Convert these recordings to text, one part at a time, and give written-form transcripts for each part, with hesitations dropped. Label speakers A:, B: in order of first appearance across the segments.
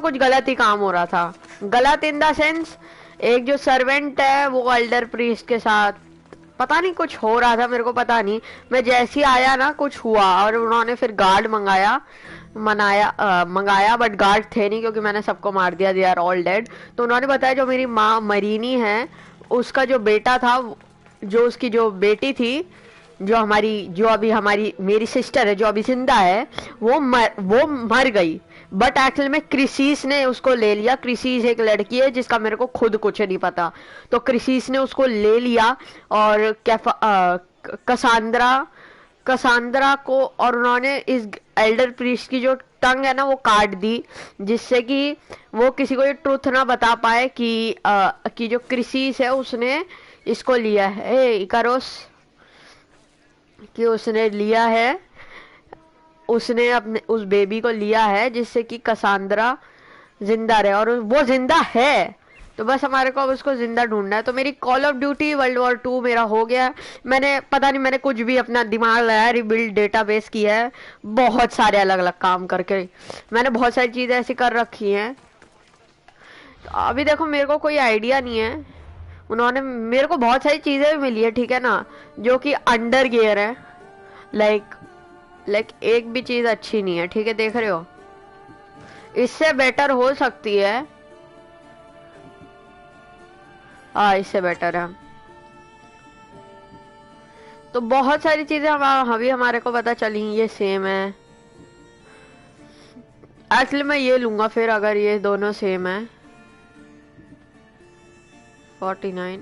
A: कुछ गलत ही काम हो रहा था। गलत इन द सेंस, एक जो सर्वेंट है वो अल्डर प्रीस्ट के साथ पता नहीं कुछ हो रहा था, मेरे को पता नहीं। मैं जैसे ही आया ना कुछ हुआ और उन्होंने फिर गार्ड मंगाया बट गार्ड थे नहीं क्योंकि मैंने सबको मार दिया, दे आर ऑल डेड। तो उन्होंने बताया जो मेरी माँ मरीनी है उसका जो बेटा था, जो उसकी जो बेटी थी, जो अभी हमारी मेरी सिस्टर है जो अभी जिंदा है, वो मर गई। बट एक्चुअली में क्रिसीस ने उसको ले लिया। क्रिसीस एक लड़की है जिसका मेरे को खुद कुछ नहीं पता, तो क्रिसीस ने उसको ले लिया और कसांद्रा कसांद्रा को, और उन्होंने इस एल्डर प्रीस्ट की जो टंग है ना वो काट दी, जिससे कि वो किसी को ये ट्रुथ ना बता पाए कि जो क्रिसीस है उसने इसको लिया है, इकारोस, कि उसने लिया है, उसने अपने उस बेबी को लिया है जिससे कि कसांद्रा जिंदा रहे, और वो जिंदा है। तो बस हमारे को अब उसको जिंदा ढूंढना है। तो मेरी call of duty world war 2 मेरा हो गया। मैंने पता नहीं, मैंने कुछ भी अपना दिमाग लगाया, रिबिल्ड डेटाबेस किया है, बहुत सारे अलग अलग काम करके मैंने बहुत सारी चीजें ऐसी कर रखी हैं। तो अभी देखो मेरे को कोई आइडिया नहीं है। उन्होंने मेरे को बहुत सारी चीजें भी मिली है, ठीक है ना, जो कि अंडर गियर है। लाइक एक भी चीज अच्छी नहीं है, ठीक है, देख रहे हो, इससे बेटर हो सकती है। हाँ इससे बेटर है। तो बहुत सारी चीजें अभी हमारे को पता चली, ये सेम है। एक्चुअली मैं ये लूंगा फिर, अगर ये दोनों सेम है। 49,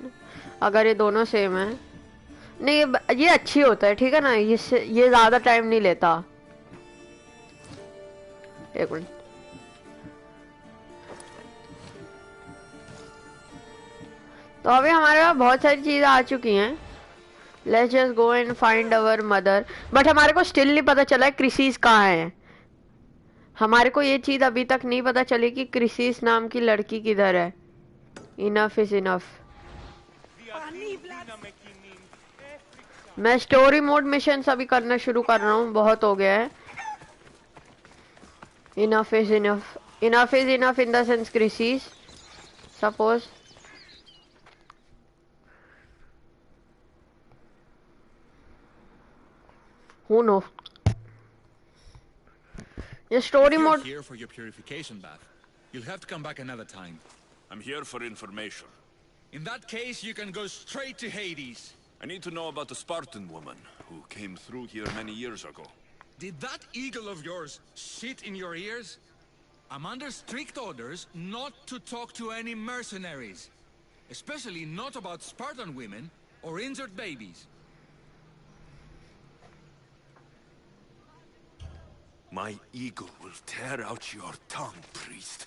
A: अगर ये दोनों सेम है, नहीं ये अच्छी होता है, ठीक है ना, ये ज्यादा टाइम नहीं लेता। एक मिनट, तो अभी हमारे पास बहुत सारी चीजें आ चुकी हैं। Let's just go and find our mother. But हमारे को स्टिल नहीं पता चला है क्रिसीस कहाँ है। हमारे को ये चीज अभी तक नहीं पता चली कि क्रिसीस नाम की लड़की किधर है। Enough is enough. मैं स्टोरी मोड मिशन अभी करना शुरू कर रहा हूँ, बहुत हो गया है। Enough is enough, enough is enough in the sense crisis suppose. Who knows? Your story mode.
B: Here for your purification bath. You'll have to come back another time.
C: I'm here for information.
B: In that case, you can go straight to Hades.
C: I need to know about the Spartan woman who came through here many years ago.
B: Did that eagle of yours shit in your ears? I'm under strict orders not to talk to any mercenaries. Especially not about Spartan women or injured babies.
C: My eagle will tear out your tongue, priest.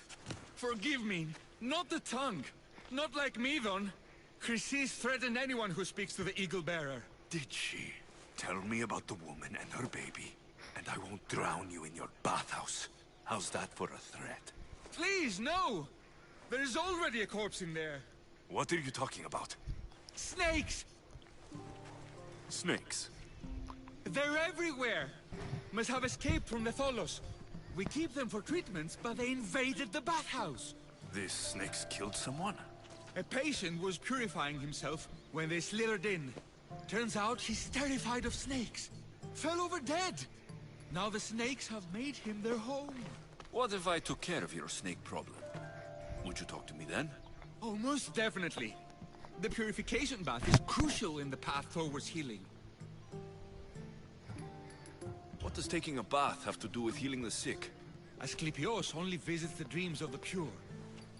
B: Forgive me, not the tongue. Not like me, Don. Chrysis threatened anyone who speaks to the eagle bearer.
C: Did she? Tell me about the woman and her baby, and I won't drown you in your bathhouse. How's that for a threat?
B: Please, no! There is already a corpse in there.
C: What are you talking about?
B: Snakes!
C: Snakes?
B: They're everywhere! Must have escaped from the Tholos. We keep them for treatments, but they invaded the bathhouse.
C: These snakes killed someone?
B: A patient was purifying himself when they slithered in. Turns out he's terrified of snakes. Fell over dead. Now the snakes have made him their home.
C: What if I took care of your snake problem? Would you talk to me then?
B: Oh, most definitely. The purification bath is crucial in the path towards healing.
C: What does taking a bath have to do with healing the sick?
B: Asclepios only visits the dreams of the pure.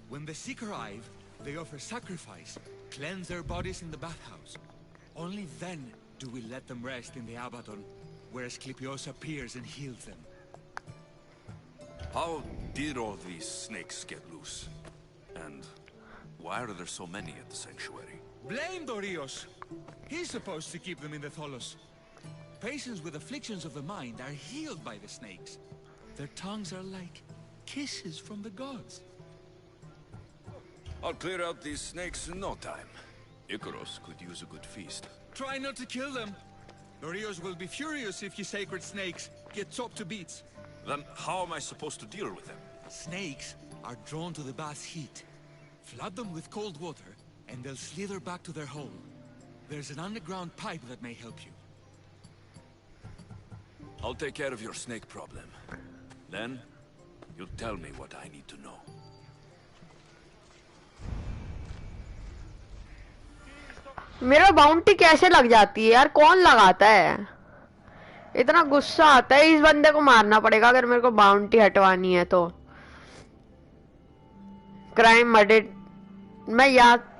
B: When the sick arrive, they offer sacrifice, cleanse their bodies in the bathhouse. Only then do we let them rest in the Abaddon, where Asclepios appears and heals them.
C: How did all these snakes get loose? And why are there so many at the sanctuary?
B: Blame Dorios! He's supposed to keep them in the Tholos. Patients with afflictions of the mind are healed by the snakes. Their tongues are like kisses from the gods.
C: I'll clear out these snakes in no time. Icaros could use a good feast.
B: Try not to kill them. Dorios will be furious if you sacred snakes get chopped to bits.
C: Then how am I supposed to deal with them?
B: Snakes are drawn to the bath's heat. Flood them with cold water, and they'll slither back to their hole. There's an underground pipe that may help you.
C: I'll take care of your snake problem. Then, you'll tell me what I need to know.
A: मेरा bounty कैसे लग जाती है यार? कौन लगाता है? इतना गुस्सा आता है। इस बंदे को मारना पड़ेगा अगर मेरे को बाउंटी हटवानी है तो। क्राइम मर्डर, मैं याद,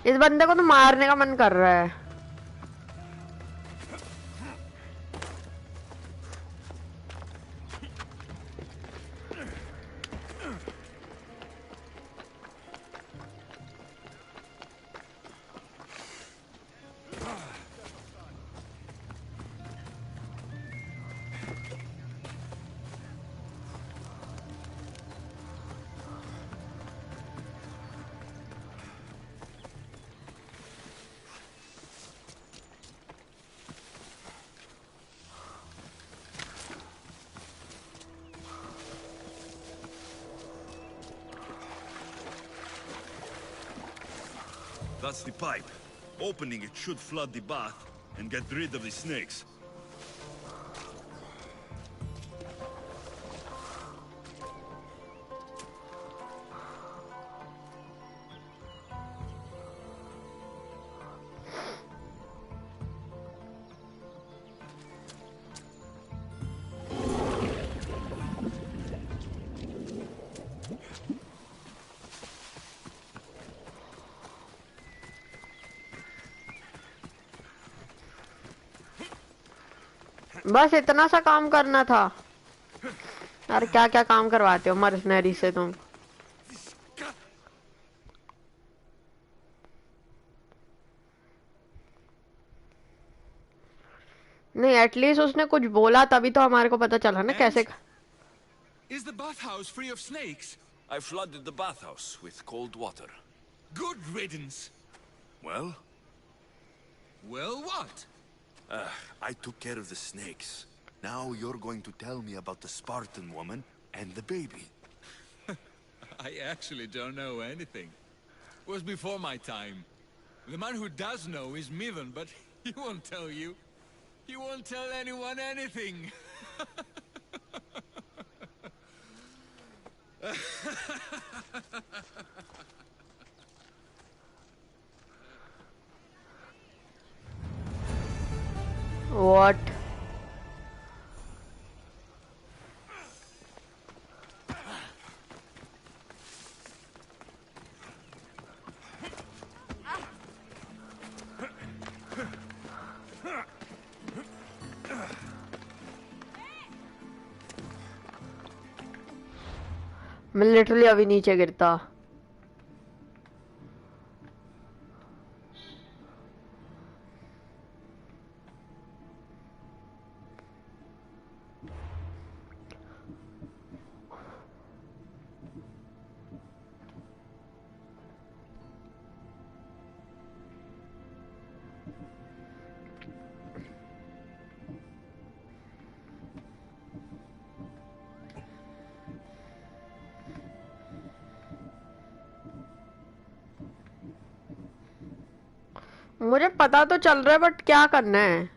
A: इस बंदे को तो मारने का मन कर रहा है।
C: That's the pipe. Opening it should flood the bath and get rid of the snakes.
A: बस इतना सा काम करना था। यार क्या क्या काम करवाते हो मर्सनरी से तुम। नहीं, एटलीस्ट उसने कुछ बोला तभी तो हमारे को पता चला ना कैसे।
B: Is the bathhouse free of snakes?
C: I flooded the bathhouse with cold water.
B: Good riddance.
C: Well?
B: Well, what?
C: I took care of the snakes. Now you're going to tell me about the Spartan woman and the baby.
B: I actually don't know anything. It was before my time. The man who does know is Mivan, but he won't tell you. He won't tell anyone anything.
A: What? मैं literally अभी नीचे गिरता। मुझे पता तो चल रहा है बट क्या करना है?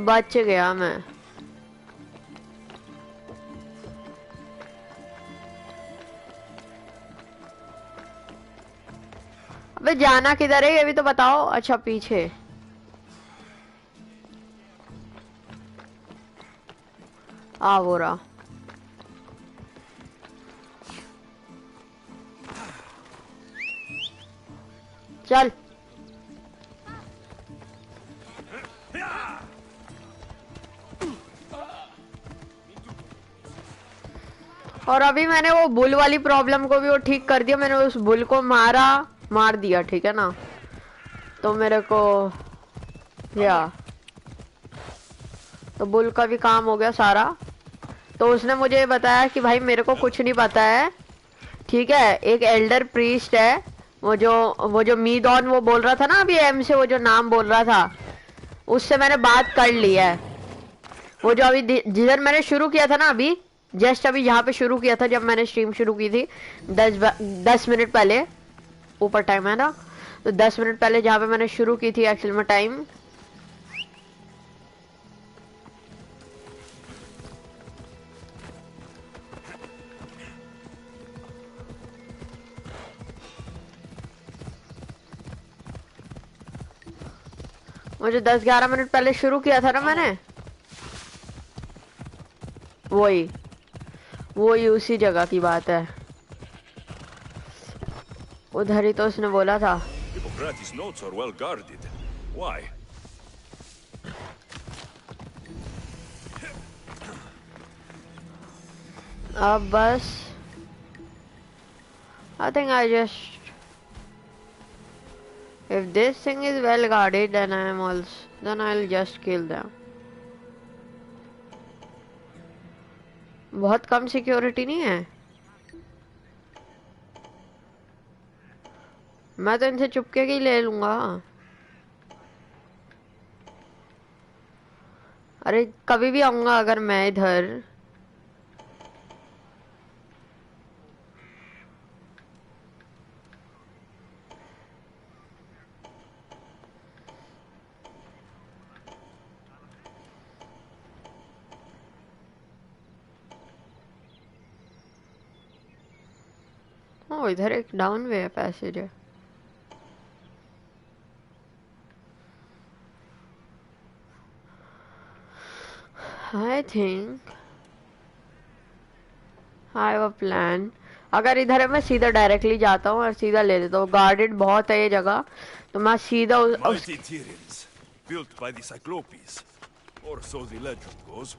A: बच गया मैं। अबे जाना किधर है ये भी तो बताओ। अच्छा पीछे। आ वो रहा। चल और अभी मैंने वो बुल वाली प्रॉब्लम को भी वो ठीक कर दिया। मैंने उस बुल को मार दिया, ठीक है ना। तो मेरे को या तो बुल का भी काम हो गया सारा। तो उसने मुझे बताया कि भाई मेरे को कुछ नहीं पता है, ठीक है। एक एल्डर प्रीस्ट है, वो जो मीडॉन वो बोल रहा था ना अभी एम से, वो जो नाम बोल रहा था, उससे मैंने बात कर ली है। वो जो अभी जिधर मैंने शुरू किया था ना, अभी जस्ट अभी यहाँ पे शुरू किया था जब मैंने स्ट्रीम शुरू की थी, 10 मिनट पहले ऊपर टाइम है ना। तो 10 मिनट पहले जहाँ पे मैंने शुरू की थी एक्चुअल में टाइम, मुझे 10-11 मिनट पहले शुरू किया था ना मैंने, वही वही उसी जगह की बात है। उधर ही तो उसने बोला था।
C: Hippocrates' notes are well guarded. Why?
A: अब बस I think I just, if this thing is well guarded, then I'll just kill them. बहुत कम सिक्योरिटी नहीं है? मैं तो इनसे चुपके के ही ले लूंगा। अरे कभी भी आऊंगा अगर मैं इधर। ओ इधर एक डाउन वे है, पैसेज है। I think I have a plan. अगर इधर है मैं सीधा डायरेक्टली जाता हूँ और सीधा ले लेता हूँ। गार्डेड बहुत है ये जगह, तो मैं सीधा
C: Mighty Tyrians, built by the Cyclopes, or so the legend goes.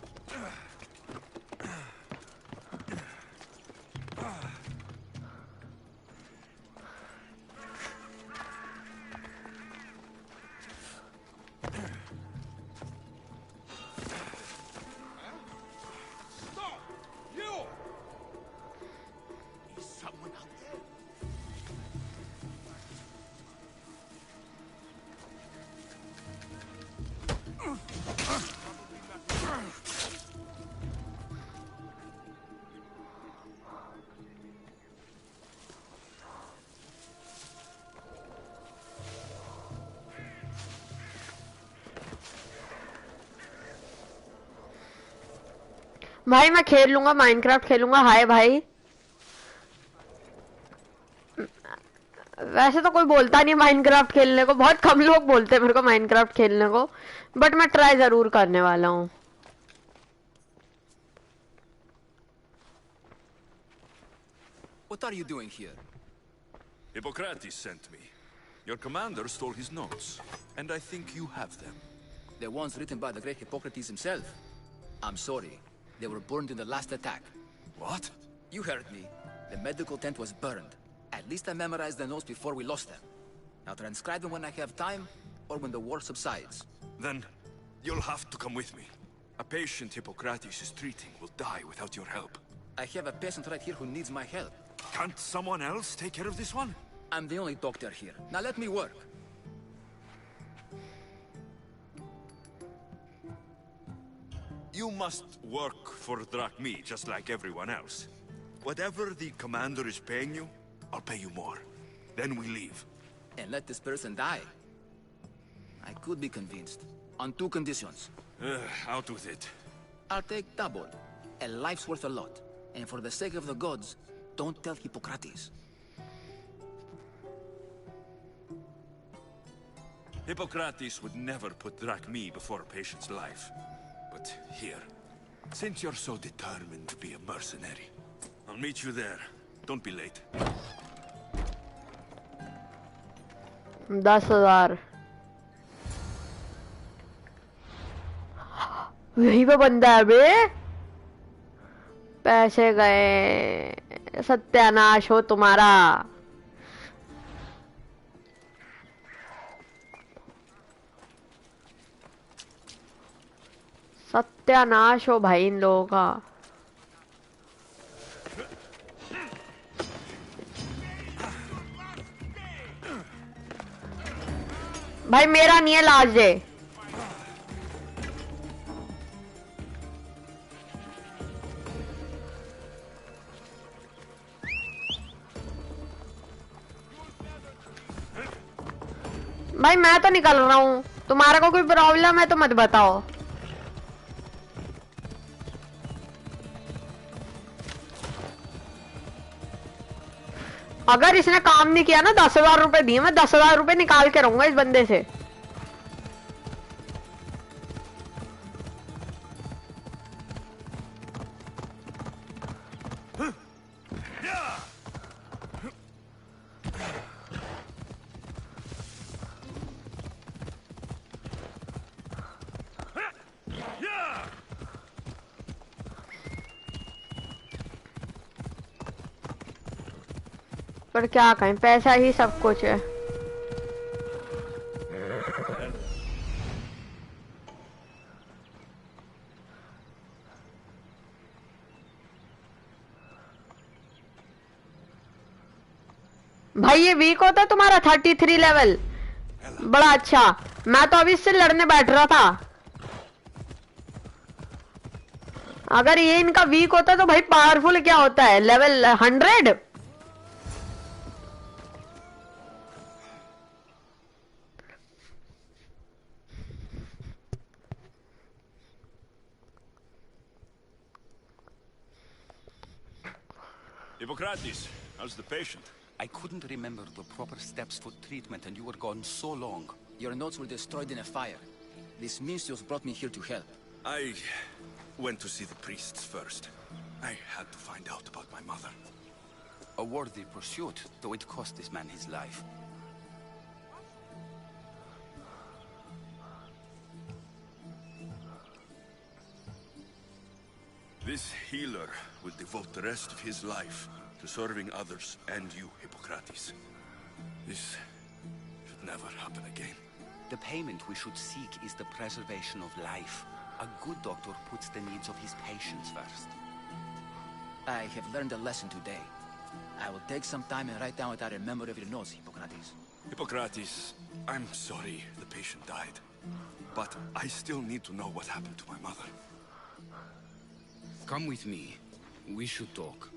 A: भाई मैं खेल लूंगा, माइनक्राफ्ट खेलूंगा। हाय भाई। वैसे तो कोई बोलता नहीं माइनक्राफ्ट खेलने को, बहुत कम लोग बोलते हैं मेरे को माइनक्राफ्ट खेलने को, बट मैं ट्राई जरूर करने वाला हूँ।
D: What are you doing here?
C: Hippocrates sent me. Your commander stole his notes, and I think you have them.
D: The ones written by the great Hippocrates himself? I'm sorry. They were burned in the last attack.
C: What?
D: You heard me. The medical tent was burned. At least I memorized the notes before we lost them. I'll transcribe them when I have time, or when the war subsides.
C: Then, you'll have to come with me. A patient Hippocrates is treating will die without your help.
D: I have a patient right here who needs my help.
C: Can't someone else take care of this one?
D: I'm the only doctor here. Now let me work.
C: You must work for drachmi, just like everyone else. Whatever the commander is paying you, I'll pay you more. Then we leave.
D: And let this person die. I could be convinced. On two conditions.
C: Out with it.
D: I'll take double. A life's worth a lot. And for the sake of the gods, don't tell Hippocrates.
C: Hippocrates would never put drachmi before a patient's life. But here, since you're so determined to be a mercenary, I'll meet you there. Don't be late.
A: 10,000 यहीं पे बंदा है बे। पैसे गए, सत्यानाश हो तुम्हारा। सत्यानाश हो भाई इन लोगों का। भाई मेरा नहीं है लास्ट डे। भाई मैं तो निकल रहा हूँ, तुम्हारा को कोई प्रॉब्लम है तो मत बताओ। अगर इसने काम नहीं किया ना, 10,000 रुपए दिए, मैं 10,000 रुपए निकाल के रहूंगा इस बंदे से। पर क्या कहें, पैसा ही सब कुछ है। भाई ये वीक होता तुम्हारा 33 लेवल, बड़ा अच्छा। मैं तो अभी इससे लड़ने बैठ रहा था। अगर ये इनका वीक होता तो भाई पावरफुल क्या होता है, level 100।
C: Hippocrates, how's the patient?
E: I couldn't remember the proper steps for treatment and you were gone so long.
D: Your notes were destroyed in a fire. This Alexios brought me here to help.
C: I went to see the priests first. I had to find out about my mother.
E: A worthy pursuit, though it cost this man his life.
C: This healer will devote the rest of his life to serving others and you, Hippocrates. This should never happen again.
E: The payment we should seek is the preservation of life. A good doctor puts the needs of his patients first.
D: I have learned a lesson today. I will take some time and write down what I remember of your notes, Hippocrates.
C: Hippocrates, I'm sorry the patient died. But I still need to know what happened to my mother.
E: Come with me. We should talk.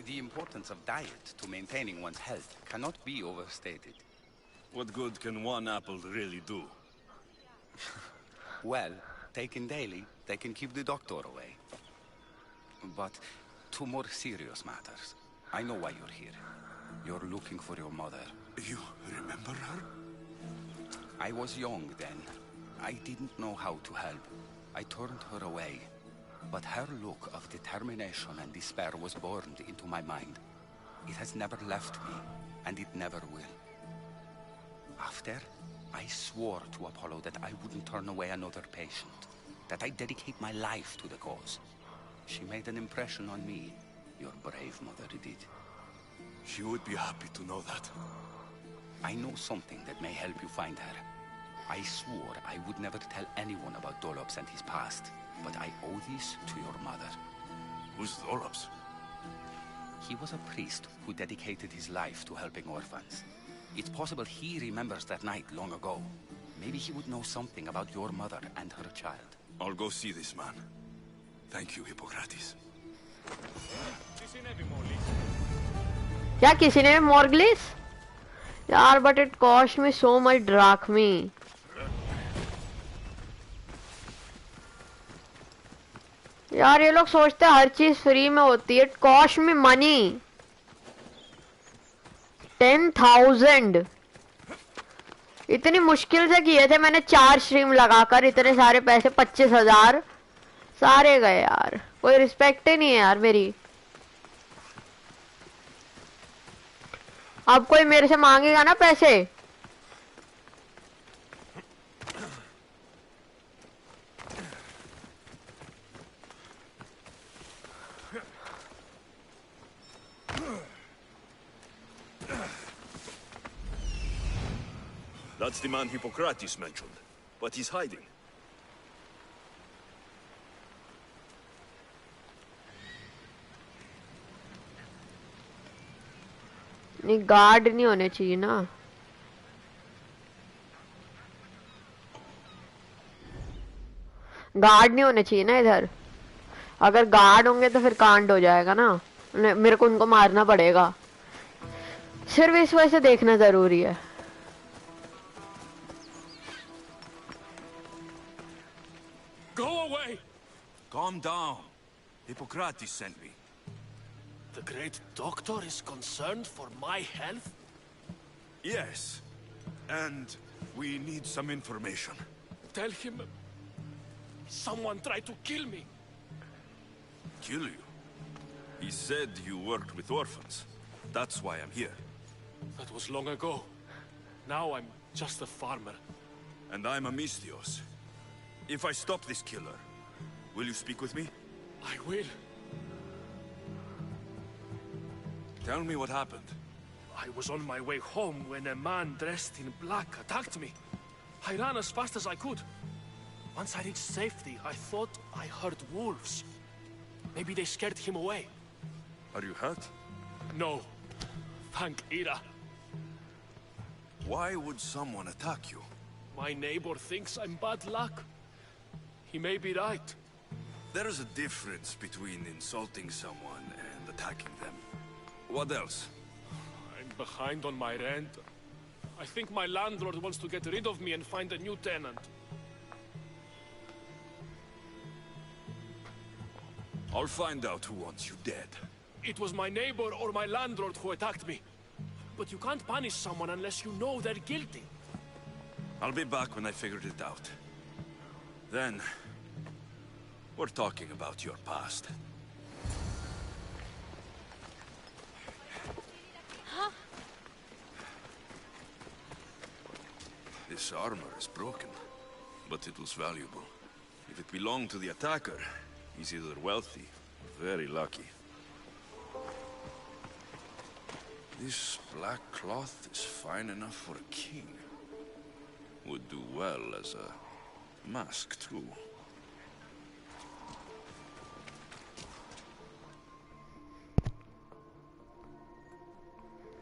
E: The importance of diet to maintaining one's health cannot be overstated.
C: What good can one apple really do?
E: Well, taken daily, they can keep the doctor away. But to more serious matters. I know why you're here. You're looking for your mother.
C: You remember her?
E: I was young then. I didn't know how to help. I turned her away. But her look of determination and despair was burned into my mind. It has never left me, and it never will. After, I swore to Apollo that I wouldn't turn away another patient, that I'd dedicate my life to the cause. She made an impression on me. Your brave mother did.
C: She would be happy to know that.
E: I know something that may help you find her. I swore I would never tell anyone about Dolops and his past, but I owe this to your mother.
C: Who's Dolops?
E: He was a priest who dedicated his life to helping orphans. It's possible he remembers that night long ago. Maybe he would know something about your mother and her child.
C: I'll go see this man. Thank you, Hippocrates.
A: क्या किसी ने मॉर्गलिस? यार but it cost me so much drachmi. यार ये लोग सोचते हैं हर चीज फ्री में होती है. It cost me money. 10,000. इतनी मुश्किल से किए थे मैंने 4 स्ट्रीम लगाकर. इतने सारे पैसे 25,000 सारे गए यार. कोई रिस्पेक्ट ही नहीं है यार मेरी. अब कोई मेरे से मांगेगा ना पैसे,
C: That's the man Hippocrates mentioned, but he's hiding.
A: नहीं गार्ड नहीं होने चाहिए ना. गार्ड नहीं होने चाहिए ना इधर. अगर गार्ड होंगे तो फिर कांड हो जाएगा ना. मेरे को उनको मारना पड़ेगा. सिर्फ इस वजह से देखना जरूरी है.
C: Go away! Calm down. Hippocrates sent me.
F: The great doctor is concerned for my health?
C: Yes. And we need some information.
F: Tell him... someone tried to kill me.
C: Kill you? He said you worked with orphans. That's why I'm here.
F: That was long ago. Now I'm just a farmer.
C: And I'm Alexios. If I stop this killer, will you speak with me?
F: I will.
C: Tell me what happened.
F: I was on my way home when a man dressed in black attacked me. I ran as fast as I could. Once I reached safety, I thought I heard wolves. Maybe they scared him away.
C: Are you hurt?
F: No. Thank Ira.
C: Why would someone attack you?
F: My neighbor thinks I'm bad luck. He may be right.
C: There is a difference between insulting someone and attacking them. What else?
F: I'm behind on my rent. I think my landlord wants to get rid of me and find a new tenant.
C: I'll find out who wants you dead.
F: It was my neighbor or my landlord who attacked me. But you can't punish someone unless you know they're guilty.
C: I'll be back when I figured it out. Then, we're talking about your past. This armor is broken, but it was valuable. If it belonged to the attacker, he's either wealthy or very lucky. This black cloth is fine enough for a king. Would do well as a mask, too.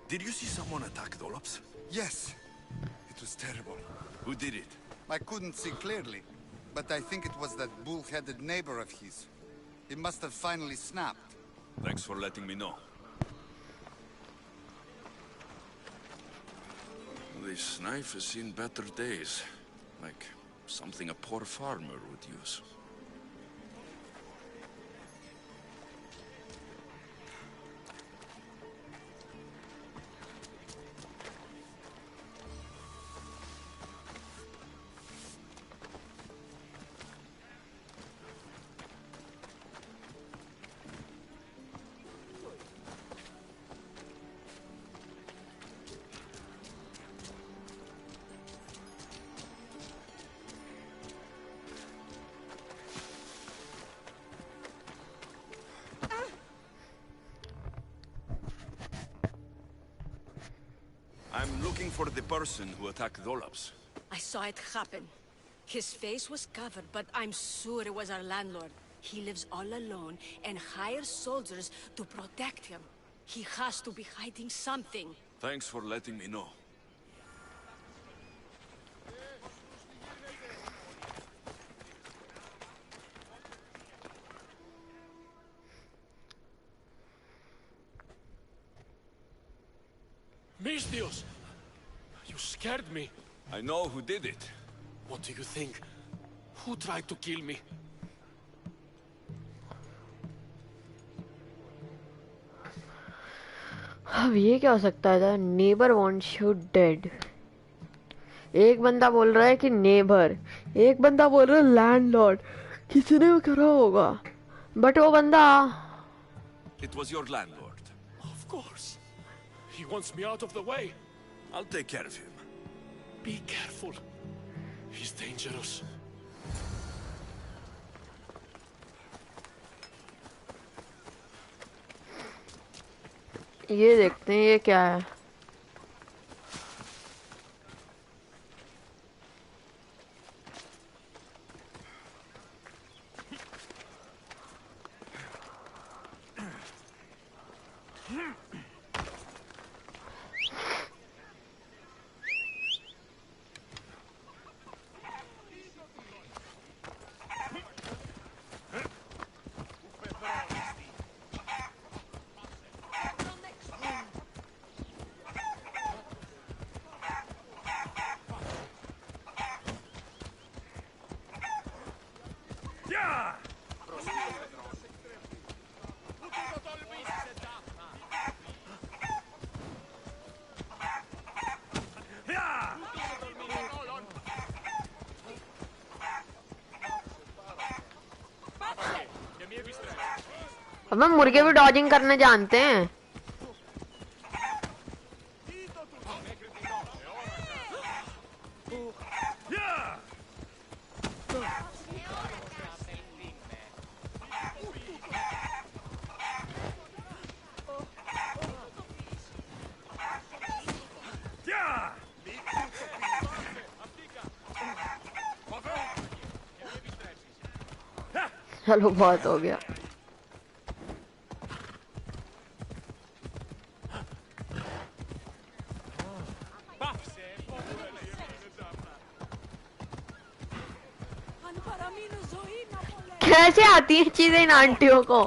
C: Did you see someone attack Dolops?
G: Yes. It was terrible.
C: Who did it?
G: I couldn't see clearly, but I think it was that bull-headed neighbor of his. He must have finally snapped.
C: Thanks for letting me know. This knife has seen better days. Like something a poor farmer would use. I'm looking for the person who attacked Dolops.
H: I saw it happen. His face was covered, but I'm sure it was our landlord. He lives all alone and hires soldiers to protect him. He has to be hiding something.
C: Thanks for letting me know.
F: Alexios! You scared me.
C: I know who did it.
F: What do you think? Who tried to kill me?
A: अब ये क्या हो सकता है? Neighbour wants you dead. एक बंदा बोल रहा है कि नेबर, एक बंदा बोल रहा है लैंडलॉर्ड. किसी ने करा होगा, बट वो बंदा.
C: It was your landlord.
F: Of course. He wants me out of the way.
C: I'll take care of him.
F: Be careful. He's dangerous.
A: ये देखते हैं ये क्या है. अबे मुर्गे भी डॉजिंग करने जानते हैं। चलो बहुत हो गया। कैसे आती हैं चीजें इन आंटियों को?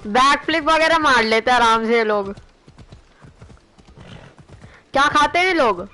A: बैक फ्लिप वगैरह मार लेते हैं आराम से लोग। क्या खाते हैं लोग?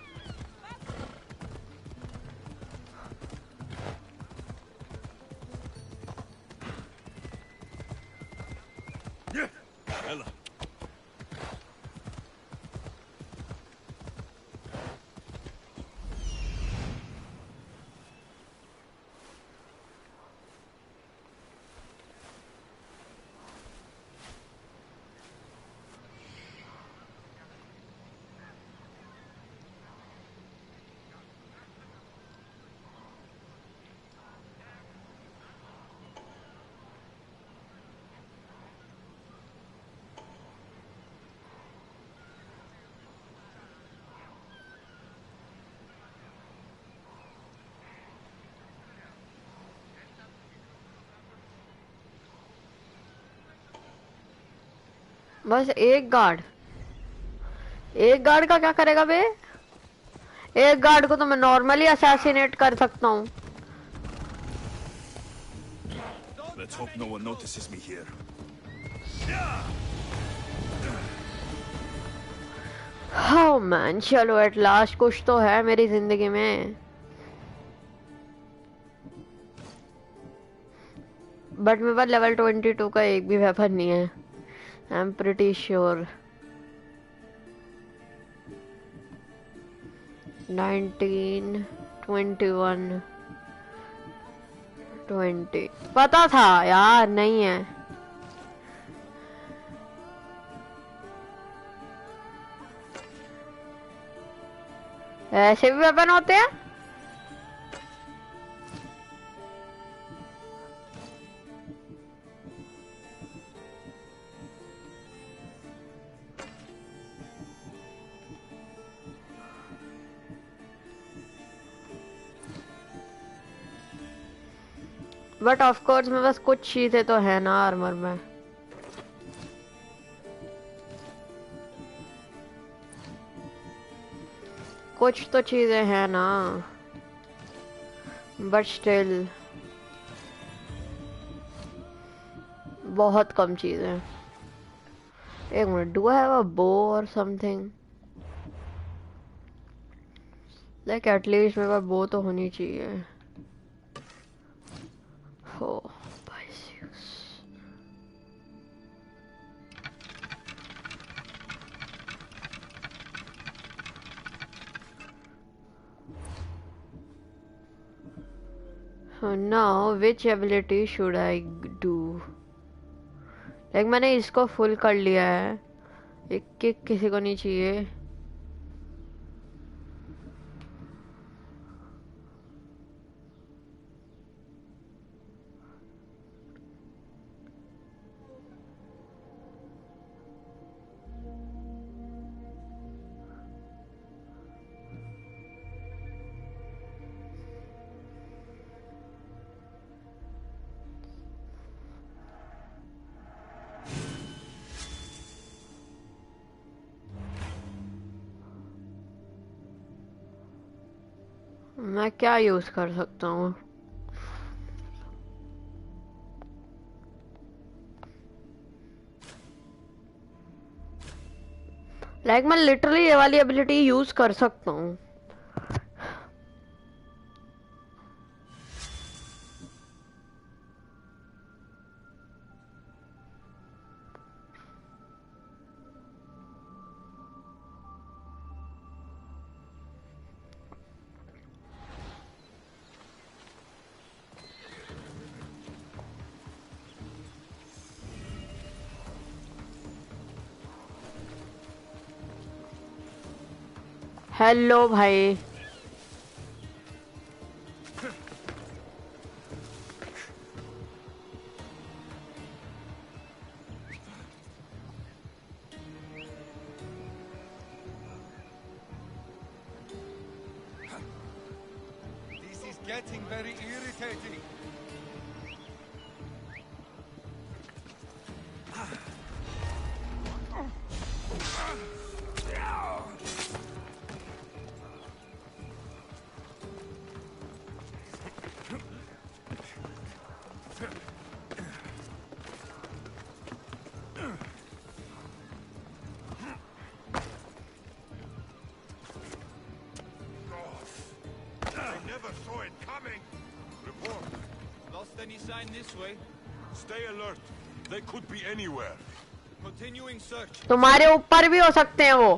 A: बस एक गार्ड। एक गार्ड का क्या करेगा बे? एक गार्ड को तो मैं नॉर्मली असैसिनेट कर सकता हूँ।
C: Let's hope no one notices me here.
A: Oh man, चलो एट लास्ट कुछ तो है मेरी जिंदगी में। बट मेरे पास लेवल 22 का एक भी वेपन नहीं है। I am pretty sure. 19, 21, 20 पता था यार, नहीं है। ऐसे भी वेपन होते हैं? बट ऑफ कोर्स मेरे पास कुछ चीजें तो है ना आर्मर में। कुछ तो चीजें हैं ना, बट स्टिल बहुत कम चीजें। एक minute, do I have a बो और समथिंग? लाइक एटलीस्ट मेरे पास बो तो होनी चाहिए। हो now which ability should I do? Like मैंने इसको फुल कर लिया है। एक किक किसी को नहीं चाहिए। मैं क्या यूज कर सकता हूँ? लाइक मैं लिटरली ये वाली एबिलिटी यूज कर सकता हूँ। हेलो भाई।
G: This is getting very irritating.
C: Any sign this way? Stay alert. They could be anywhere. Continuing search.
A: तुम्हारे ऊपर भी हो सकते हैं वो।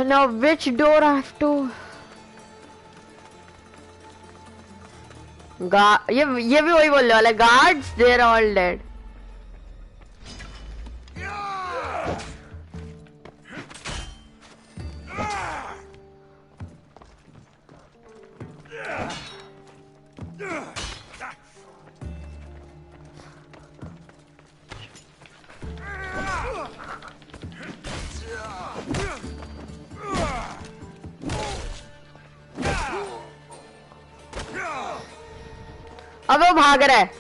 A: Now which door I have to? ये भी वही बोलने वाला। Guards, they're all dead. अब वो भाग रहा है।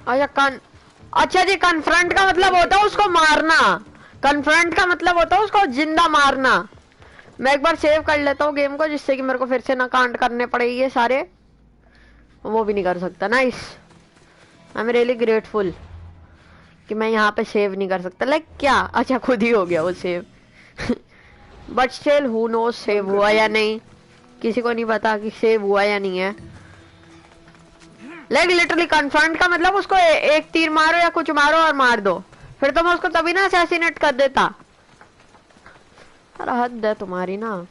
A: अच्छा जी, कन्फ्रंट का मतलब होता है उसको मारना। कन्फ्रंट का मतलब होता है उसको जिंदा मारना। मैं एक बार सेव कर लेता हूँ गेम को, जिससे कि मेरे को फिर से ना कांड करने पड़े ये सारे। वो भी नहीं कर सकता। Nice, I am really grateful कि मैं यहाँ पे सेव नहीं कर सकता। लाइक क्या, अच्छा खुद ही हो गया वो save. But still who knows save हुआ या नहीं, किसी को नहीं पता कि सेव हुआ या नहीं है। लाइक लिटरली कन्फ्रंट का मतलब उसको एक तीर मारो या कुछ मारो और मार दो, फिर तो मैं उसको तभी ना असैसिनेट कर देता। अरे हद है तुम्हारी ना।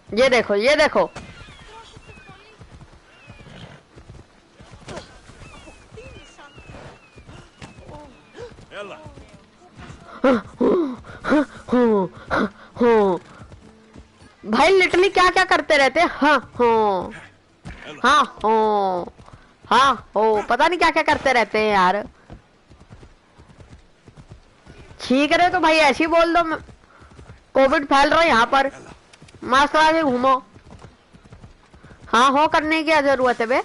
A: ये देखो, ये देखो। भाई लिटरली क्या क्या करते रहते हैं। हाँ हो, हाँ हो, हाँ हो, पता नहीं क्या क्या करते रहते हैं यार। ठीक है तो भाई ऐसे ही बोल दो, कोविड फैल रहा है यहाँ पर, मास्क लगा के घूमो। हाँ हो करने की क्या जरूरत है बे।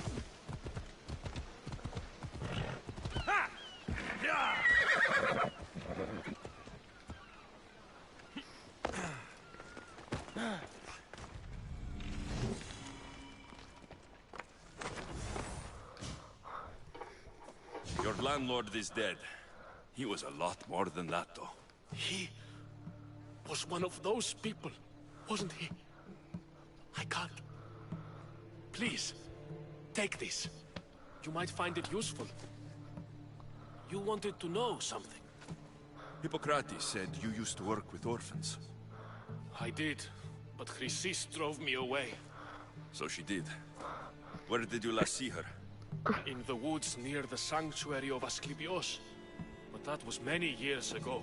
C: Your landlord is dead. He was a lot more than that, though.
F: He was one of those people, wasn't he? I can't. Please, take this. You might find it useful. You wanted to know something.
C: Hippocrates said you used to work with orphans.
F: I did, but Chrysis drove me away.
C: So she did. Where did you last see her?
F: In the woods near the sanctuary of Asclepios. But that was many years ago.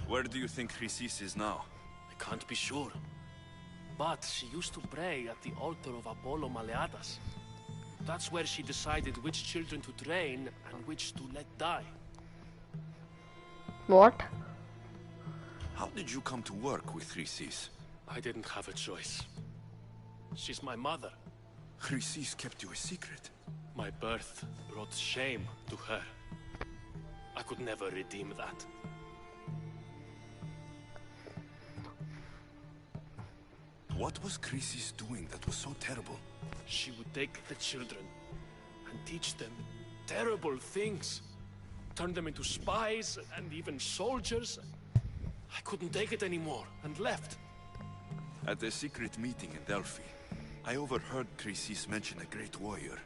C: Where do you think Chrysis is now?
F: I can't be sure. But she used to pray at the altar of Apollo Maleatas. That's where she decided which children to train and which to let die.
A: What?
C: How did you come to work with Chrysis?
F: I didn't have a choice. She's my mother.
C: Chrysis kept you a secret.
F: My birth brought shame to her. I could never redeem that.
C: What was Chrysis doing that was so terrible?
F: She would take the children and teach them terrible things. Turn them into spies and even soldiers. I couldn't take it anymore and left.
C: At a secret meeting in Delphi, I overheard Chrysis mention a great warrior.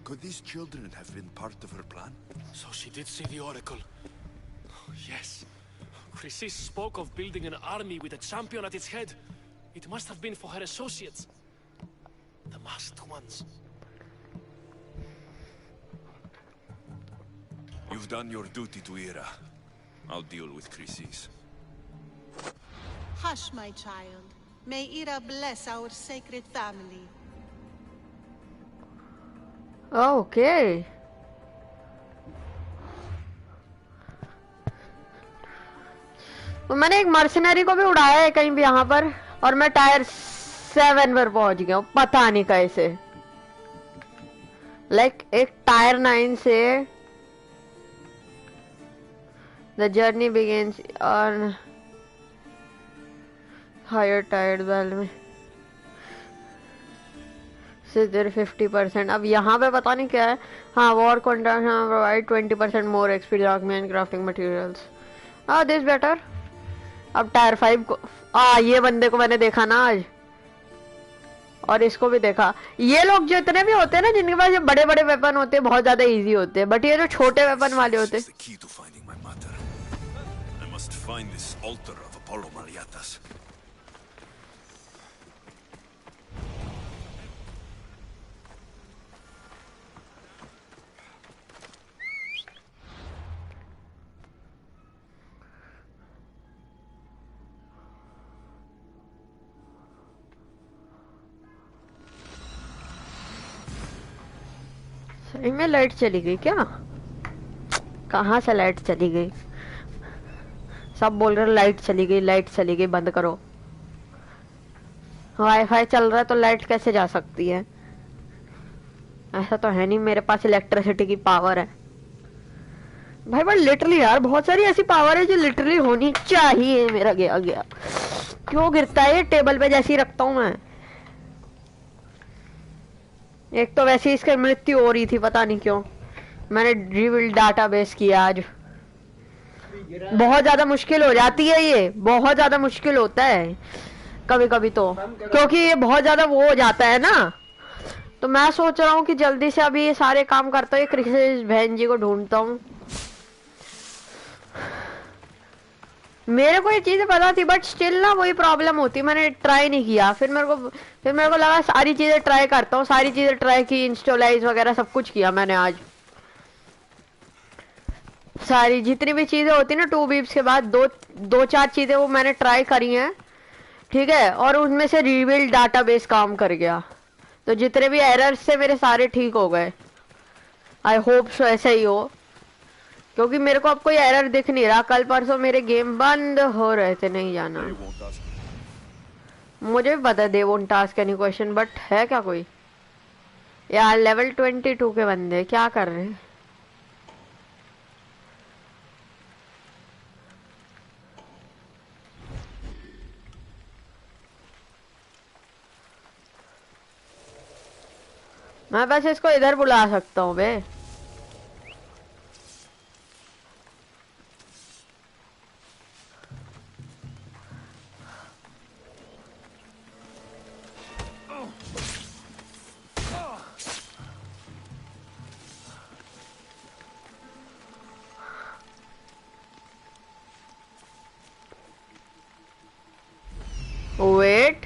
C: Could these children have been part of her plan?
F: So she did see the oracle. Yes. Chrysis spoke of building an army with a champion at its head. It must have been for her associates. The masked ones.
C: You've done your duty to Ira. I'll deal with Chrysis.
I: Hush, my child. May Ira bless our sacred family.
A: Okay. तो मैंने एक mercenary को भी उड़ाया है कहीं भी यहाँ पर, और मैं टायर 7 पर पहुंच गया हूँ, पता नहीं कैसे। लाइक एक टायर 9 से the journey begins on higher tier well में से 50%। अब यहाँ पे पता नहीं क्या है। हाँ, war contract provide 20% more XP document crafting materials. This better. अब टायर 5 को ये बंदे को मैंने देखा ना आज, और इसको भी देखा। ये लोग जो इतने भी होते हैं ना जिनके पास ये बड़े बड़े वेपन होते हैं, बहुत ज्यादा इजी होते हैं, बट ये जो छोटे वेपन वाले होते हैं। सही में लाइट चली गई क्या? कहाँ से लाइट चली गई? सब बोल रहे लाइट चली गई, लाइट चली गई, बंद करो। वाईफाई चल रहा है तो लाइट कैसे जा सकती है? ऐसा तो है नहीं मेरे पास इलेक्ट्रिसिटी की पावर है भाई, बट लिटरली यार बहुत सारी ऐसी पावर है जो लिटरली होनी चाहिए। मेरा गया गया क्यों गिरता है ये टेबल पे जैसे ही रखता हूँ मैं। एक तो वैसे ही इसकी मृत्यु हो रही थी, पता नहीं क्यों। मैंने रिबिल्ड डाटाबेस किया आज। बहुत ज्यादा मुश्किल हो जाती है ये, बहुत ज्यादा मुश्किल होता है कभी कभी तो, क्योंकि ये बहुत ज्यादा वो हो जाता है ना। तो मैं सोच रहा हूँ कि जल्दी से अभी ये सारे काम करता हूँ, क्रिकेट बहन जी को ढूंढता हूँ। मेरे को ये चीजें पता थी बट स्टिल ना वही प्रॉब्लम होती, मैंने ट्राई नहीं किया। फिर मेरे को लगा सारी चीजें ट्राई करता हूँ, सारी चीजें ट्राई की, इंस्टॉलाइज वगैरह सब कुछ किया मैंने आज। सारी जितनी भी चीजें होती ना 2 बीप्स के बाद, दो चार चीजें वो मैंने ट्राई करी हैं, ठीक है। और उनमें से रिबिल्ड डाटाबेस काम कर गया, तो जितने भी एरर्स थे मेरे सारे ठीक हो गए। आई होप सो ऐसा ही हो, क्योंकि मेरे को अब कोई एरर दिख नहीं रहा। कल परसों मेरे गेम बंद हो रहे थे, नहीं जाना। मुझे भी पता है they won't task any question, but है क्या कोई? यार लेवल 22 के बंदे क्या कर रहे हैं? मैं बस इसको इधर बुला सकता हूँ बे। वेट,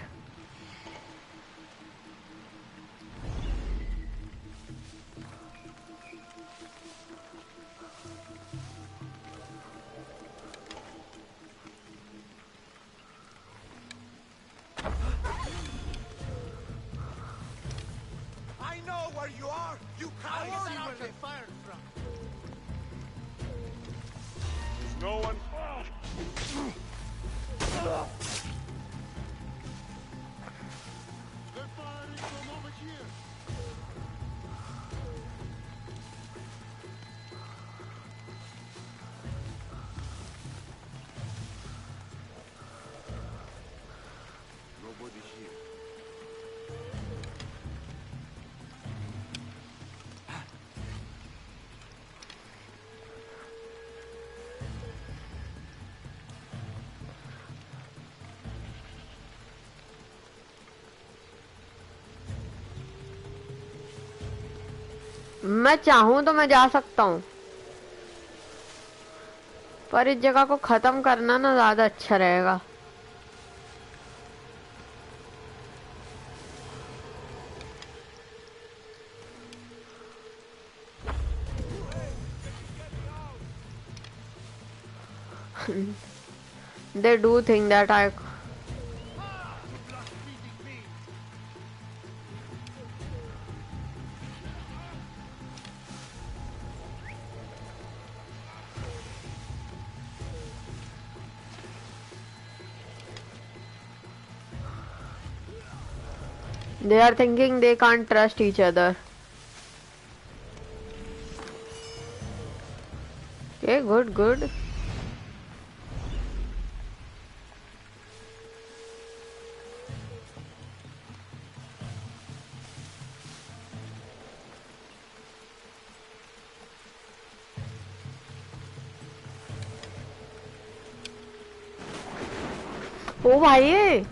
A: मैं चाहूं तो मैं जा सकता हूँ, पर इस जगह को खत्म करना ना ज्यादा अच्छा रहेगा। They do think that I They are thinking they can't trust each other. Okay, good, good. ओ भाई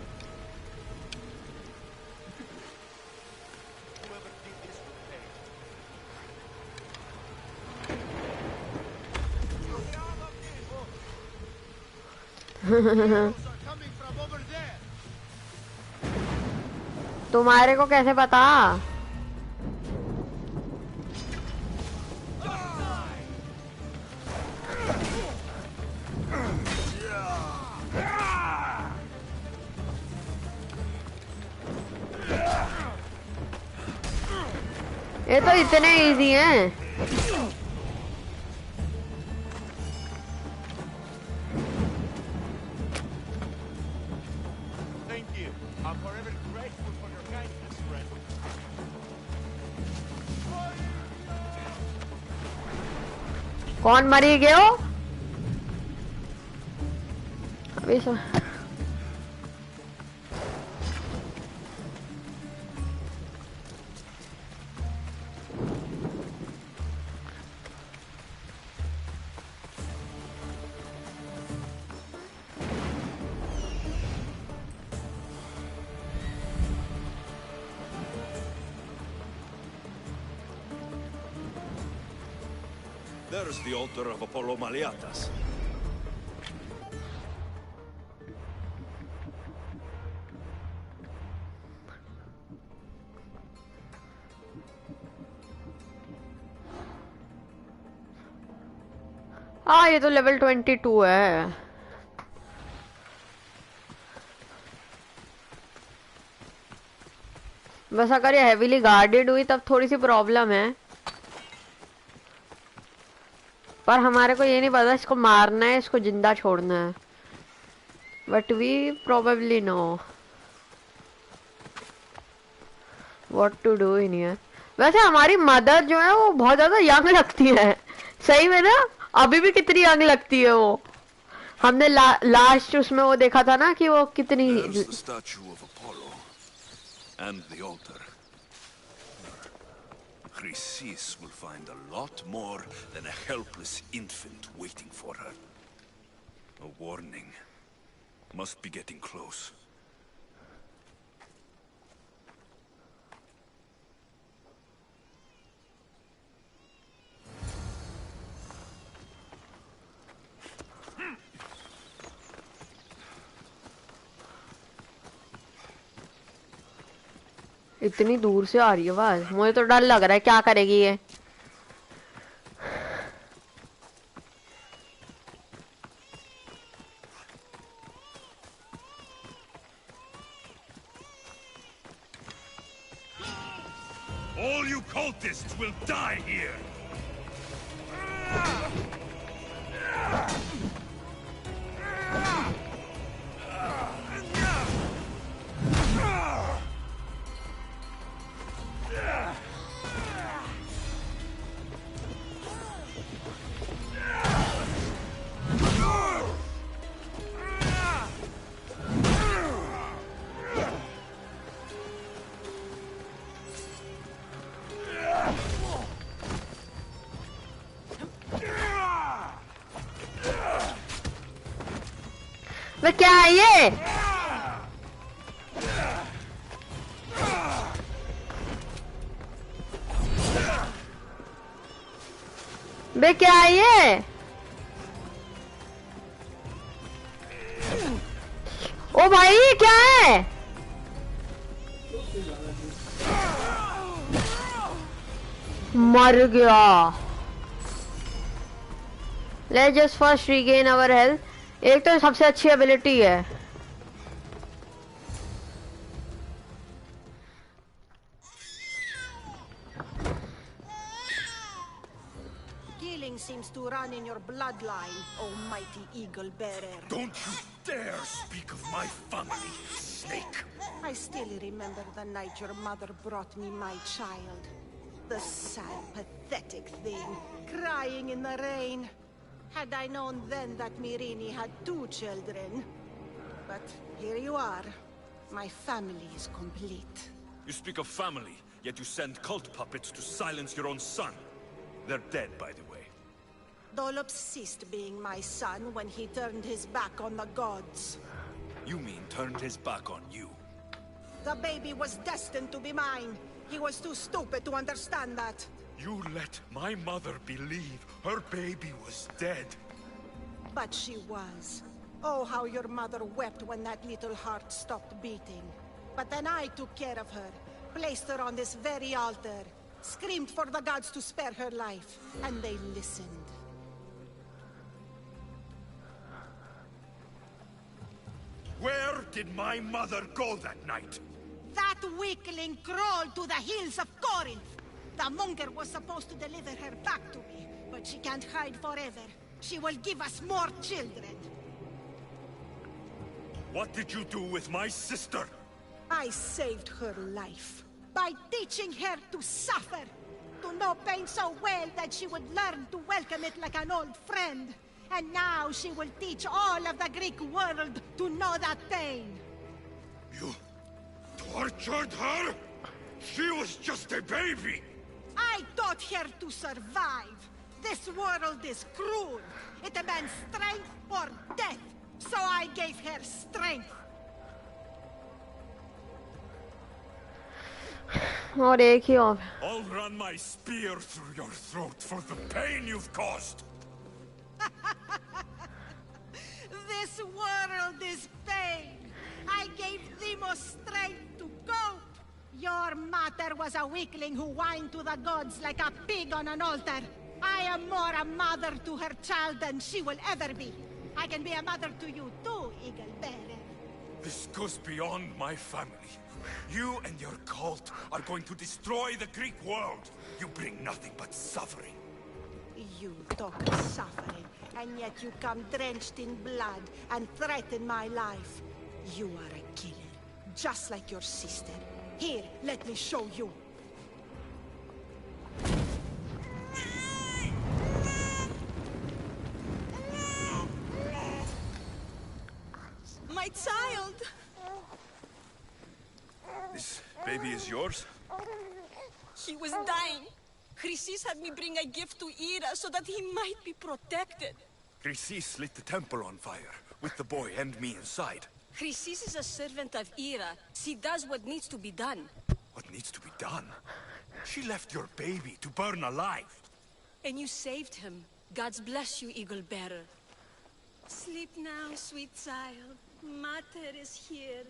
A: तुम्हारे को कैसे पता? ये तो इतने इजी हैं। कौन मरी गए हो अभी
C: There's the altar of Apollo Maliatas.
A: हाँ ये तो लेवल 22 है बस अगर ये हेवीली गार्डेड हुई तब थोड़ी सी प्रॉब्लम है पर हमारे को ये नहीं पता इसको मारना है इसको जिंदा छोड़ना है but we probably know what to do in here वैसे हमारी मदर जो है वो बहुत ज्यादा यंग लगती है सही में ना अभी भी कितनी यंग लगती है वो हमने लास्ट उसमें वो देखा था ना कि वो कितनी
C: And the altar. Chrysis will find a lot more than a helpless infant waiting for her. A warning. Must be getting close.
A: इतनी दूर से आ रही है आवाज मुझे तो डर लग रहा है क्या करेगी ये
C: All you cultists will die here.
A: वे क्या है ये बे क्या है ये ओ भाई ये क्या है मर गया let's just first regain our health एक तो सबसे अच्छी एबिलिटी है
H: Killing seems to run in your bloodline, oh mighty eagle bearer.
C: Don't you dare speak of my family, snake!
H: I still remember the night your mother brought me my child. The sad, pathetic thing, crying in the rain. Had I known then that Mirini had 2 children. But here you are. My family is complete.
C: You speak of family, yet you send cult puppets to silence your own son. They're dead, by the way.
H: Dolops ceased being my son when he turned his back on the gods.
C: You mean turned his back on you?
H: The baby was destined to be mine. He was too stupid to understand that.
C: You let my mother believe her baby was dead.
H: But she was. Oh, how your mother wept when that little heart stopped beating. But then I took care of her, placed her on this very altar, screamed for the gods to spare her life, and they listened.
C: Where did my mother go that night?
H: That weakling crawled to the hills of Corinth. The monger was supposed to deliver her back to me, but she can't hide forever. She will give us more children.
C: What did you do with my sister?
H: I saved her life by teaching her to suffer,
I: to know pain so well that she would learn to welcome it like an old friend. And now she will teach all of the Greek world to know that pain.
C: You tortured her? She was just a baby!
I: I taught her to survive. This world is cruel. It demands strength or death. So I gave her strength.
A: और एक ही और
C: I'll run my spear through your throat for the pain you've caused.
I: This world is pain. I gave Demos strength to cope. Your mater was a weakling who whined to the gods like a pig on an altar. I am more a mother to her child than she will ever be. I can be a mother to you too, Eagle Bearer.
C: This goes beyond my family. You and your cult are going to destroy the Greek world. You bring nothing but suffering.
I: You talk of suffering, and yet you come drenched in blood and threaten my life. You are a killer, just like your sister. Here, let me show you. My child!
C: This baby is yours?
H: He was dying. Chrysis had me bring a gift to Ira so that he might be protected.
C: Chrysis lit the temple on fire, with the boy and me inside.
H: Chrysis is a servant of Ira. She does what needs to be done.
C: What needs to be done? She left your baby to burn alive.
H: And you saved him. God's bless you, Eagle Bearer. Sleep now, sweet child. Mater is here.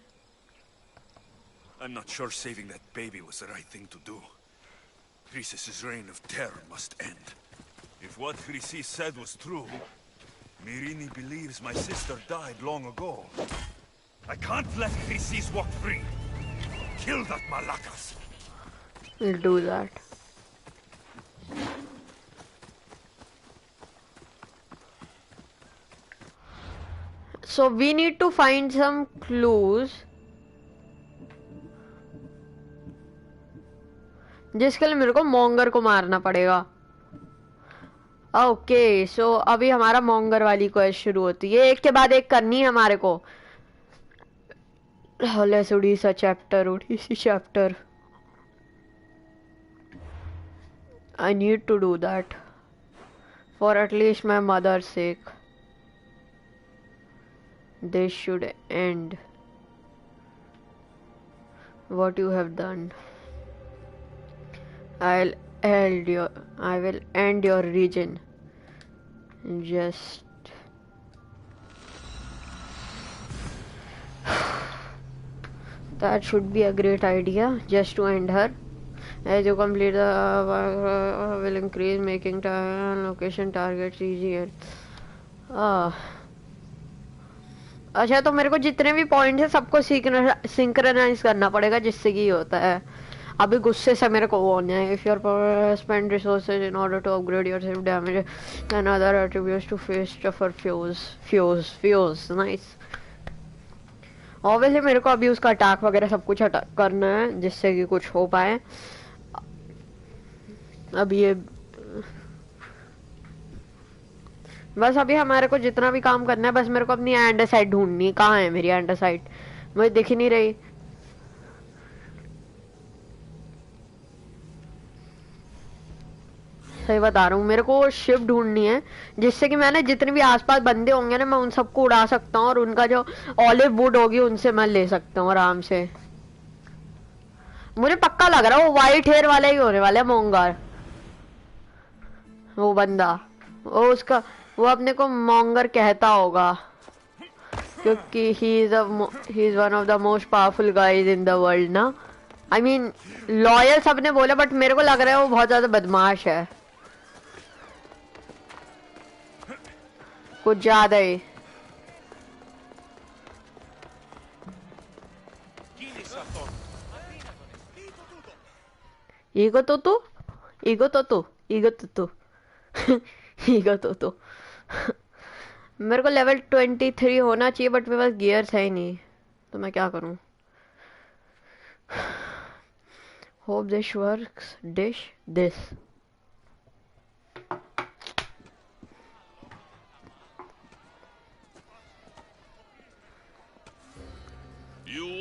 C: I'm not sure saving that baby was the right thing to do. Chrysis' reign of terror must end. If what Chrysis said was true, Myrini believes my sister died long ago. I can't let Chrysis walk free. Kill that Malakas.
A: we'll do that. So we need to find some clues जिसके लिए मेरे को monger को मारना पड़ेगा. Okay so अभी हमारा monger वाली क्वेस्ट शुरू होती है. एक के बाद एक करनी है हमारे को. Let's Orissa chapter. I need to do that for at least my mother's sake. This should end what you have done. I will end your region. Just that should be a great idea, just to end her. As you complete the will increase making location targets easier. अच्छा तो मेरे को जितने भी points है सबको synchronise करना पड़ेगा जिससे कि होता है. अभी गुस्से से मेरे को वो होना है. If your spend resources in order to upgrade your self damage and other attributes to face tougher foes nice. Obviously मेरे को अभी उसका अटैक वगैरह सब कुछ करना है जिससे कि कुछ हो पाए. अभी ये बस अभी हमारे को जितना भी काम करना है बस मेरे को अपनी एंड साइड ढूंढनी. कहाँ है मेरी एंड साइड? मुझे दिख ही नहीं रही. सही बता रहा हूँ. मेरे को शिप ढूंढनी है जिससे कि मैंने जितने भी आसपास बंदे होंगे ना मैं उन सबको उड़ा सकता हूँ और उनका जो ऑलिव वुड होगी उनसे मैं ले सकता हूँ आराम से. मुझे पक्का लग रहा है वो व्हाइट हेयर वाला ही होने वाला है मोंगर. वो बंदा वो अपने को मोंगर कहता होगा क्योंकि he is one of the most powerful guys in the world ना. आई मीन लॉयल सबने बोला बट मेरे को लग रहा है वो बहुत ज्यादा बदमाश है कुछ ज्यादा ही. ईगो तो मेरे को लेवल 23 होना चाहिए बट मेरे पास गियर्स है ही नहीं तो मैं क्या करूं. Hope this works. This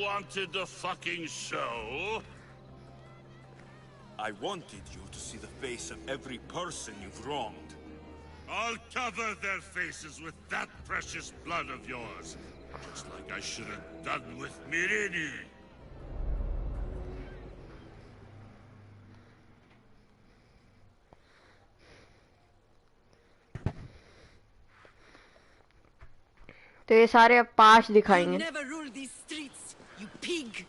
C: wanted the fucking show? I wanted you to see the face of every person you've wronged. I'll cover their faces with that precious blood of yours. Just like I should have done with Mirini.
A: तो ये सारे अब पाश दिखाएंगे.
H: Never rule these streets, you pig.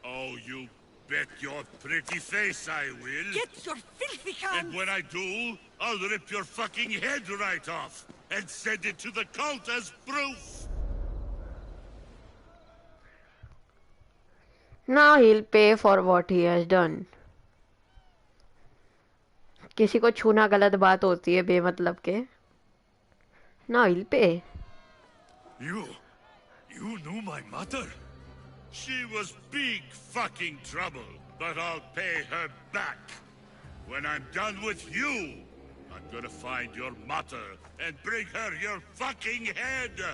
C: Oh, you bet your pretty face I will.
H: Get your filthy hands.
C: And when I do, I'll rip your fucking head right off and send it to the cult as proof.
A: Now he'll pay for what he has done. किसी को छूना गलत बात होती है बेमतलब के. Now he'll pay.
C: You knew my mother? She was big fucking trouble, but I'll pay her back. When I'm done with you, I'm gonna find your mother and bring her your fucking head.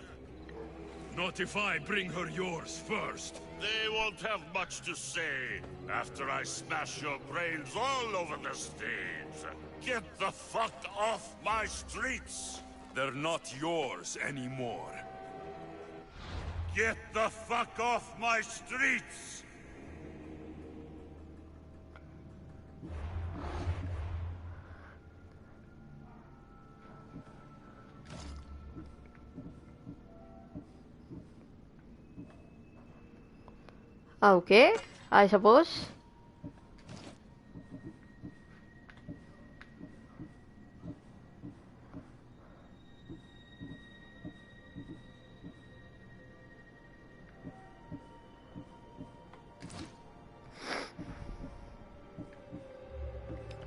C: Not if I bring her yours first. They won't have much to say after I smash your brains all over the stage. Get the fuck off my streets. They're not yours anymore. Get the fuck off my streets!
A: Okay, I suppose.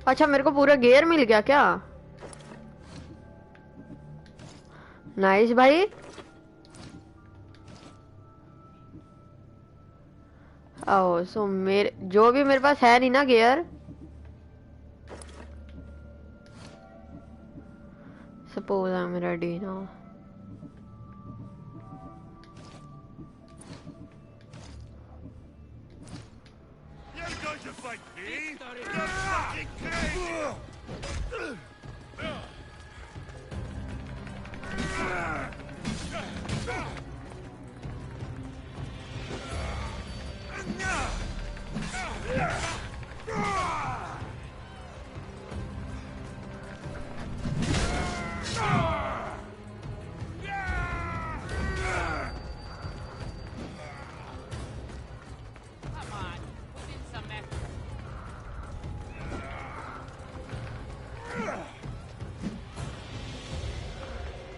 A: अच्छा मेरे को पूरा gear मिल गया क्या? Nice भाई. ओह सो मेरे जो भी मेरे पास है नहीं ना gear. Suppose I am ready now.
C: You're going to fight me? You're fucking crazy!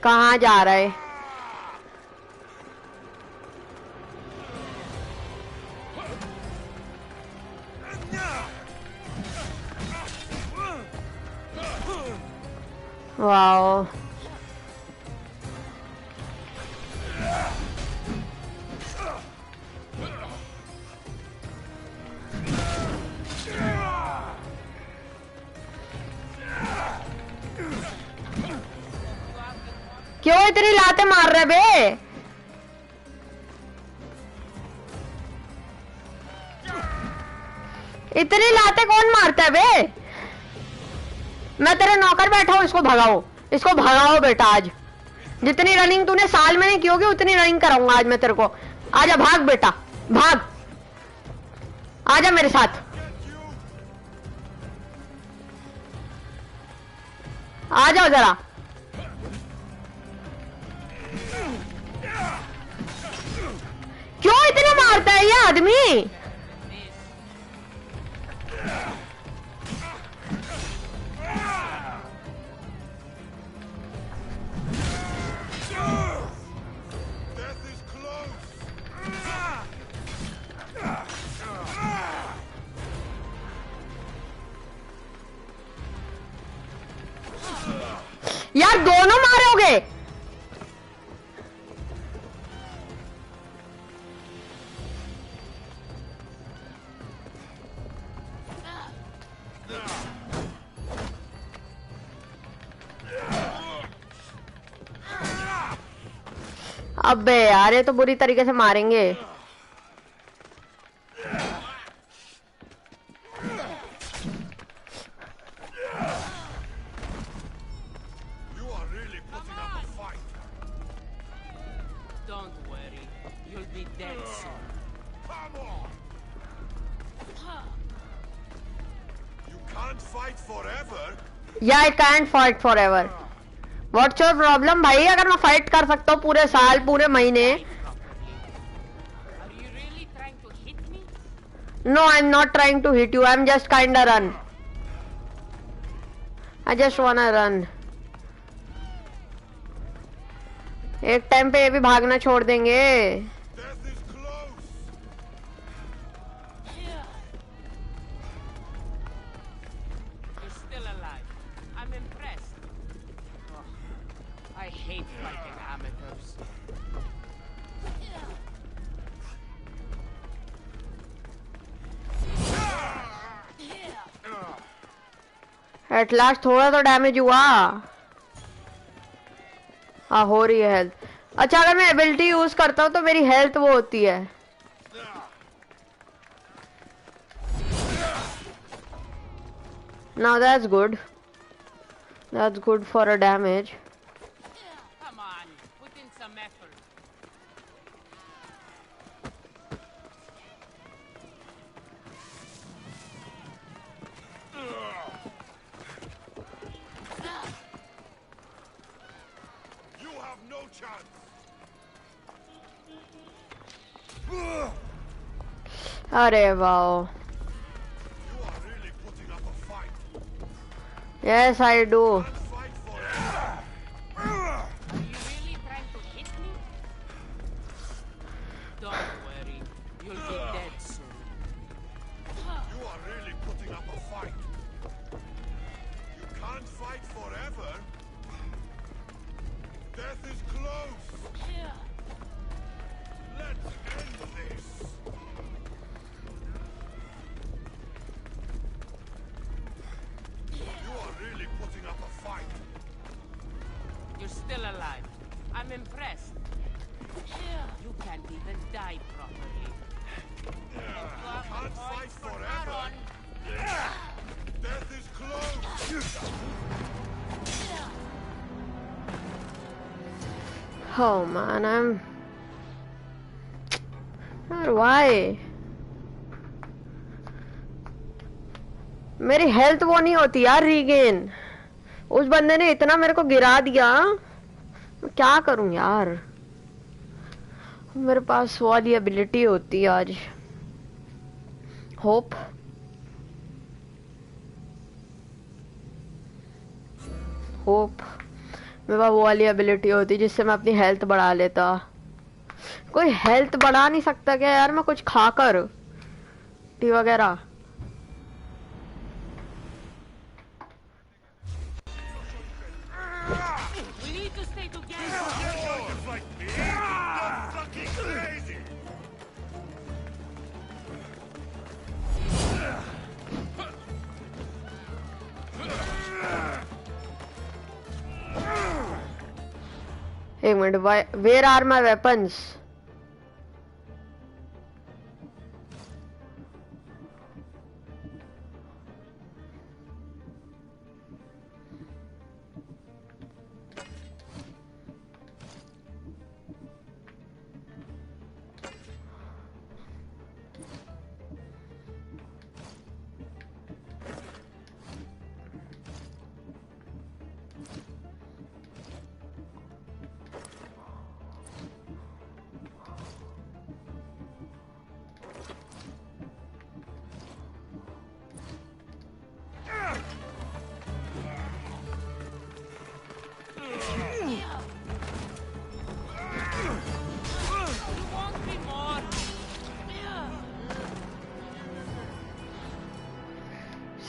A: कहाँ जा रहा है? वाओ. क्यों इतनी लाते मार रहे बे? इतनी लाते कौन मारता है बे? मैं तेरे नौकर बैठा हूं. इसको भगाओ, इसको भगाओ बेटा. आज जितनी रनिंग तूने साल में नहीं की होगी उतनी रनिंग कराऊंगा आज मैं तेरे को. आजा भाग बेटा, भाग. आजा मेरे साथ. आ जाओ जरा. क्यों इतने मारता है ये आदमी? यार दोनों मारोगे? अबे यार ये तो बुरी तरीके से मारेंगे.
J: Don't worry, you'll be dead soon.
C: Come on! You can't fight forever.
A: Yeah, I can't fight forever. What's your problem भाई? अगर मैं fight कर सकता हूँ पूरे साल पूरे महीने.
J: Are you really trying to hit me?
A: No, I'm not trying to hit you. I'm just kinda run. I just wanna run. एक टाइम पे ये भी भागना छोड़ देंगे.
C: Death is close.
J: You're still alive. I'm impressed. Oh, I hate fighting amateurs.
A: At last थोड़ा तो damage हुआ. हाँ हो रही है हेल्थ. अच्छा अगर मैं एबिलिटी यूज करता हूँ तो मेरी हेल्थ वो होती है. Now that's good. That's good for a damage.
J: Come on, put in some effort.
C: You have no chance.
A: अरे वाह.
C: You are really putting up a fight.
A: Yes I do.
C: Can't fight forever.
J: Are you really trying to hit me? Don't worry, you'll be dead soon.
C: You are really putting up a fight. You can't fight forever. Death is close. Let's end this. You are really putting up a fight.
J: You're still alive. I'm impressed. You can't even die properly.
C: Can't fight forever. Death is close.
A: Oh man, I'm. Why? मेरी health वो नहीं होती यार regain. उस बंदे ने इतना मेरे को गिरा दिया. मैं क्या करूं यार. मेरे पास वो वाली एबिलिटी होती आज. होप. होप मेरे पास वो वाली एबिलिटी होती जिससे मैं अपनी हेल्थ बढ़ा लेता. कोई हेल्थ बढ़ा नहीं सकता क्या यार मैं कुछ खाकर टी वगैरह.
J: We need to stay together.
C: You're going to fight me? You're fucking crazy.
A: एक minute. Where are my weapons.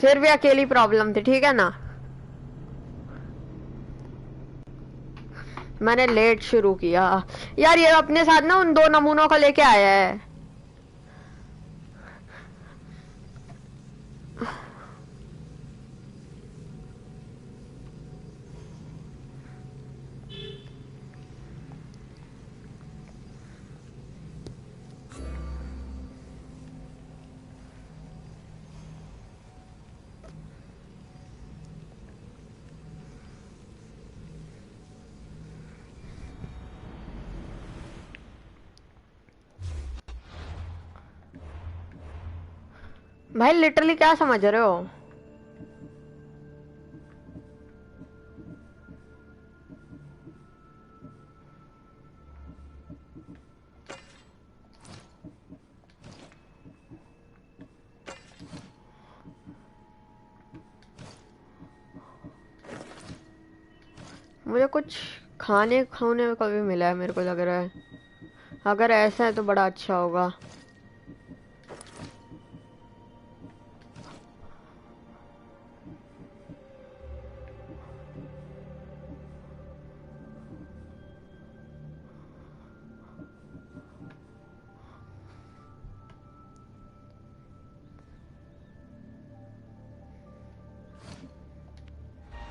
A: सिर्फ अकेली प्रॉब्लम थी ठीक है ना. मैंने लेट शुरू किया यार. ये अपने साथ ना उन 2 नमूनों को लेके आया है. भाई लिटरली क्या समझ रहे हो? मुझे कुछ खाने खाने को भी मिला है, मेरे को लग रहा है। अगर ऐसा है तो बड़ा अच्छा होगा।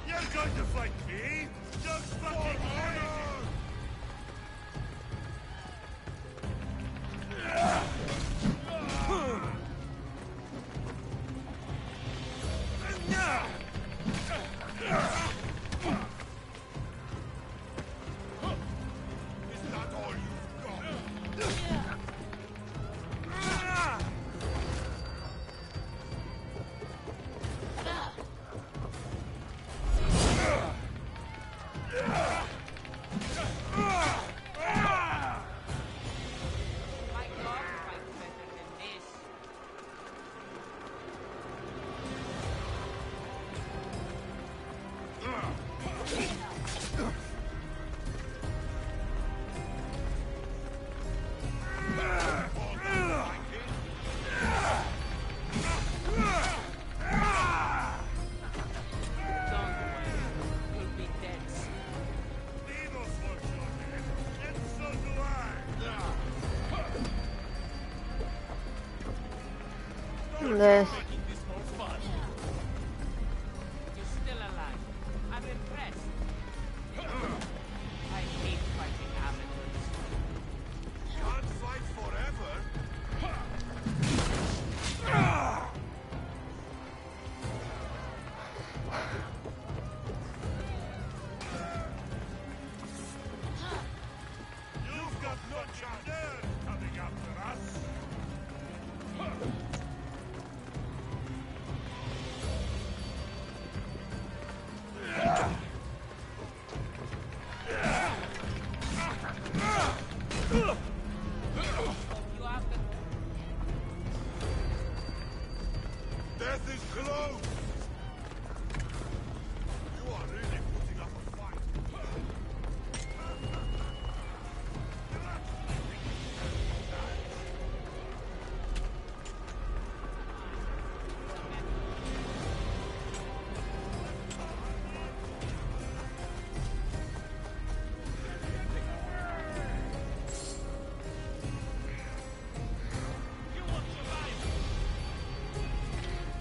C: You're going to fight me? Don't fucking Is that all you've got?
J: My dog fights better than this. Don't worry, you'll be dead soon.
C: Needles work your head, and so do I.
A: Yes.
J: Making this more fun. You're still alive. I'm impressed. I hate fighting amateurs.
C: Can't fight forever. You've got no nerve coming after us.
J: You have the
C: Death is close. You are really putting up a fight.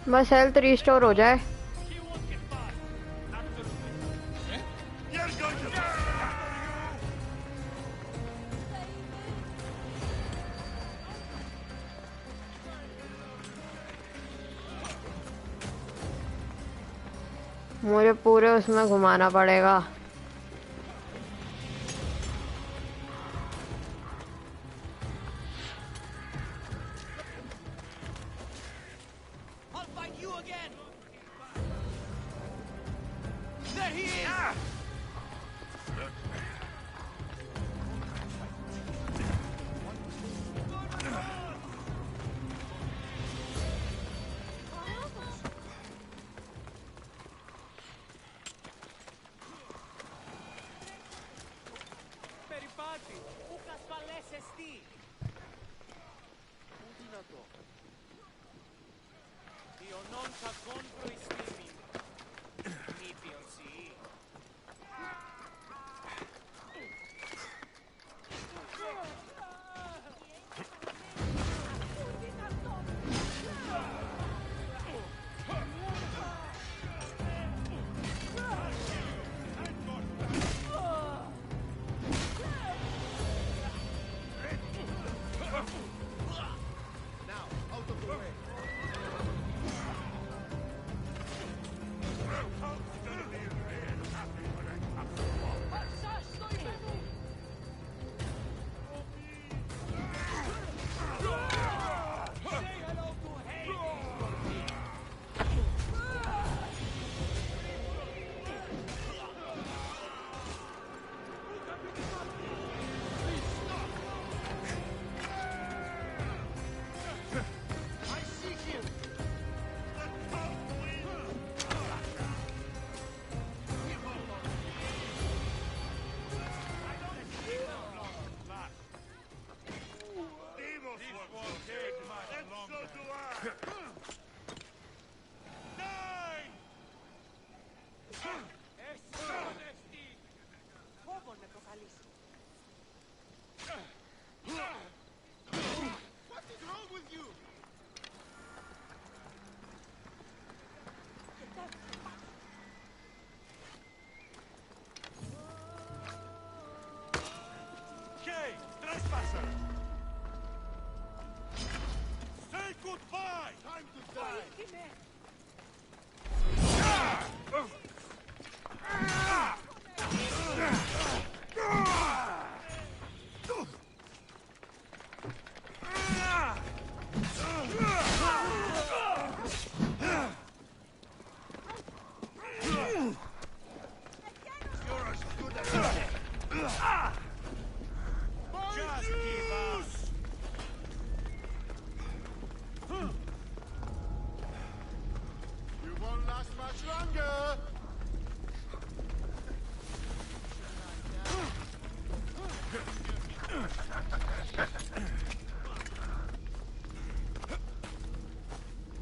A: बस health restore हो जाए।
C: You're going to die.
A: मुझे पूरे उसमें घुमाना पड़ेगा।
J: I'll fight you again! There he is! Περιπάτη, πού κασφαλές εστί! Πού δυνατό! Ιωνών κακών προϊστήμην. Νήπιον σοι.
C: Goodbye! Time to die! You're as good as dead. Just give up. You won't last much longer.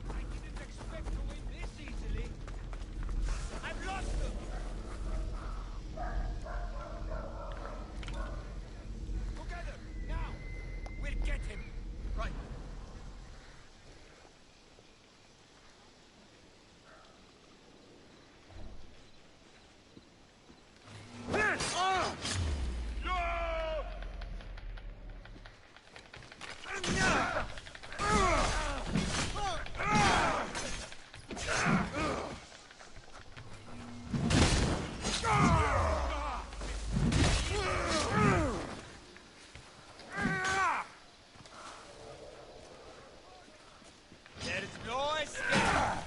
C: I didn't expect to win this easily. I've lost them. Together, now. We'll get him. Right. There's no escape.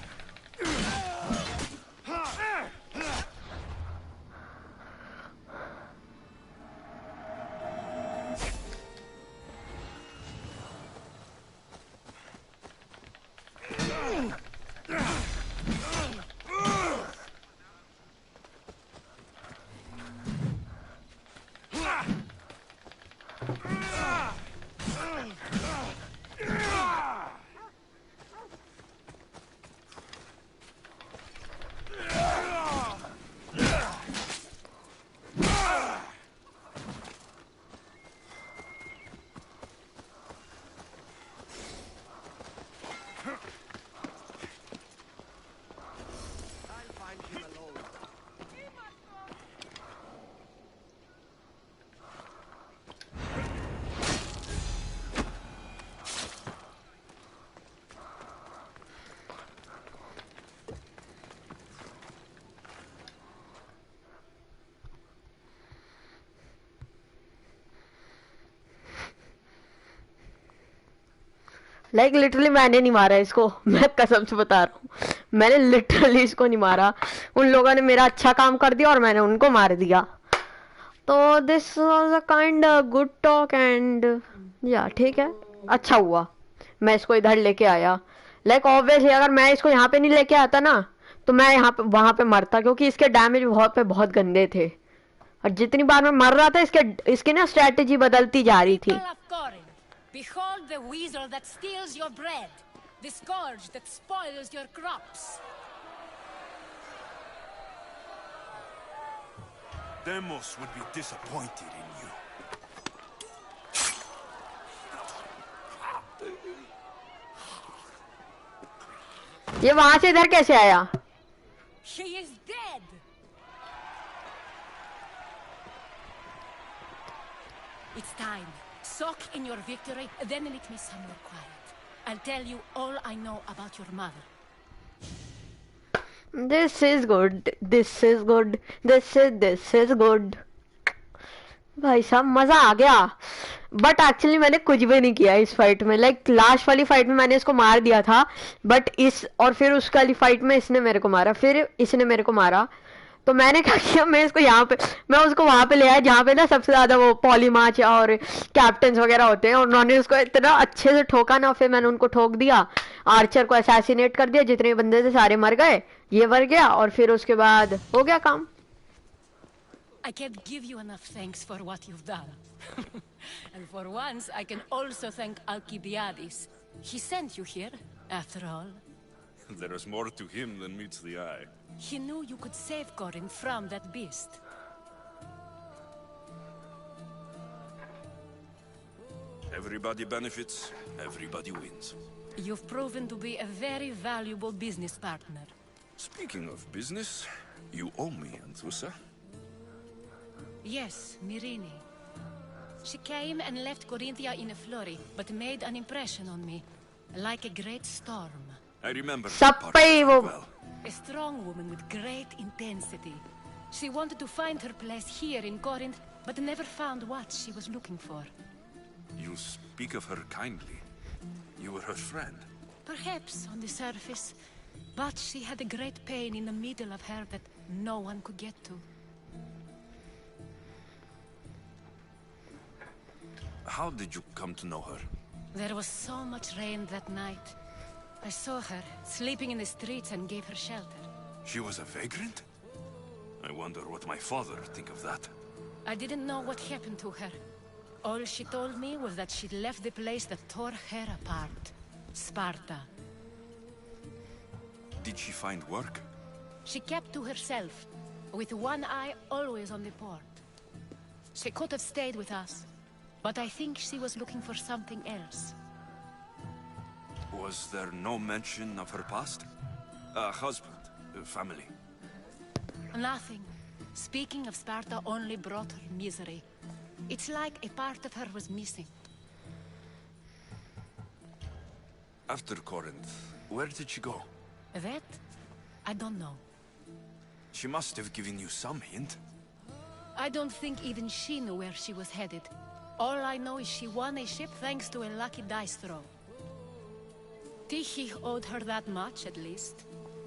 A: Like literally मैंने नहीं मारा इसको, मैं कसम से बता रहा हूँ, मैंने लिटरली इसको नहीं मारा। उन लोगों ने मेरा अच्छा काम कर दिया और मैंने उनको मार दिया। तो this was a kind good talk and या ठीक है, अच्छा हुआ मैं इसको इधर लेके आया। लाइक ऑब्वियसली अगर मैं इसको यहाँ पे नहीं लेके आता ना तो मैं यहाँ पे वहां पे मरता, क्योंकि इसके डैमेज बहुत गंदे थे और जितनी बार मैं मर रहा था इसकी ना स्ट्रेटेजी बदलती जा रही थी।
H: Behold the weasel that steals your bread, the scourge that spoils your crops.
C: Demos would be disappointed in you.
A: ये वहां से इधर कैसे आया?
H: He is dead. It's time. Soak in your victory, then meet me somewhere quiet. I'll tell you all I know about your mother.
A: This is good. This is good. This is good. भाई साहब मजा आ गया। But actually मैंने कुछ भी नहीं किया इस फाइट में। लाइक लास्ट वाली फाइट में मैंने इसको मार दिया था, बट इस और फिर उस वाली फाइट में इसने मेरे को मारा, फिर इसने मेरे को मारा। तो मैंने क्या किया, मैं इसको यहाँ पे, मैं उसको वहां पे ले आया जहाँ पे ना सबसे ज्यादा वो पॉलीमाच और कैप्टन वगैरह होते हैं, और उन्होंने उसको इतना अच्छे से ठोका ना, फिर मैंने उनको ठोक दिया, आर्चर को असैसिनेट कर दिया, जितने बंदे थे सारे मर गए, ये मर गया, और फिर उसके बाद हो गया काम।
H: I can't give you enough thanks for what you've done. And for once, I can also thank Alcibiades. He sent you here, after all.
C: There is more to him than meets the eye.
H: He knew you could save Corin from that beast.
C: Everybody benefits, everybody wins.
H: You've proven to be a very valuable business partner.
C: Speaking of business, you owe me, Anthusa.
H: Yes, Myrine. She came and left Corinthia in a flurry, but made an impression on me. Like a great storm.
C: I remember
A: सब
C: that part
A: पे ही वो
C: well.
H: A strong woman with great intensity. She wanted to find her place here in Corinth, but never found what she was looking for.
C: You speak of her kindly. You were her friend.
H: Perhaps on the surface, but she had a great pain in the middle of her that no one could get to.
C: How did you come to know her?
H: There was so much rain that night. I saw her, sleeping in the streets, and gave her shelter.
C: She was a vagrant? I wonder what my father think of that.
H: I didn't know what happened to her. All she told me was that she'd left the place that tore her apart. Sparta.
C: Did she find work?
H: She kept to herself, with one eye always on the port. She could have stayed with us, but I think she was looking for something else.
C: Was there no mention of her past? A husband, a family?
H: Nothing. Speaking of Sparta only brought her misery. It's like a part of her was missing.
C: After Corinth, where did she go?
H: That? I don't know.
C: She must have given you some hint.
H: I don't think even she knew where she was headed. All I know is she won a ship thanks to a lucky dice throw. Tyche owed her that much, at least.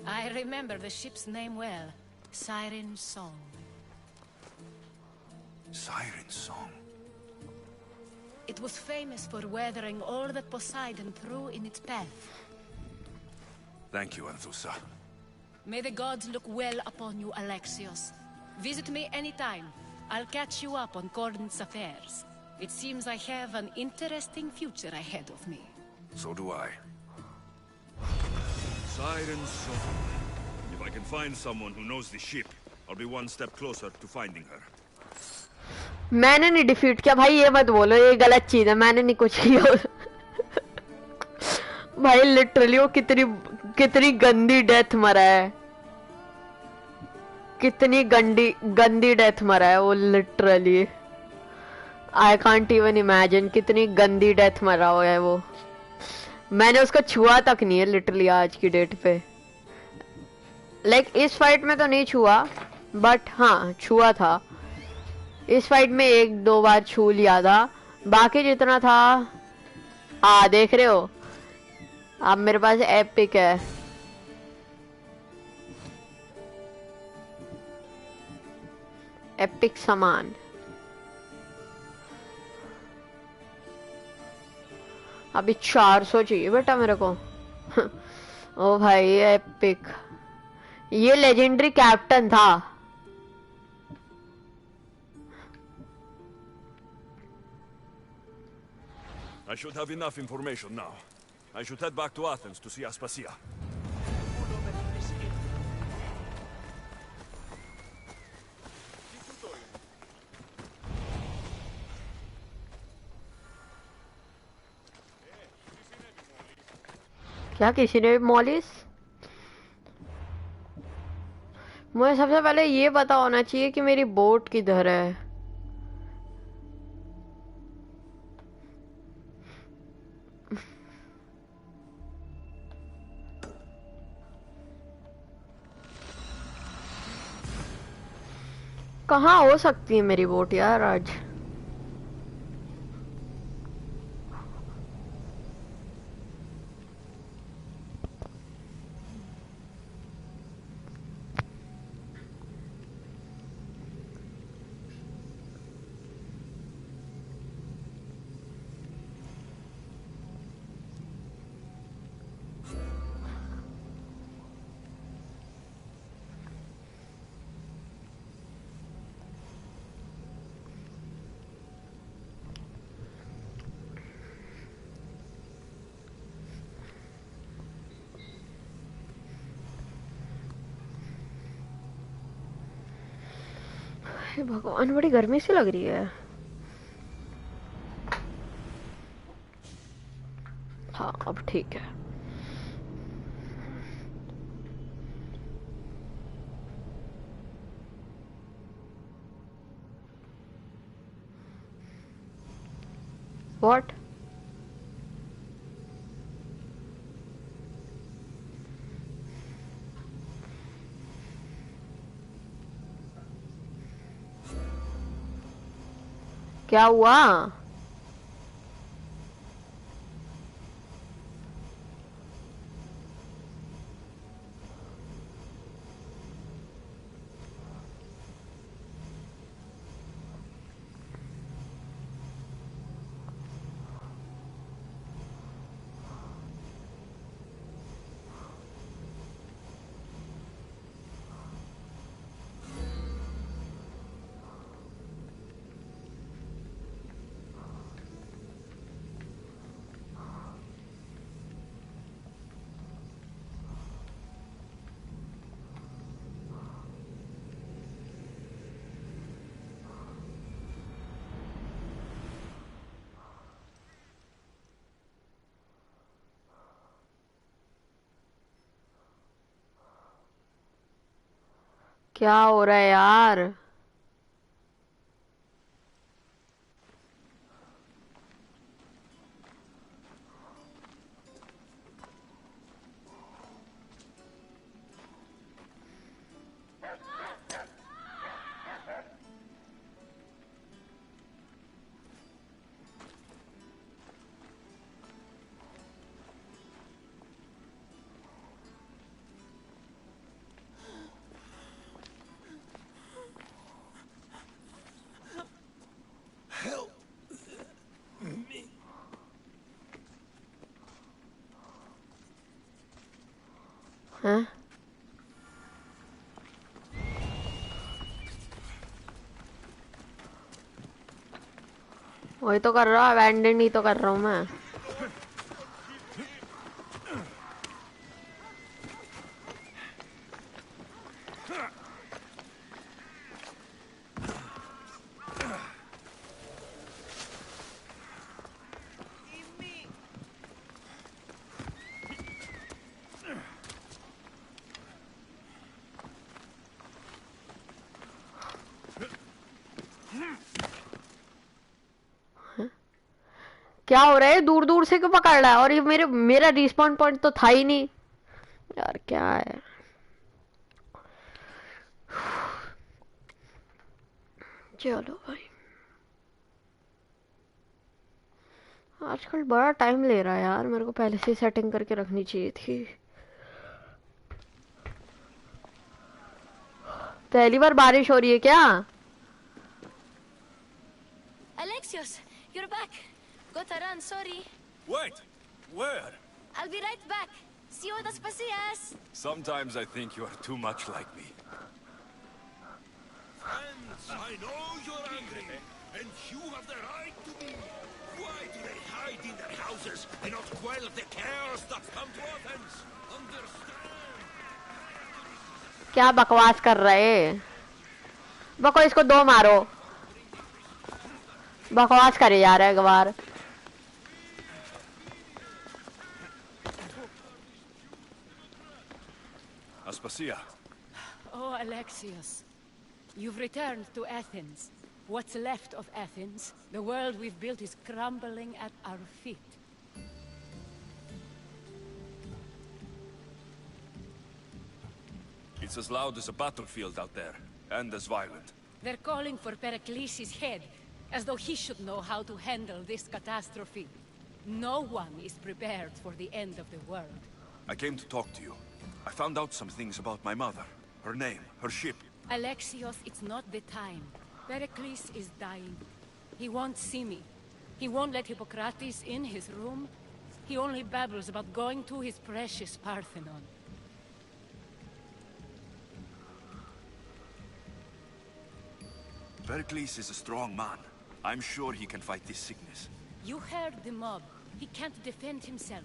H: I remember the ship's name well. Siren Song.
C: Siren Song.
H: It was famous for weathering all that Poseidon threw in its path.
C: Thank you, Anthusa.
H: May the gods look well upon you, Alexios. Visit me anytime. I'll catch you up on Corinth's affairs. It seems I have an interesting future ahead of me.
C: So do I.
K: Siren Song. If I can find someone who knows the ship, I'll be one step closer to finding her.
A: मैंने नहीं defeat किया भाई, ये मत बोलो, ये गलत चीज है, मैंने नहीं कुछ किया। भाई लिटरली वो कितनी गंदी डेथ मरा है, कितनी गंदी डेथ मरा है वो, literally I can't even imagine कितनी गंदी डेथ मरा हुआ है वो। मैंने उसको छुआ तक नहीं है लिटरली आज की डेट पे। लाइक इस फाइट में तो नहीं छुआ, बट हाँ छुआ था। इस फाइट में 1-2 बार छू लिया था, बाकी जितना था देख रहे हो। अब मेरे पास एपिक है, एपिक सामान। अभी 400 चाहिए बेटा मेरे को। ओ भाई एपिक, ये लेजेंडरी कैप्टन था।
K: I should have enough information now. I should head back to Athens to see Aspasia.
A: क्या किसी ने भी मॉलिस? मुझे सबसे पहले ये पता होना चाहिए कि मेरी बोट किधर है। कहाँ हो सकती है मेरी बोट यार आज? भगवान बड़ी गर्मी सी लग रही है। हाँ अब ठीक है। What? क्या हुआ? क्या हो रहा है यार? हैं? वही तो कर रहा, अबैंडन ही तो कर रहा हूँ मैं। क्या हो रहा है? दूर दूर से क्यों पकड़ रहा है? और ये मेरा रिस्पॉन्ड पॉइंट तो था ही नहीं यार, क्या है? चलो भाई, आजकल बड़ा टाइम ले रहा है यार, मेरे को पहले से सेटिंग करके रखनी चाहिए थी। पहली बार बारिश हो रही है क्या?
H: Alexios, you're back. Gotta run, sorry.
C: Wait! Where?
H: I'll be right back. See you at the Spasias.
C: Sometimes I think you are too much like me.
K: Friends, I know you're angry, and you have the right to be. Why do they hide in their houses and not quell the chaos that's come to Athens? Understand?
A: क्या बकवास कर रहे? बको, इसको दो मारो। बकवास करे जा रहा है गवार।
C: Aspasia.
J: Oh, Alexios. You've returned to Athens. What's left of Athens? The world we've built is crumbling at our feet.
C: It's as loud as a battlefield out there, and as violent.
J: They're calling for Pericles' head, as though he should know how to handle this catastrophe. No one is prepared for the end of the world.
C: I came to talk to you. I found out some things about my mother. Her name, her ship.
J: Alexios, it's not the time. Pericles is dying. He won't see me. He won't let Hippocrates in his room. He only babbles about going to his precious Parthenon.
C: Pericles is a strong man. I'm sure he can fight this sickness.
J: You heard the mob. He can't defend himself.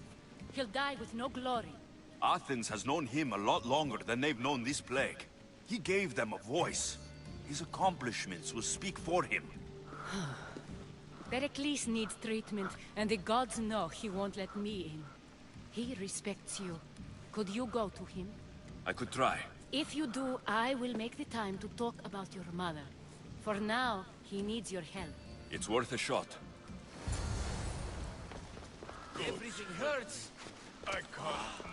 J: He'll die with no glory.
C: Athens has known him a lot longer than they've known this plague. He gave them a voice. His accomplishments will speak for him.
J: Pericles needs treatment, and the gods know he won't let me in. He respects you. Could you go to him?
C: I could try.
J: If you do, I will make the time to talk about your mother. For now, he needs your help.
C: It's worth a shot.
F: Everything hurts.
K: I can't.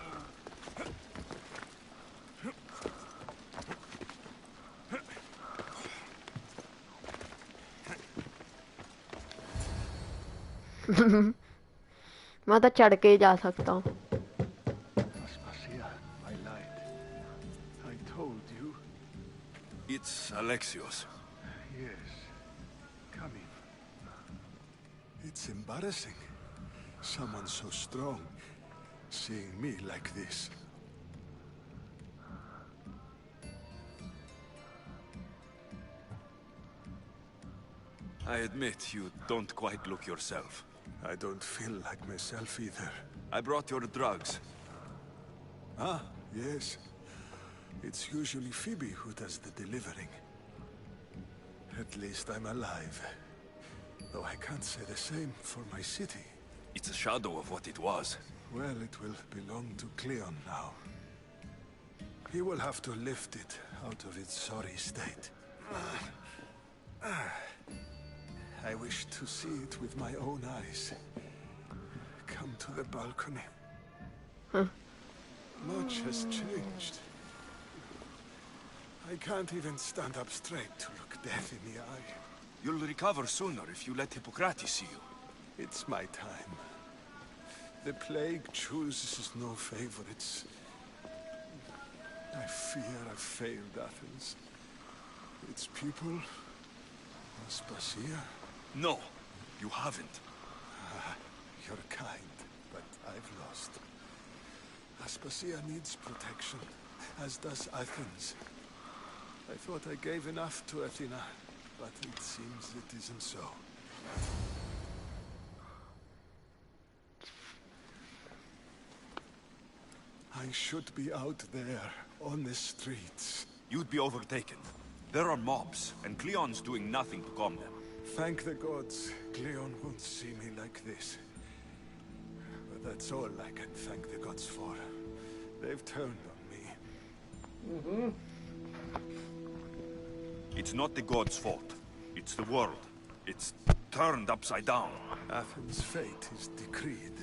A: मैं तो चढ़ के ही जा सकता हूँ।
K: Aspasia, I lied. I told you.
C: It's Alexios.
K: Yes. Come in. It's embarrassing. Someone so strong seeing me like this.
C: I admit you don't quite look yourself.
K: I don't feel like myself either.
C: I brought your drugs.
K: Ah, yes. It's usually Phoebe who does the delivering. At least I'm alive. Though I can't say the same for my city.
C: It's a shadow of what it was.
K: Well, it will belong to Cleon now. He will have to lift it out of its sorry state. I wish to see it with my own eyes. Come to the balcony. Much has changed. I can't even stand up straight to look death in the eye.
C: You'll recover sooner if you let Hippocrates see you.
K: It's my time. The plague chooses no favorites. I fear I've failed Athens. Its people, Aspasia.
C: No, you haven't.
K: You're kind, but I've lost. Aspasia needs protection, as does Athens. I thought I gave enough to Athena, but it seems it isn't so. I should be out there, on the streets.
C: You'd be overtaken. There are mobs, and Cleon's doing nothing to calm them.
K: Thank the gods, Cleon won't see me like this. But that's all I can thank the gods for. They've turned on me.
C: It's not the gods' fault. It's the world. It's turned upside down.
K: Athens' fate is decreed.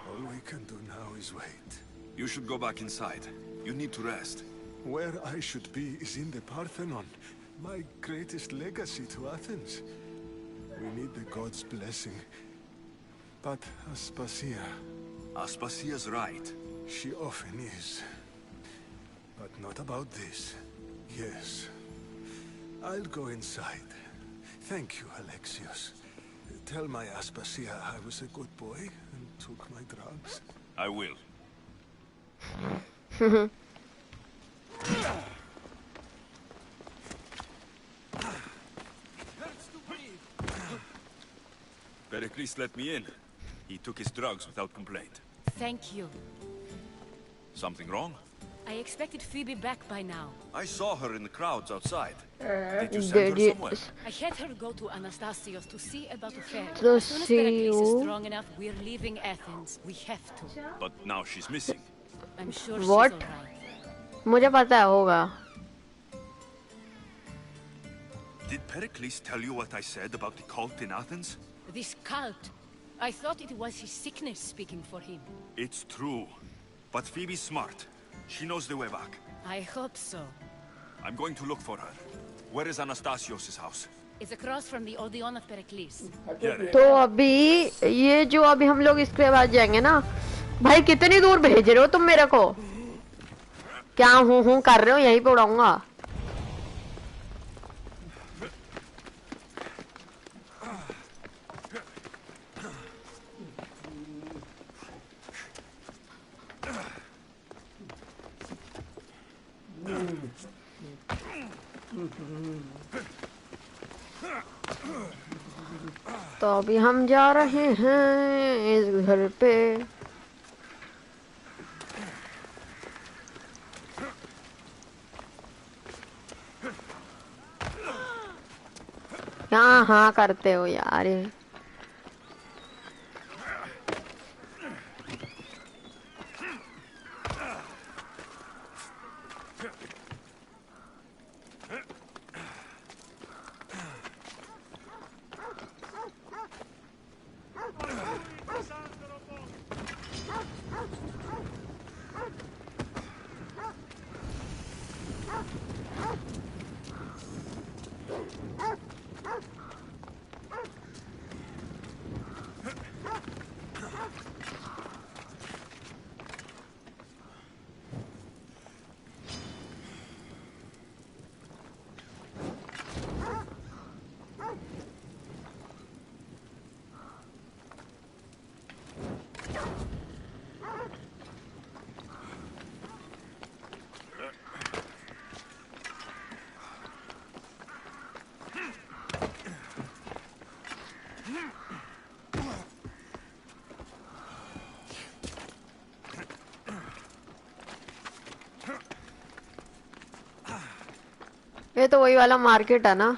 K: All we can do now is wait.
C: You should go back inside. You need to rest.
K: Where I should be is in the Parthenon. My greatest legacy to Athens. We need the gods' blessing. But Aspasia...
C: Aspasia's right.
K: She often is. But not about this. Yes. I'll go inside. Thank you, Alexios. Tell my Aspasia I was a good boy and took my drugs.
C: I will. Pericles let me in. He took his drugs without complaint.
J: Thank you.
C: Something wrong?
J: I expected Phoebe back by now.
C: I saw her in the crowds outside. Did you send her somewhere?
J: I had her go to Anastasios to see about the fair.
A: To
J: As soon as Pericles is
A: see
J: strong enough, we're leaving Athens. We have to.
C: But now she's missing.
J: I'm sure
A: What?
J: she's all right.
A: मुझे पता है होगा.
C: Did Pericles tell you what I said about the cult in Athens?
J: This cult. I thought it was his sickness speaking for him.
C: It's true. But Phoebe's smart. She knows the way back.
J: I hope so.
C: I'm going to look for her. Where is Anastasios' house?
J: It's across from the Odeon of Pericles.
A: तो अभी ये जो अभी हम लोग इसके बाद जाएंगे ना भाई कितनी दूर भेज रहे हो तुम मेरे को क्या हूँ कर रहे हो यहीं पे उड़ाऊंगा तो अभी हम जा रहे हैं इस घर पे हाँ हाँ करते हो यार ये तो वही वाला मार्केट है ना?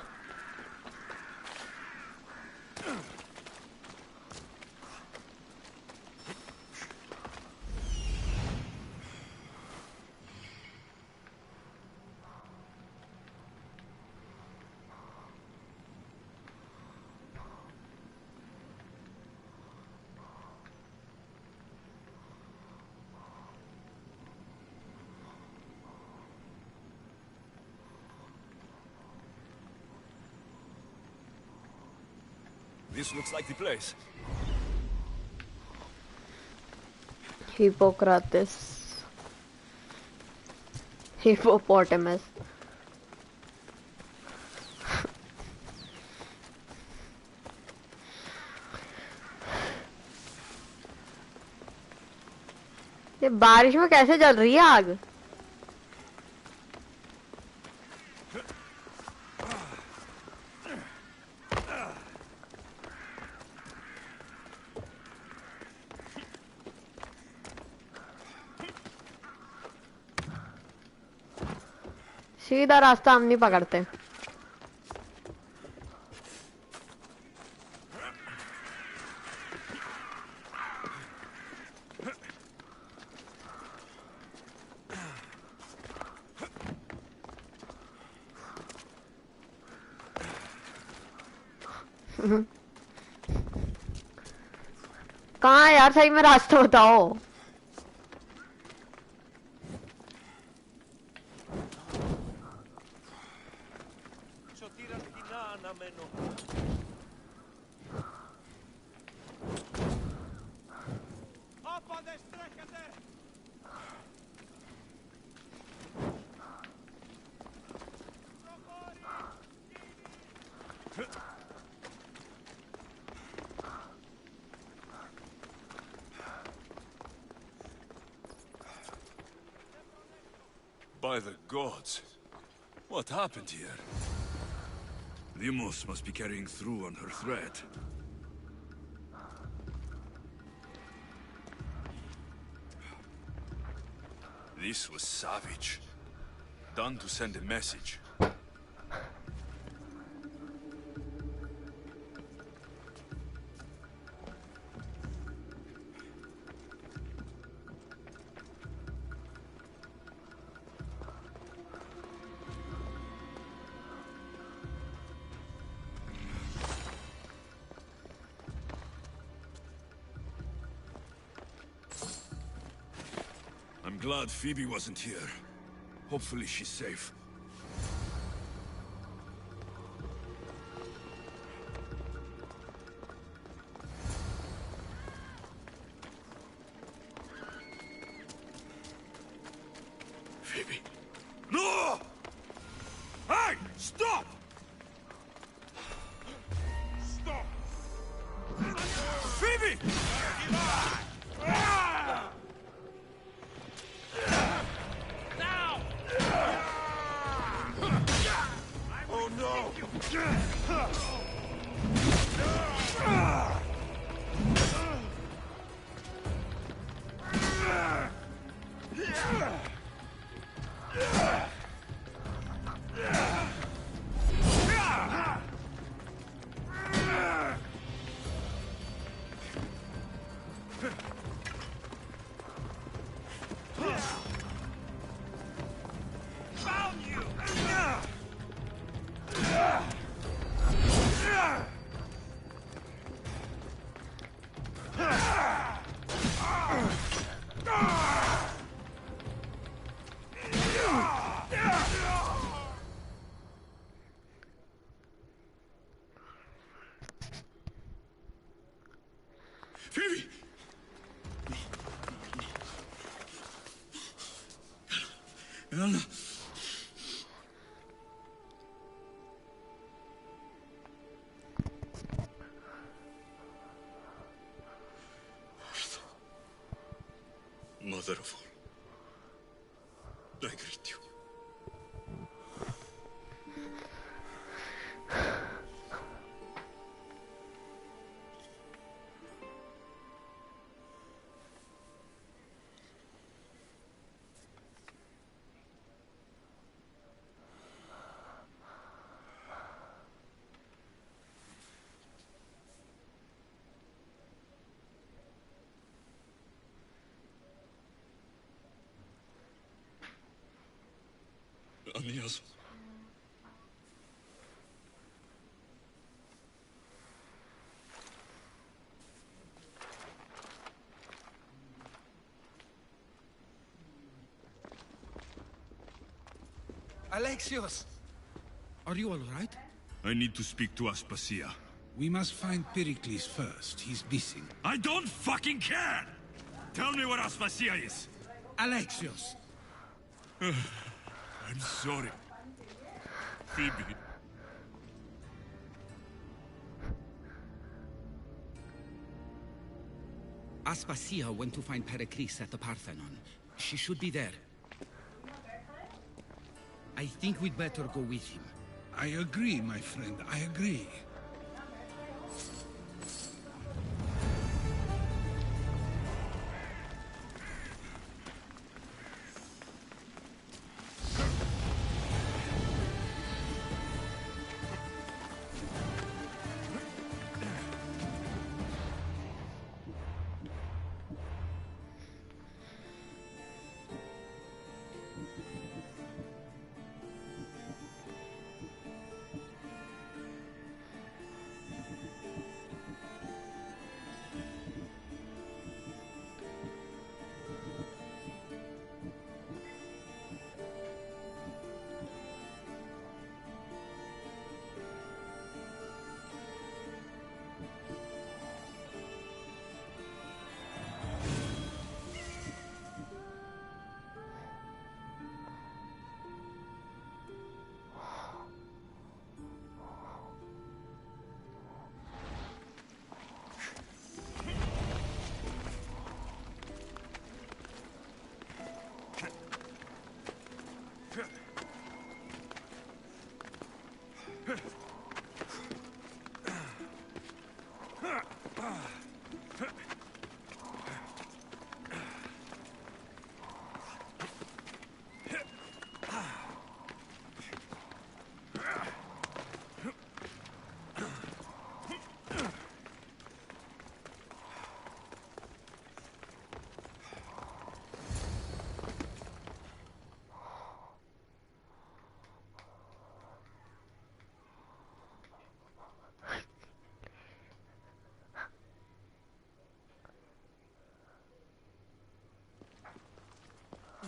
C: This looks like the place.
A: Hippocrates. Hippopotamus. ये बारिश में कैसे जल रही है आग? सीधा रास्ता हम नहीं पकड़ते। कहाँ है यार, सही में रास्ता बताओ।
C: By the gods. What happened here? Limos must be carrying through on her threat. This was savage. Done to send a message. I'm glad Phoebe wasn't here. Hopefully she's safe. Phoebe. No! Hey! Stop! Stop! Phoebe! Oh no! Phoebe! Anna. Mother of all, I greet you. Alexios.
E: Alexios!
L: Are you all right?
C: I need to speak to Aspasia.
L: We must find Pericles first. He's missing.
C: I don't fucking care! Tell me where Aspasia is!
L: Alexios!
C: I'm sorry. Phoebe.
L: Aspasia went to find Pericles at the Parthenon. She should be there. I think we'd better go with him.
K: I agree, my friend, I agree.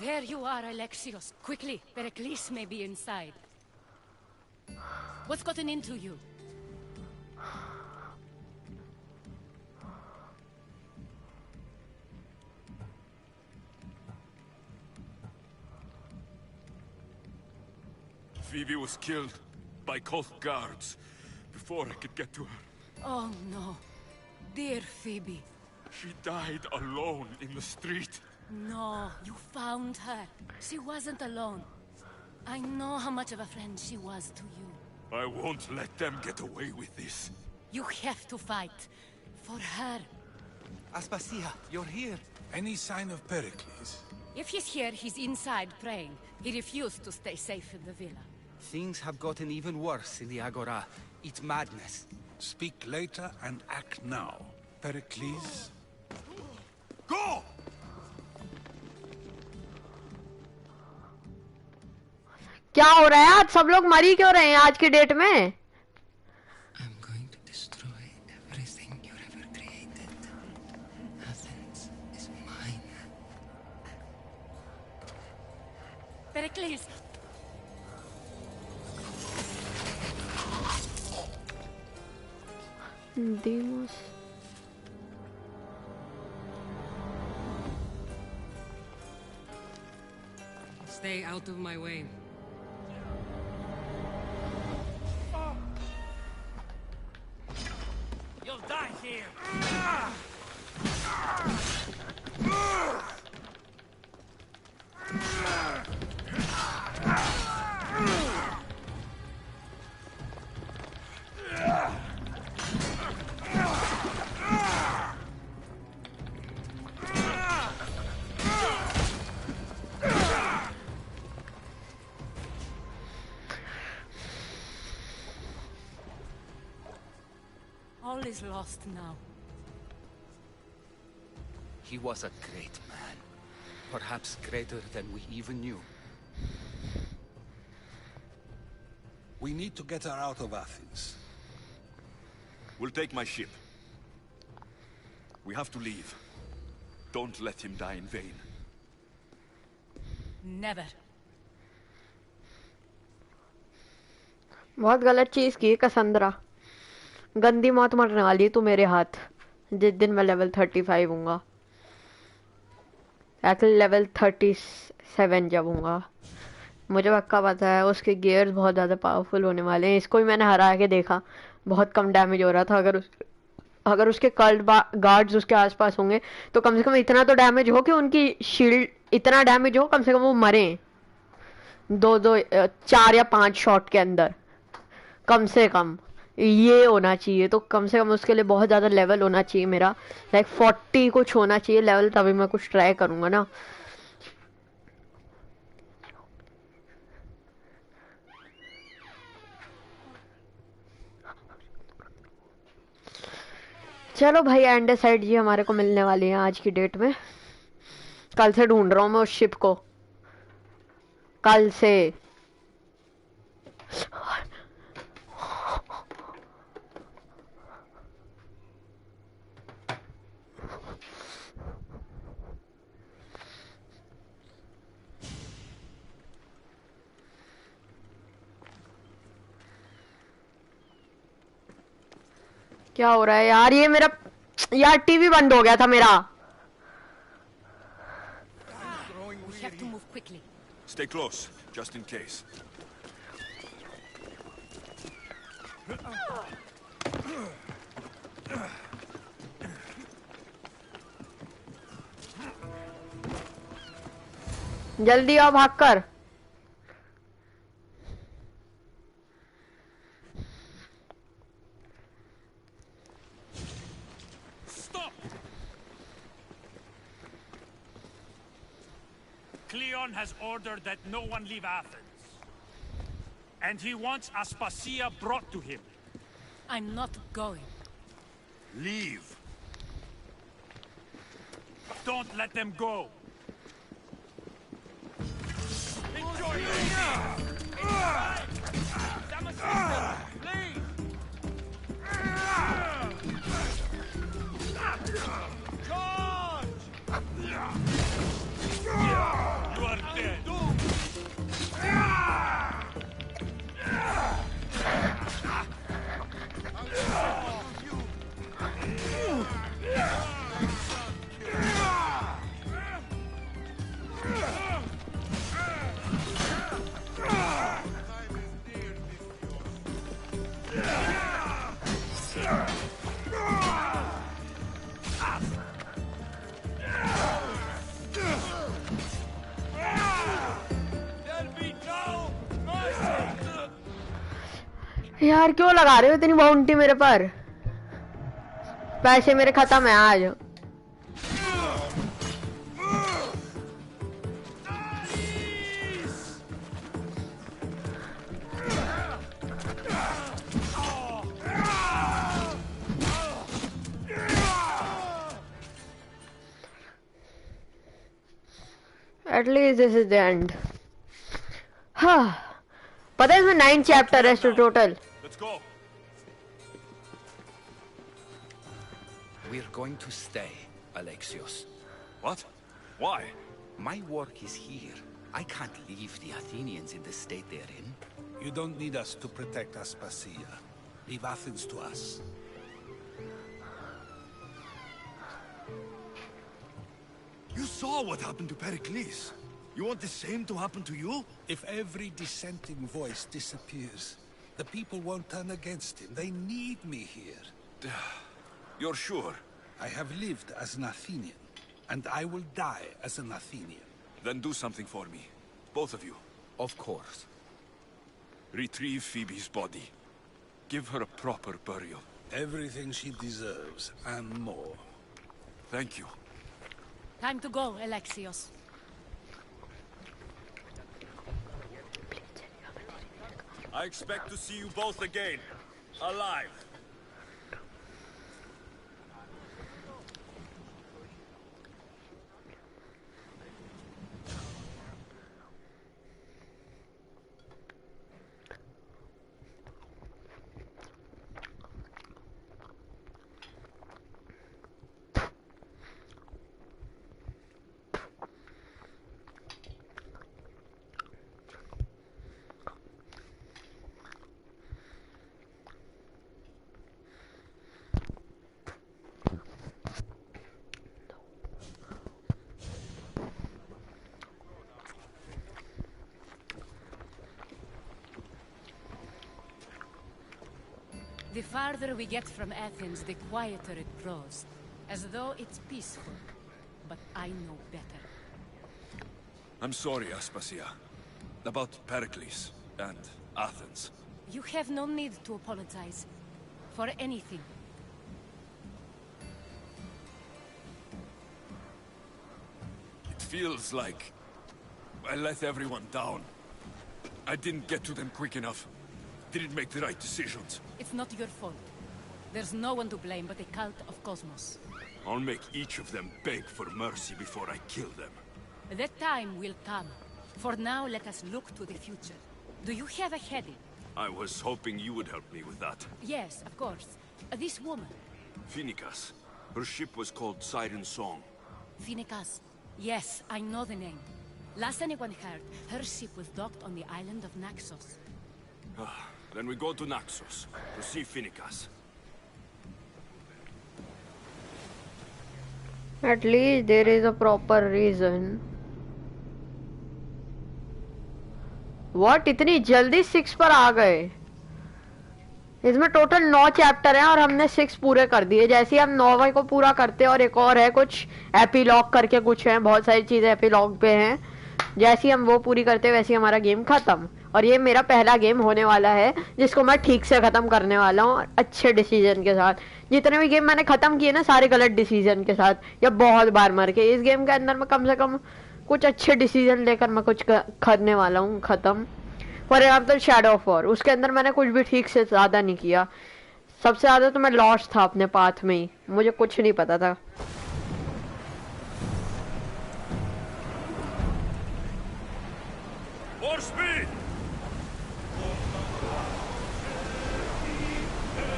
J: There you are, Alexios. Quickly, Pericles may be inside. What's gotten into you?
C: Phoebe was killed by cult guards before I could get to her.
J: Oh no. Dear Phoebe.
C: She died alone in the street.
J: No, you found her. She wasn't alone. I know how much of a friend she was to you.
C: I won't let them get away with this.
J: You have to fight. For her.
E: Aspasia, you're here.
K: Any sign of Pericles?
J: If he's here, he's inside praying. He refused to stay safe in the villa.
E: Things have gotten even worse in the Agora. It's madness.
K: Speak later and act now. Pericles?
C: Go!
A: क्या हो रहा है आज? सब लोग मरी क्यों रहे हैं आज की डेट में?
M: I'm going to destroy everything you ever created. Athens is mine.
J: Pericles!
A: Demos.
M: Stay out of my way.
F: You'll die here!
J: All is lost now.
E: He was a great man. Perhaps greater than we even knew.
K: We need to get her out of Athens.
C: We'll take my ship. We have to leave. Don't let him die in vain.
J: Never.
A: बहुत गलत चीज की कसंद्रा। गंदी मौत मरने वाली है तू मेरे हाथ जिस दिन मैं लेवल 35 हूँगा। एक्चुअली लेवल 37 जब हूँगा। मुझे पक्का पता है उसके गियर्स बहुत ज़्यादा पावरफुल होने वाले हैं। इसको भी मैंने हरा के देखा, बहुत कम डैमेज हो रहा था। अगर उसके कल्ट गार्ड्स उसके आसपास होंगे तो कम से कम इतना तो डैमेज हो कि उनकी शील्ड इतना डैमेज हो कम से कम वो मरे 4 या 5 शॉट के अंदर। कम से कम ये होना चाहिए। तो कम से कम उसके लिए बहुत ज़्यादा लेवल होना चाहिए मेरा, लाइक 40 कुछ होना चाहिए लेवल, तभी मैं कुछ ट्राई करूँगा ना। चलो भाई, एंडेसाइड जी हमारे को मिलने वाली है आज की डेट में। कल से ढूंढ रहा हूँ मैं उस शिप को, कल से। क्या हो रहा है यार? ये मेरा यार टीवी बंद हो गया था मेरा।
J: We have to move quickly.
C: Stay close, just in case.
A: जल्दी आओ भागकर।
N: Cleon has ordered that no one leave Athens. And he wants Aspasia brought to him.
J: I'm not going.
N: Leave. Don't let them go. Enjoy your You are dead.
A: यार क्यों लगा रहे हो इतनी bounty मेरे पर? पैसे मेरे खत्म है आज। At least this is the end. हाँ, पता है इसमें 9 चैप्टर है total.
C: Let's go.
E: We're going to stay, Alexios.
C: What? Why?
E: My work is here. I can't leave the Athenians in the state they're in.
K: You don't need us to protect Aspasia. Leave Athens to us.
C: You saw what happened to Pericles. You want the same to happen to you?
K: If every dissenting voice disappears, the people won't turn against him. They need me here.
C: You're sure?
K: I have lived as an Athenian, and I will die as an Athenian.
C: Then do something for me. Both of you.
E: Of course.
C: Retrieve Phoebe's body. Give her a proper burial.
K: Everything she deserves, and more.
C: Thank you.
J: Time to go, Alexios.
C: I expect to see you both again. Alive.
J: The farther we get from Athens, the quieter it grows. As though it's peaceful. But I know better.
C: I'm sorry, Aspasia. About Pericles and Athens.
J: You have no need to apologize. For anything.
C: It feels like I let everyone down. I didn't get to them quick enough. Didn't make the right decisions.
J: It's not your fault. There's no one to blame but the cult of Cosmos.
C: I'll make each of them beg for mercy before I kill them.
J: That time will come. For now, let us look to the future. Do you have a heading?
C: I was hoping you would help me with that.
J: Yes, of course. This woman.
C: Phoenicas. Her ship was called Siren Song.
J: Phoenicas. Yes, I know the name. Last anyone heard, her ship was docked on the island of Naxos.
C: Then we go to Naxos to see Phoenicas.
A: At least there is a proper reason. What? इतनी जल्दी 6 पर आ गए? इसमें total 9 chapter हैं और हमने 6 पूरे कर दिए। जैसे ही हम 9वें को पूरा करते हैं और एक और है कुछ एपिलॉग करके कुछ है, बहुत सारी चीजें एपिलॉग पे हैं। जैसे ही हम वो पूरी करते हैं वैसे ही हमारा गेम खत्म। और ये मेरा पहला गेम होने वाला है जिसको मैं ठीक से खत्म करने वाला हूँ अच्छे डिसीजन के साथ। जितने भी गेम मैंने खत्म किए ना सारे गलत डिसीजन के साथ या बहुत बार मर के। इस गेम के अंदर मैं कम से कम कुछ अच्छे डिसीजन लेकर मैं कुछ करने वाला हूँ खत्म। For example shadow of war, उसके अंदर मैंने कुछ भी ठीक से ज्यादा नहीं किया। सबसे ज्यादा तो मैं लॉस्ट था अपने पाथ में ही, मुझे कुछ नहीं पता था।
C: More speed!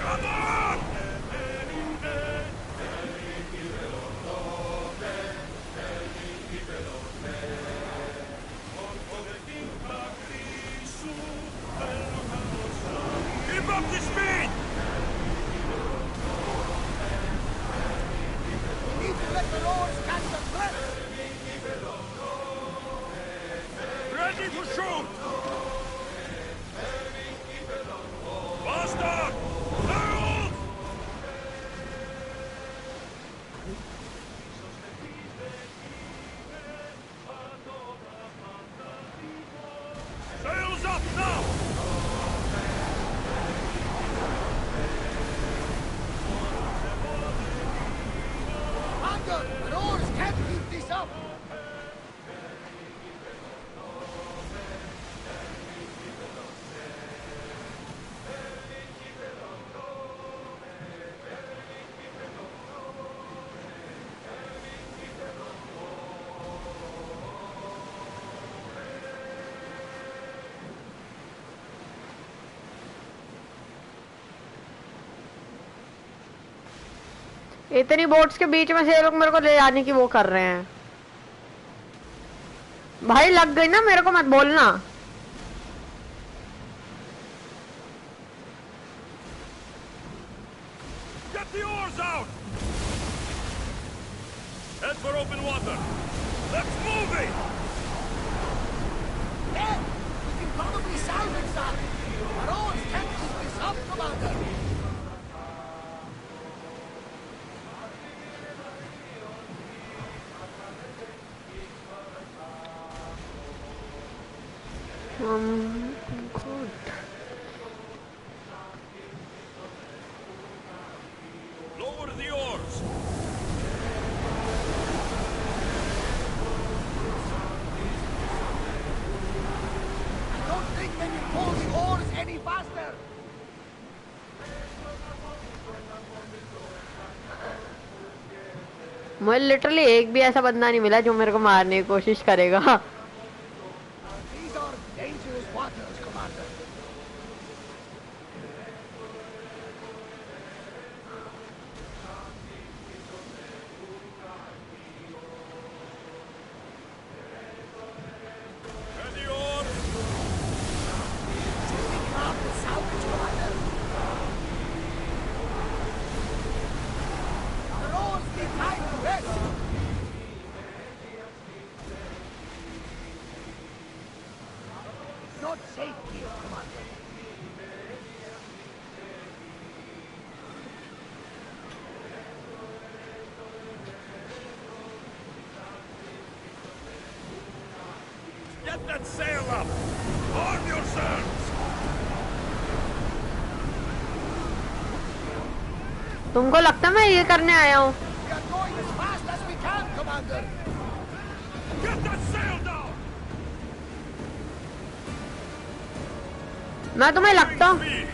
C: Come on! Keep up the speed!
O: We need to let the oars catch the breath!
C: Ready to shoot! Faster! Sails! Sails up now!
O: Commander, the oars can't keep this up!
A: इतनी boats के बीच में से ये लोग मेरे को ले जाने की वो कर रहे हैं। भाई लग गई ना, मेरे को मत बोलना।
C: Get the oars out! Head for open water. Let's move it!
O: Dad, we can probably salvage that! Our oars can't keep this up, Commander!
A: Good.
C: Lower the oars!
O: I don't think they can pull the oars any faster!
A: मुझे literally एक भी ऐसा बंदा नहीं मिला जो मेरे को मारने की कोशिश करेगा।
O: These are dangerous waters, Commander.
C: Ready, oars!
O: Do you think you're out to salvage, Commander? The oars need time to rest! Not safe here, Commander.
C: Get that sail up! Arm yourselves!
A: तुमको लगता है मैं ये करने आया हूँ?
O: We are going as fast as we can, Commander.
C: Get that sail down!
A: मैं तुम्हें लगता हूँ?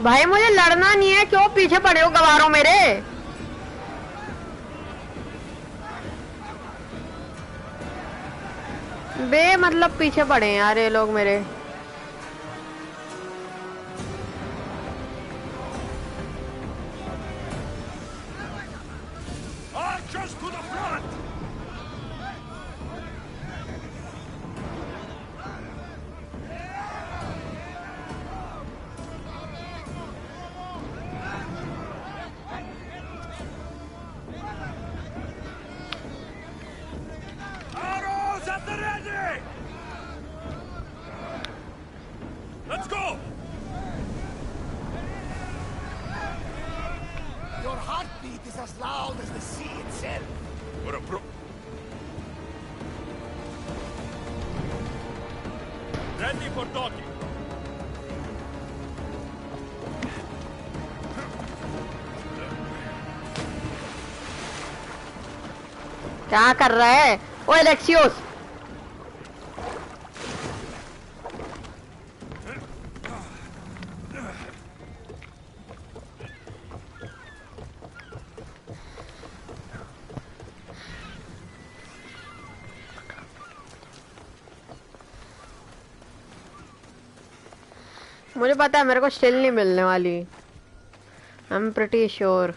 A: भाई मुझे लड़ना नहीं है, क्यों पीछे पड़े हो गवारों मेरे? बे मतलब पीछे पड़े हैं यार ये लोग मेरे।
C: Archers to the front! Arrows at the ready! Let's go!
O: Your heartbeat is as loud as the sea itself.
C: What a pro... Ready for docking.
A: क्या कर रहा है ओ एलेक्सियोस? मुझे पता है मेरे को स्टिल नहीं मिलने वाली। I am pretty sure.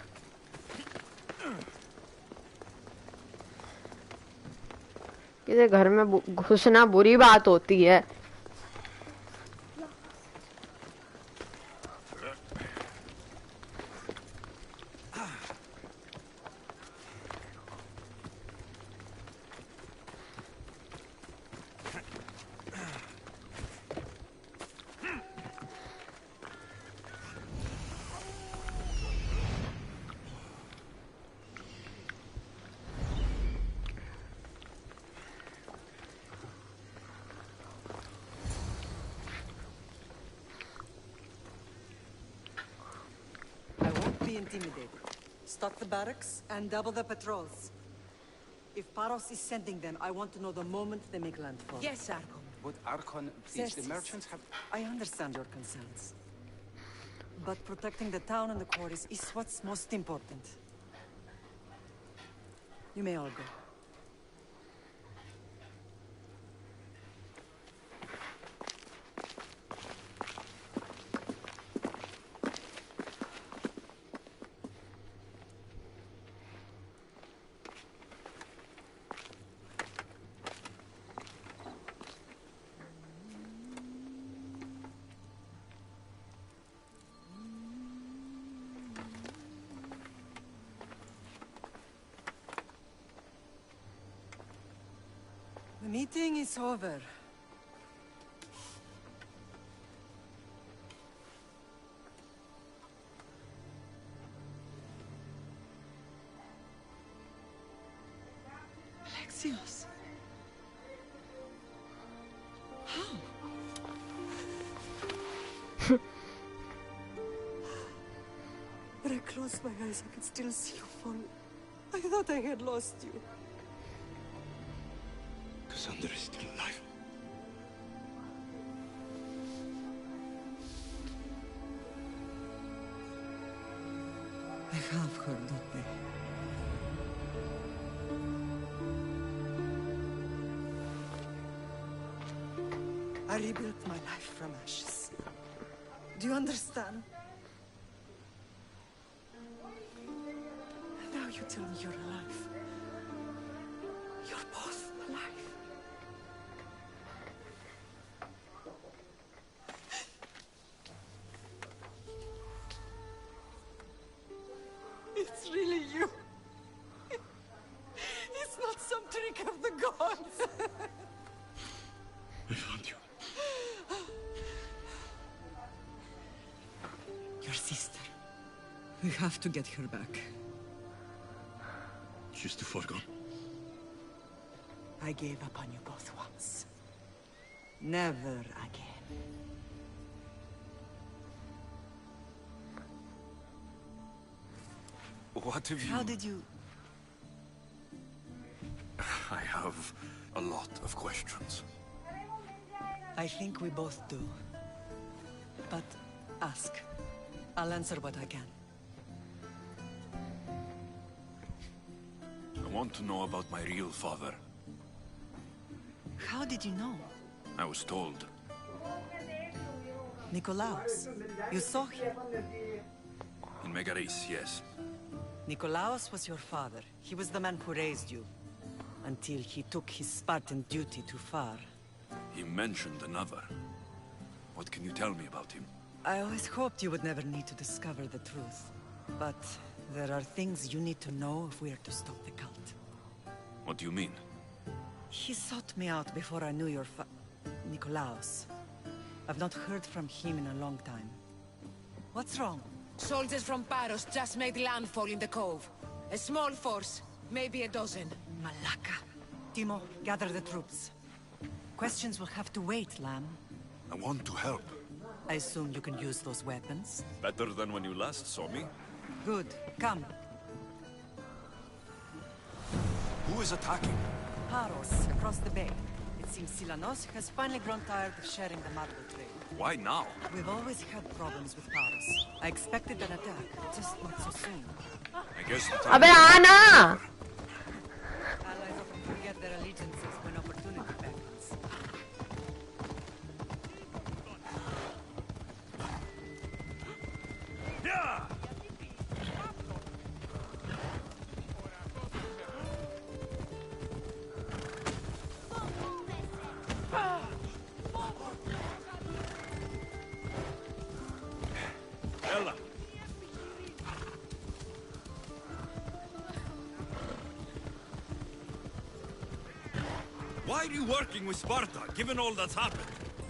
A: किसी घर में घुसना बुरी बात होती है।
P: Intimidated. Stock the barracks and double the patrols. If Paros is sending them, I want to know the moment they make landfall.
E: Yes, Archon. But Archon, please, the merchants have...
P: I understand your concerns. But protecting the town and the quarries is what's most important. You may all go. The meeting is over. Alexios. How? When I closed my eyes, I could still see you fall. I thought I had lost you.
C: Cassandra is still alive.
P: I have her, don't they? I rebuilt my life from ashes. Do you understand? Now you tell me you're alive. You're both alive. It's really you. It's not some trick of the gods.
C: I found you.
P: Your sister. We have to get her back.
C: She's too far gone.
P: I gave up on you both once. Never again.
C: What have you...
P: How did you...
C: I have a lot of questions.
P: I think we both do. But ask. I'll answer what I can.
C: I want to know about my real father.
P: How did you know?
C: I was told.
P: Nikolaos. You saw him.
C: In Megaris, yes.
P: Nikolaos was your father. He was the man who raised you. Until he took his Spartan duty too far.
C: He mentioned another. What can you tell me about him?
P: I always hoped you would never need to discover the truth. But there are things you need to know if we are to stop the cult.
C: What do you mean?
P: He sought me out before I knew your Nikolaos. I've not heard from him in a long time. What's wrong?
Q: Soldiers from Paros just made landfall in the cove. A small force, maybe a dozen.
P: Malaka. Timo, gather the troops. Questions will have to wait, Lamb.
C: I want to help.
P: I assume you can use those weapons?
C: Better than when you last saw me.
P: Good. Come.
C: Who is attacking?
P: Paros, across the bay. It seems Silanos has finally grown tired of sharing the marble trade.
C: Why now?
P: We've always had problems with Paros. I expected an attack, just not so soon.
C: I guess the time...
A: अबे आना!
P: Allies often forget their allegiances when opportunity beckons.
C: Yeah! Ella! Why are you working with Sparta, given all that's happened?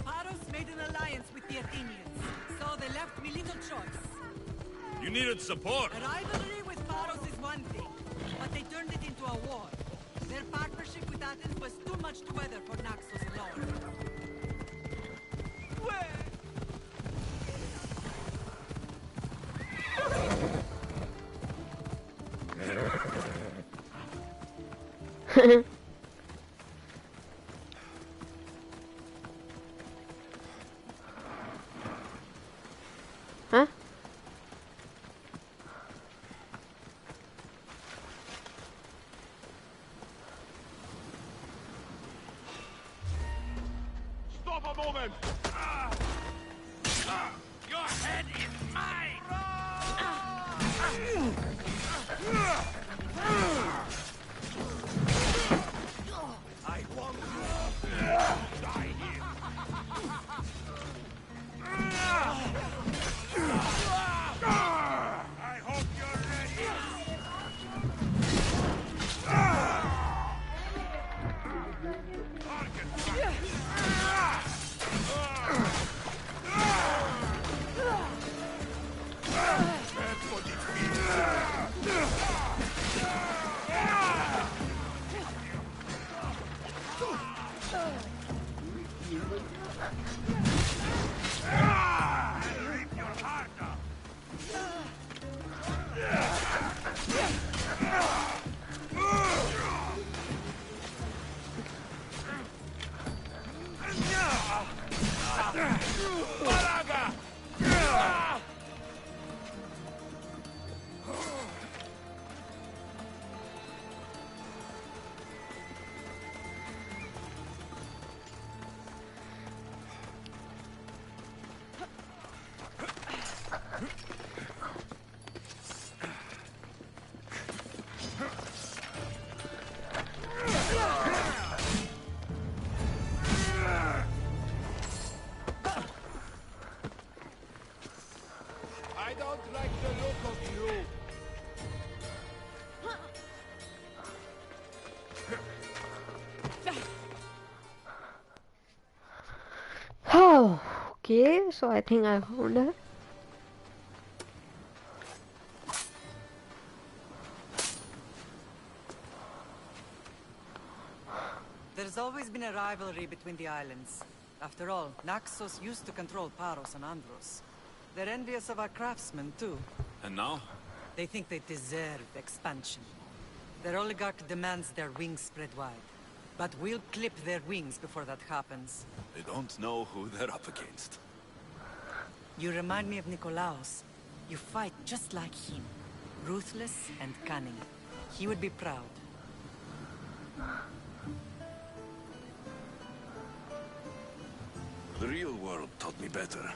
P: Paros made an alliance with the Athenians, so they left me little choice.
C: You needed support.
P: A rivalry with Paros is one thing, but they turned it into a war. Their partnership with Athens was too much to weather for Naxos alone.
A: Huh?
C: Stop a moment! Your head is mine! I want you to die here! I hope you're ready! Target!
R: I don't like the look of you.
A: Oh, okay, so I think I found her.
P: There's always been a rivalry between the islands. After all, Naxos used to control Paros and Andros. They're envious of our craftsmen, too.
C: And now?
P: They think they deserve expansion. Their oligarch demands their wings spread wide. But we'll clip their wings before that happens.
C: They don't know who they're up against.
P: You remind me of Nikolaos. You fight just like him. Ruthless and cunning. He would be proud.
C: The real world taught me better.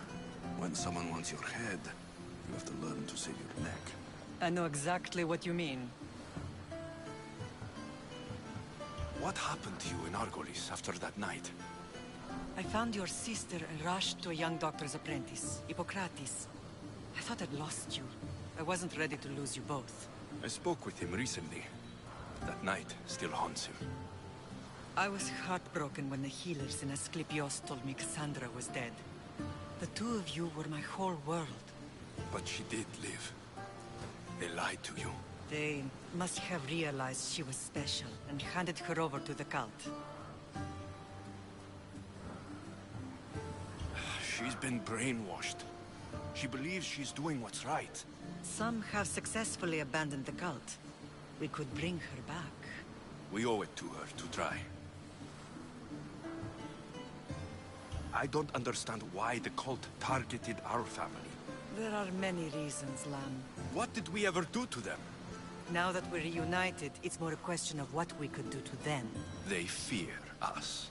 C: When someone wants your head, you have to learn to save your neck.
P: I know exactly what you mean.
C: What happened to you in Argolis after that night?
P: I found your sister and rushed to a young doctor's apprentice, Hippocrates. I thought I'd lost you. I wasn't ready to lose you both.
C: I spoke with him recently. That night still haunts him.
P: I was heartbroken when the healers in Asclepios told me Cassandra was dead. The two of you were my whole world.
C: But she did live. They lied to you.
P: They must have realized she was special and handed her over to the cult.
C: She's been brainwashed. She believes she's doing what's right.
P: Some have successfully abandoned the cult. We could bring her back.
C: We owe it to her to try. I don't understand why the cult targeted our family.
P: There are many reasons, Lam.
C: What did we ever do to them?
P: Now that we're reunited, it's more a question of what we could do to them.
C: They fear us.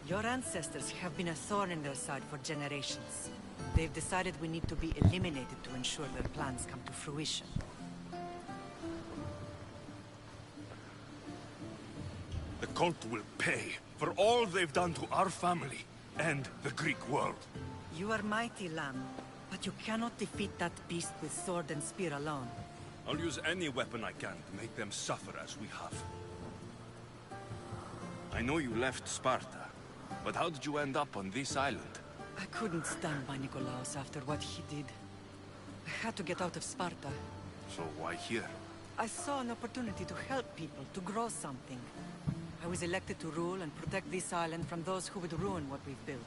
P: Your ancestors have been a thorn in their side for generations. They've decided we need to be eliminated to ensure their plans come to fruition.
C: The cult will pay for all they've done to our family and the Greek world.
P: You are mighty, Lam, but you cannot defeat that beast with sword and spear alone.
C: I'll use any weapon I can to make them suffer as we have. I know you left Sparta, but how did you end up on this island?
P: I couldn't stand by Nikolaos after what he did. I had to get out of Sparta.
C: So why here?
P: I saw an opportunity to help people, to grow something. I was elected to rule and protect this island from those who would ruin what we've built.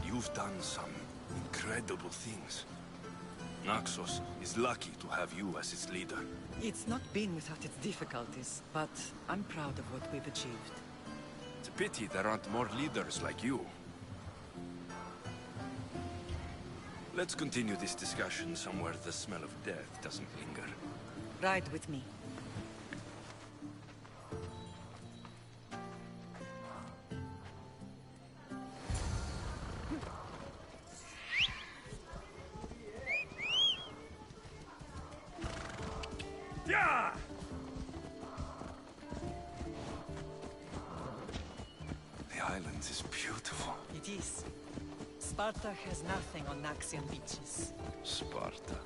C: You've done some incredible things. Naxos is lucky to have you as its leader.
P: It's not been without its difficulties, but I'm proud of what we've achieved.
C: It's a pity there aren't more leaders like you. Let's continue this discussion somewhere the smell of death doesn't linger.
P: Ride with me.
C: Yeah! The island is beautiful.
P: It is. Sparta has nothing on Naxian beaches.
C: Sparta.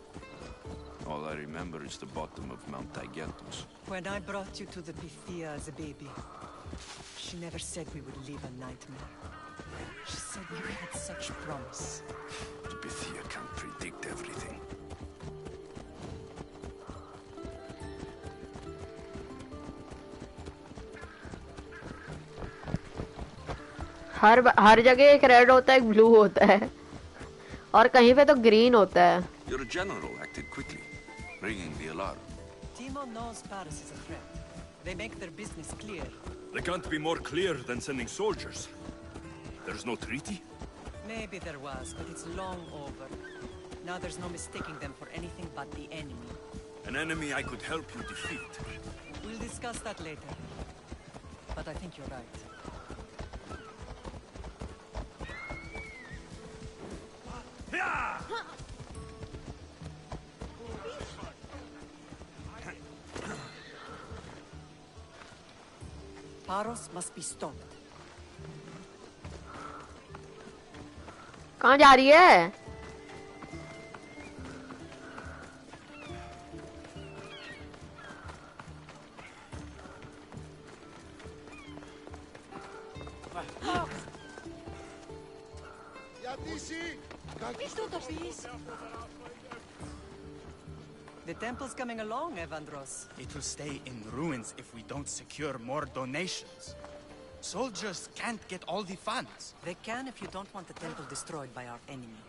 C: All I remember is the bottom of Mount Taygetus.
P: When I brought you to the Pythia as a baby, she never said we would live a nightmare. She said you had such promise.
C: The Pythia can't predict everything.
A: हर जगह एक red होता है, एक blue होता है, और कहीं पे तो ग्रीन होता है.
C: Your general acted quickly, ringing the alarm.
P: Timo knows Paris is a threat. They make their business clear.
C: They can't be more clear than sending soldiers. There's no treaty?
P: Maybe there was, but it's long over. Now there's no mistaking them for anything but the enemy.
C: An enemy I could help you defeat.
P: We'll discuss that later. But I think you're right. Paros must be stopped.
A: कहाँ जा रही है?
P: The temple's coming along, Evandros.
S: It will stay in ruins if we don't secure more donations. Soldiers can't get all the funds.
P: They can if you don't want the temple destroyed by our enemy.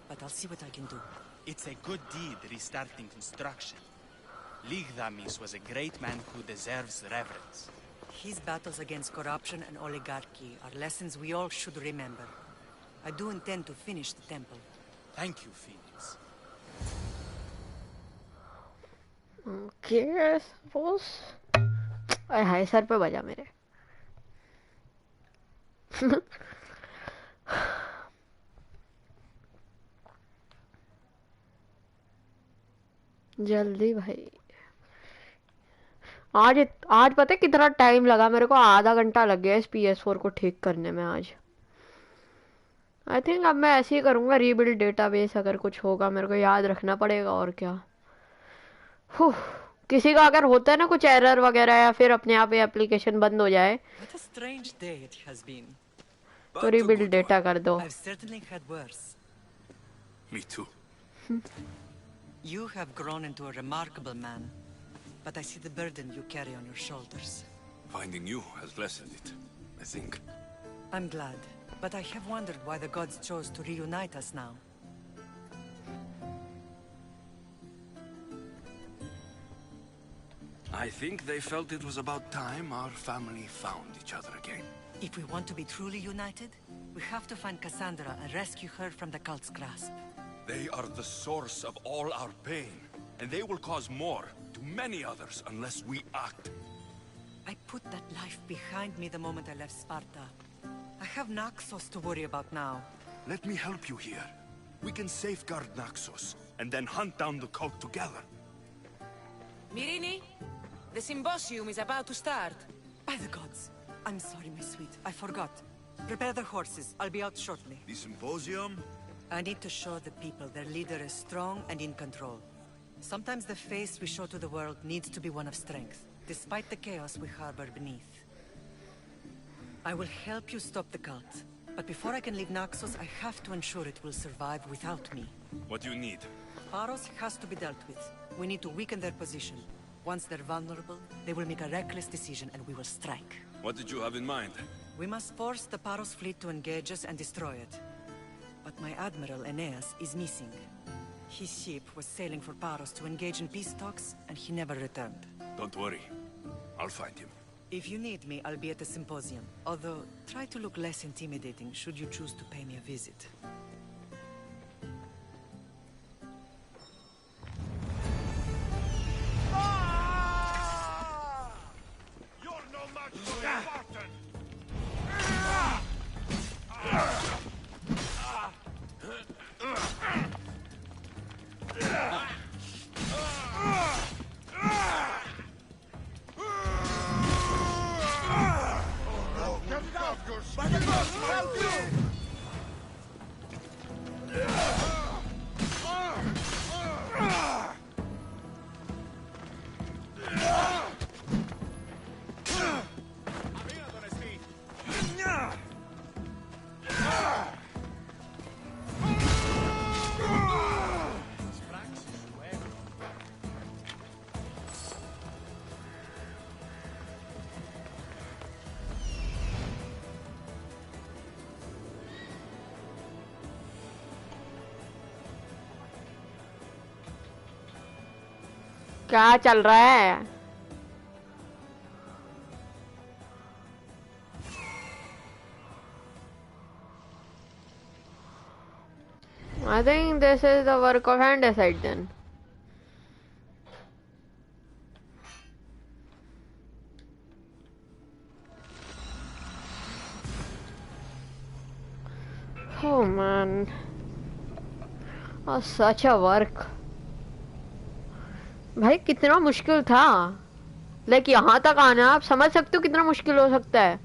P: But I'll see what I can do.
S: It's a good deed restarting construction. Ligdamis was a great man who deserves reverence.
P: His battles against corruption and oligarchy are lessons we all should remember. I do intend to finish the temple.
S: Thank you, Phoenix.
A: Okay, I suppose. Hi sir पे बजा मेरे. जल्दी भाई. आज पता है कितना time लगा मेरे को? आधा घंटा लग गया इस PS4 को ठीक करने में आज. आई थिंक अब मैं ऐसे ही करूँगा, रीबिल्ड डेटाबेस. अगर कुछ होगा मेरे को याद रखना पड़ेगा और क्या. किसी का अगर होता है ना कुछ एरर वगैरह या फिर अपने आप एप्लीकेशन बंद हो जाए तो रीबिल्ड डेटा कर दो.
E: Me too.
P: You have grown into a remarkable man, but I see the burden you carry on your shoulders.
E: Finding you has lessened it, I think.
P: I'm glad, but I have wondered why the gods chose to reunite us now.
E: I think they felt it was about time our family found each other again.
P: If we want to be truly united, we have to find Cassandra and rescue her from the cult's grasp.
E: They are the source of all our pain, and they will cause more to many others unless we act.
P: I put that life behind me the moment I left Sparta. I have Naxos to worry about now.
E: Let me help you here. We can safeguard Naxos, and then hunt down the cult together.
Q: Mirini, the symposium is about to start.
P: By the gods. I'm sorry, my sweet. I forgot. Prepare the horses. I'll be out shortly.
E: The symposium?
P: I need to show the people their leader is strong and in control. Sometimes the face we show to the world needs to be one of strength, despite the chaos we harbor beneath. I will help you stop the cult, but before I can leave Naxos, I have to ensure it will survive without me.
E: What do you need?
P: Paros has to be dealt with. We need to weaken their position. Once they're vulnerable, they will make a reckless decision and we will strike.
E: What did you have in mind?
P: We must force the Paros fleet to engage us and destroy it. But my admiral, Aeneas, is missing. His ship was sailing for Paros to engage in peace talks, and he never returned.
E: Don't worry. I'll find him.
P: If you need me, I'll be at the symposium. Although, try to look less intimidating should you choose to pay me a visit.
N: You're no match for Spartan!
A: क्या चल रहा है? I think this is the work of Andesite then. Oh man, oh, such a work. भाई कितना मुश्किल था. Like यहाँ तक आना, आप समझ सकते हो कितना मुश्किल हो सकता है.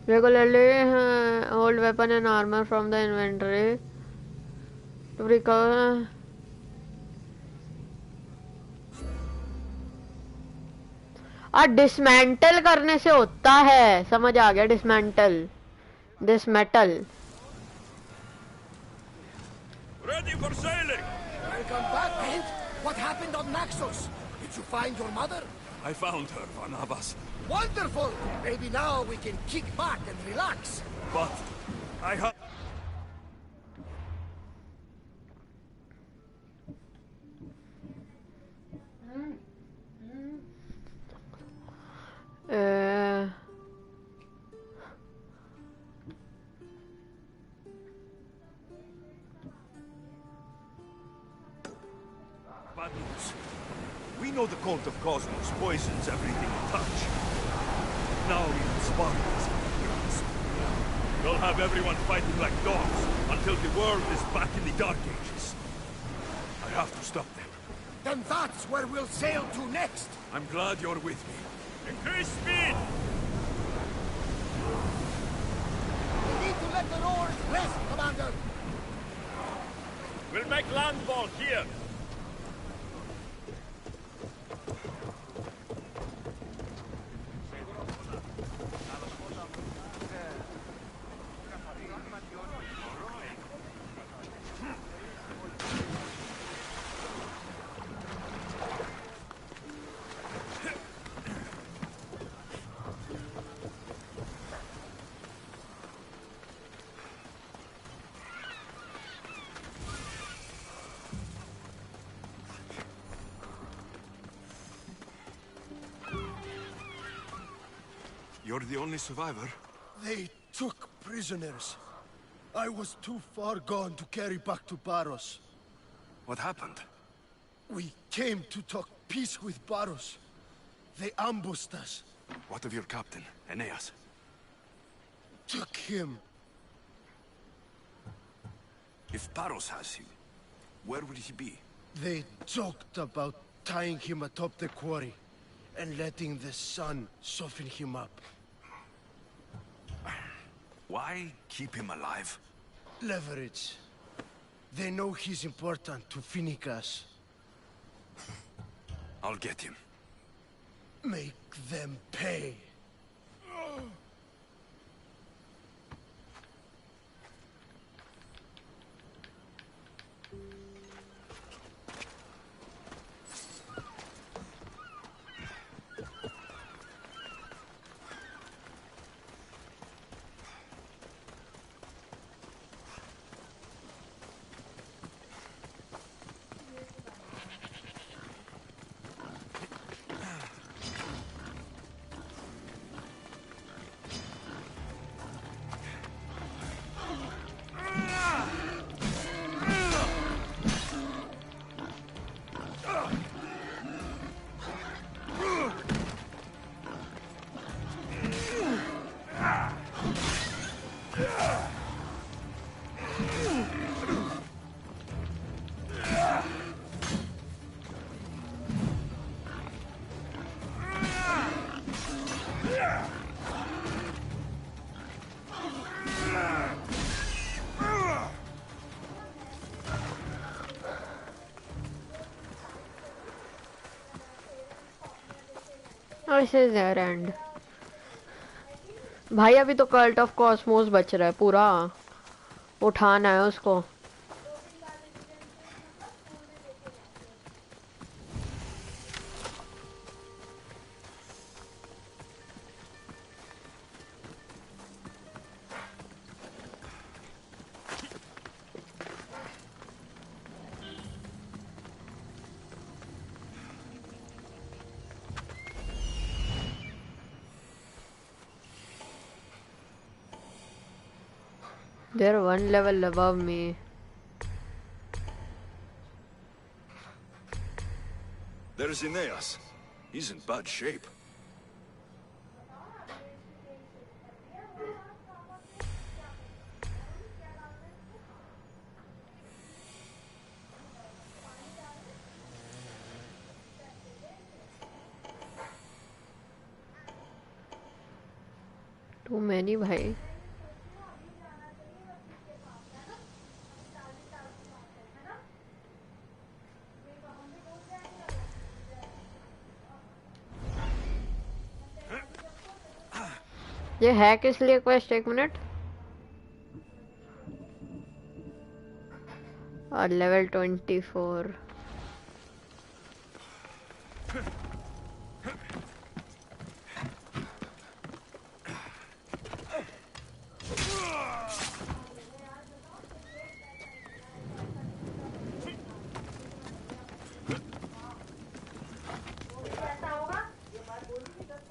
A: Regularly hold weapon and armor from the inventory to recover. Dismantle करने से होता है, समझ आ गया. Dismantle this metal.
C: Ready for sailing!
O: Welcome back, Kent. What happened on Naxos? Did you find your mother?
C: I found her, Van Abbas.
O: Wonderful! Maybe now we can kick back and relax.
C: But I have... Bad news. We know the cult of Cosmos poisons everything it touch. Now even Spartans have grasp. They'll have everyone fighting like dogs until the world is back in the Dark Ages. I have to stop them.
O: Then that's where we'll sail to next.
C: I'm glad you're with me. Increase speed!
O: We need to let the oars rest, Commander.
N: We'll make landfall here.
C: You're the only survivor?
K: They took prisoners. I was too far gone to carry back to Paros.
C: What happened?
K: We came to talk peace with Paros. They ambushed us.
C: What of your captain, Aeneas?
K: Took him.
C: If Paros has him, where will he be?
K: They joked about tying him atop the quarry and letting the sun soften him up.
C: Why keep him alive?
K: Leverage. They know he's important to Finicas.
C: I'll get him.
K: Make them pay.
A: This is their end. भाई अभी तो cult of Cosmos बच रहा है, पूरा उठाना है उसको. They're one level above me.
C: There's Aeneas. He's in bad shape.
A: Too many भाई। ये है किस लिए क्वेस्ट? एक मिनट। और लेवल 24।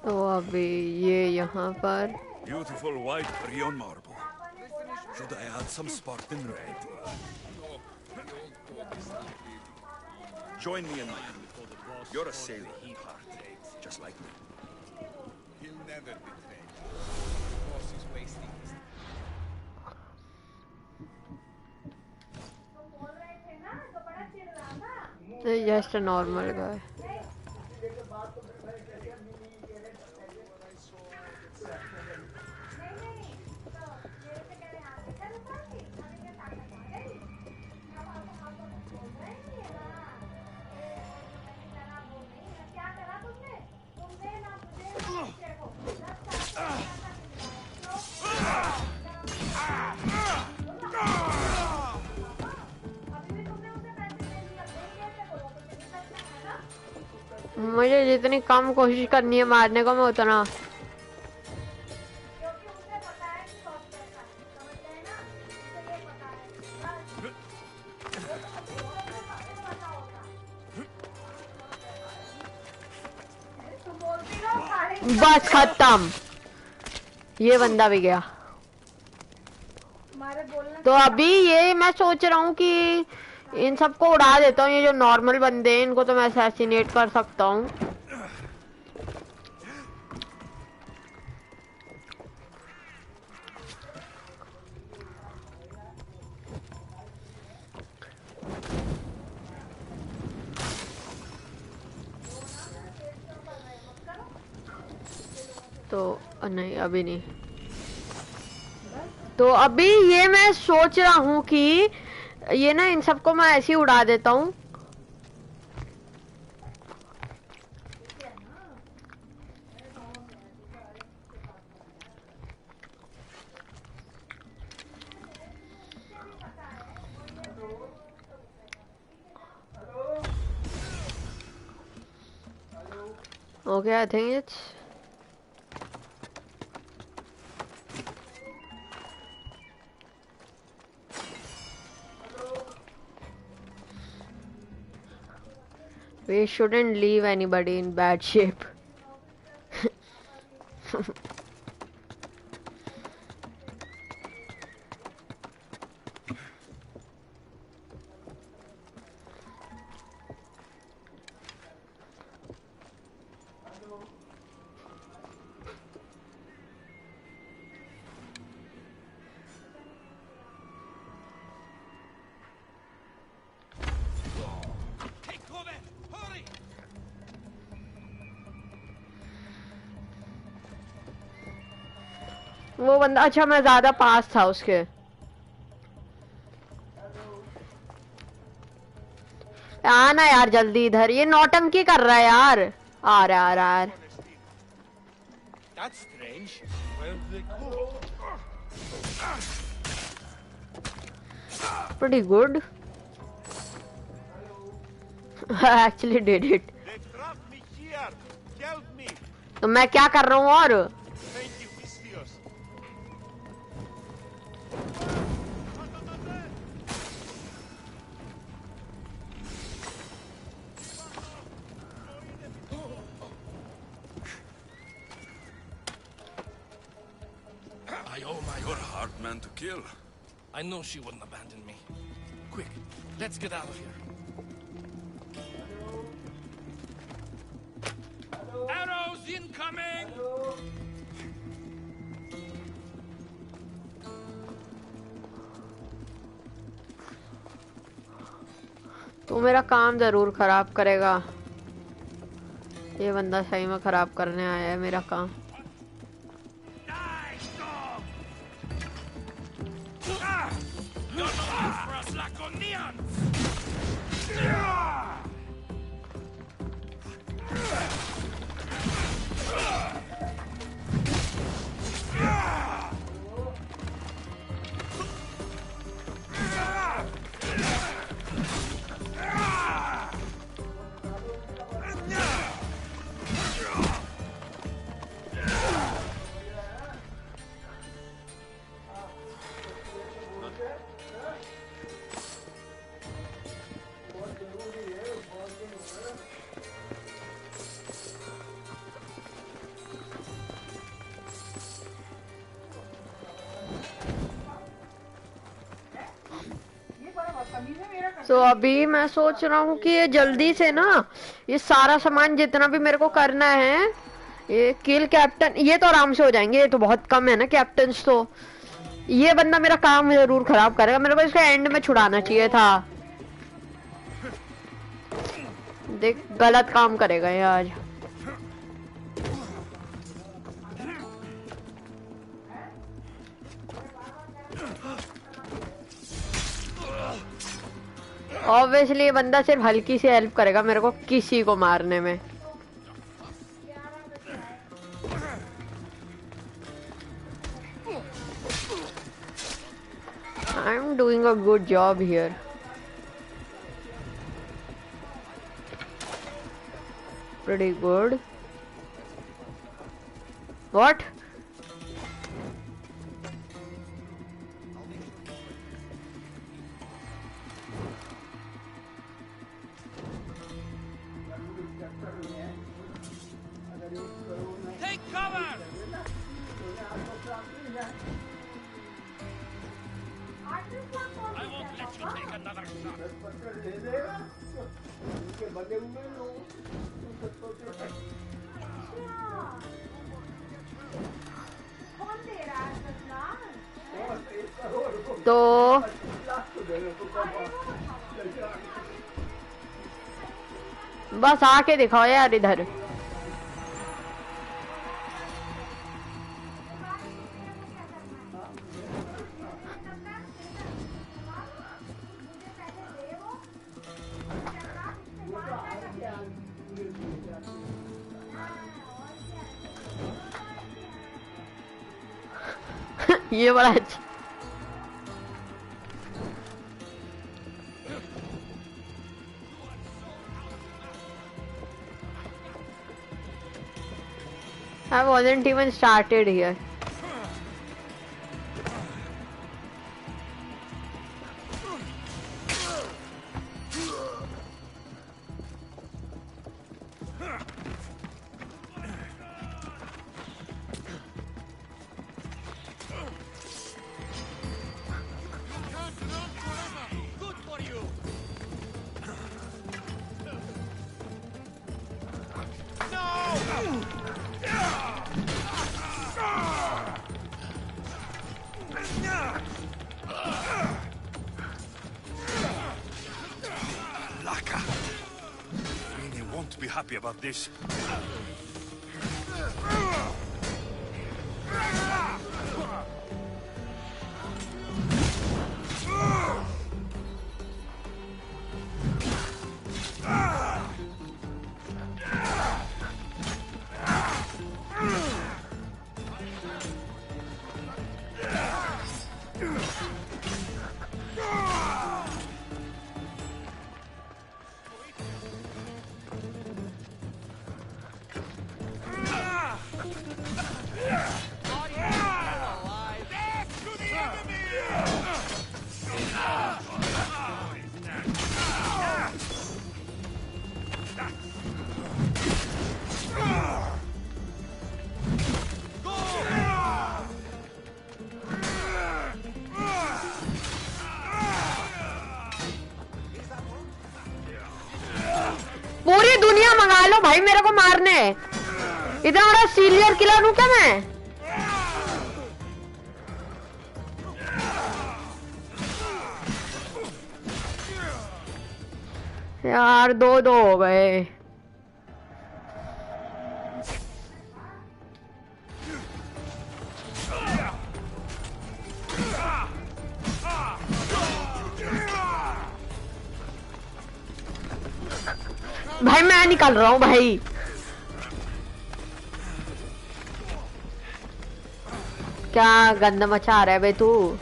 A: तो अभी ये यहाँ पर
C: Beautiful white Rion marble. Should I add some Spartan red? Join me in my crew. You're a sailor, just like me.
R: He'll never betray. The boss is wasting his
A: time. Just a normal guy. मुझे जितनी कम कोशिश करनी है मारने को, मैं उतना। बस खत्म। ये बंदा भी गया। तो अभी ये मैं सोच रहा हूँ कि इन सबको उड़ा देता हूँ। ये जो नॉर्मल बंदे हैं इनको तो मैं असैसिनेट कर सकता हूँ। तो नहीं, अभी नहीं। तो अभी ये मैं सोच रहा हूँ कि ये ना इन सबको मैं ऐसे ही उड़ा देता हूँ। Okay, I think it's we shouldn't leave anybody in bad shape. वो बंदा, अच्छा मैं ज्यादा पास था उसके। आना यार जल्दी इधर, ये नौटंकी कर रहा है यार। आ रहा यार।
F: That's strange. Where did they go?
A: Pretty good. I actually did it.
F: They trapped me here. Help me.
A: तो मैं क्या कर रहा हूँ और?
F: Thank you, Alexios.
C: You're a hard man to kill.
F: I know she wouldn't abandon me. Quick, let's get out of here. Arrows incoming!
A: तू मेरा काम जरूर खराब करेगा। ये बंदा सही में खराब करने आया है मेरा काम। तो अभी मैं सोच रहा हूँ कि ये जल्दी से ना ये सारा सामान जितना भी मेरे को करना है, ये किल कैप्टन, ये तो आराम से हो जाएंगे, ये तो बहुत कम है ना कैप्टन्स। तो ये बंदा मेरा काम जरूर खराब करेगा, मेरे को इसका एंड में छुड़ाना चाहिए था। देख गलत काम करेगा ये आज। ऑब्वियसली ये बंदा सिर्फ हल्की सी हेल्प करेगा मेरे को किसी को मारने में। I am doing a good job here. Pretty good. What?
N: Take cover! I won't let you take another shot.
A: तो बस आके दिखाओ यार इधर। ये बड़ा अच्छा। I wasn't even started here.
C: Be happy about this.
A: पूरी दुनिया मंगा लो भाई मेरे को मारने। इतना बड़ा सीरियल किलर हूँ क्या मैं? यार 2-2 हो गए। भाई मैं निकल रहा हूँ भाई। क्या गंद मचा रहा है भाई तू?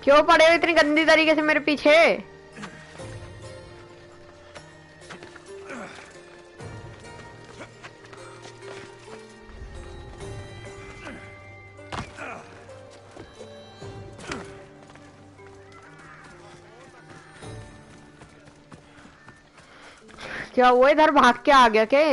A: क्यों पड़े हो इतनी गंदी तरीके से मेरे पीछे? क्या वो इधर भाग के आ गया के?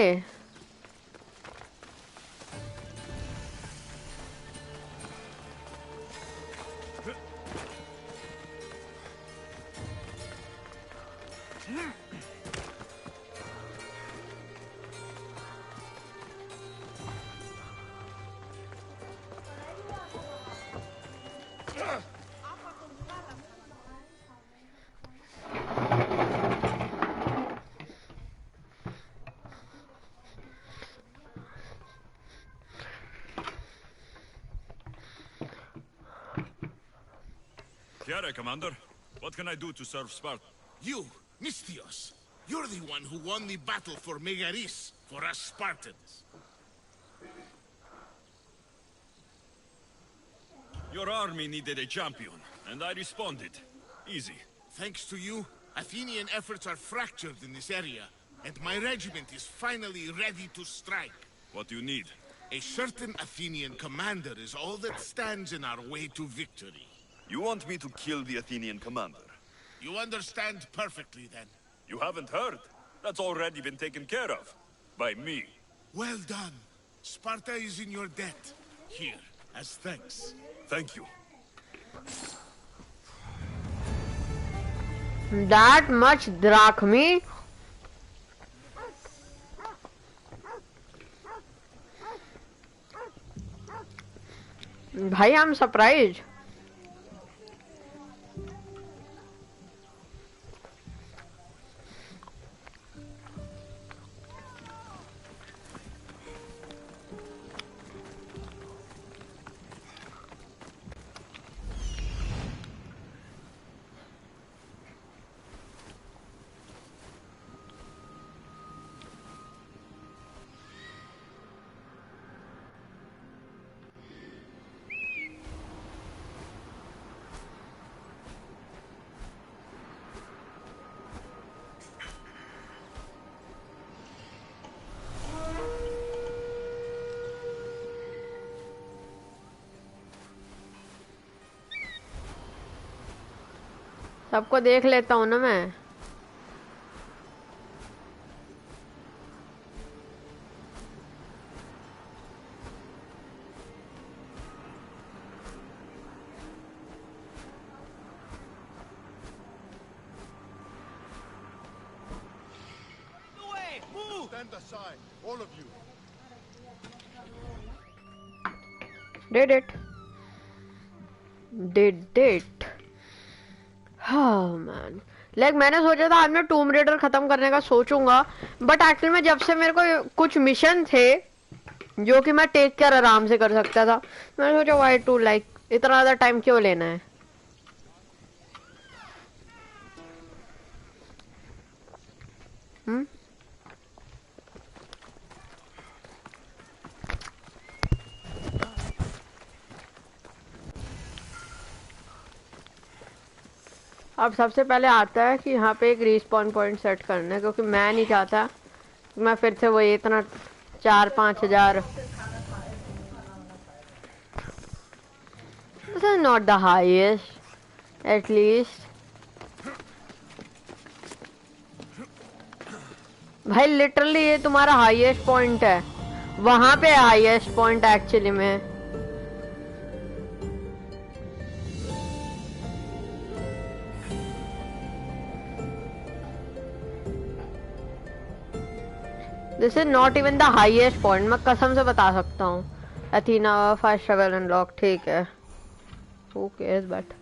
C: Here, Commander. What can I do to serve Sparta?
T: You, Mistios. You're the one who won the battle for Megaris, for us Spartans.
C: Your army needed a champion, and I responded. Easy.
T: Thanks to you, Athenian efforts are fractured in this area, and my regiment is finally ready to strike.
C: What do you need?
T: A certain Athenian commander is all that stands in our way to victory.
C: You want me to kill the Athenian commander?
T: You understand perfectly, then.
C: You haven't heard? That's already been taken care of. By me.
T: Well done. Sparta is in your debt. Here, as thanks.
C: Thank you.
A: That much drachmi? Bhai, I'm surprised. सबको देख लेता हूँ ना मैं।
T: Stand aside, all of you.
A: Did it? Did it? हाँ man, like मैंने सोचा था आज मैं टूम रेडर खत्म करने का सोचूंगा, बट एक्चुअली में जब से मेरे को कुछ मिशन थे जो कि मैं टेक केयर आराम से कर सकता था, मैंने सोचा वाई टू लाइक इतना ज्यादा टाइम क्यों लेना है। अब सबसे पहले आता है कि यहाँ पे एक रिस्पॉन पॉइंट सेट करना है, क्योंकि मैं नहीं चाहता कि मैं फिर से वो इतना 4-5 हजार। This is not the highest, at least. भाई लिटरली ये तुम्हारा हाईएस्ट पॉइंट है, वहां पे हाईएस्ट पॉइंट एक्चुअली में। This is not even the highest point, मैं कसम से बता सकता हूँ। अथीना फास्ट ट्रैवल अनलॉक, ठीक है, who cares but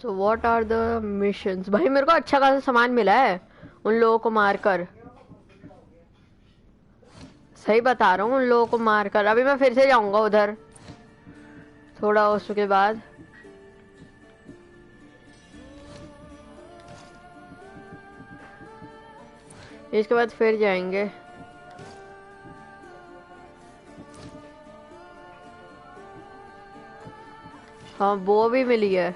A: So what are the missions? भाई मेरे को अच्छा खासा सामान मिला है उन लोगों को मारकर, सही बता रहा हूँ, उन लोगों को मारकर। अभी मैं फिर से जाऊंगा उधर थोड़ा उसके बाद। इसके बाद फिर जाएंगे। हाँ वो भी मिली है।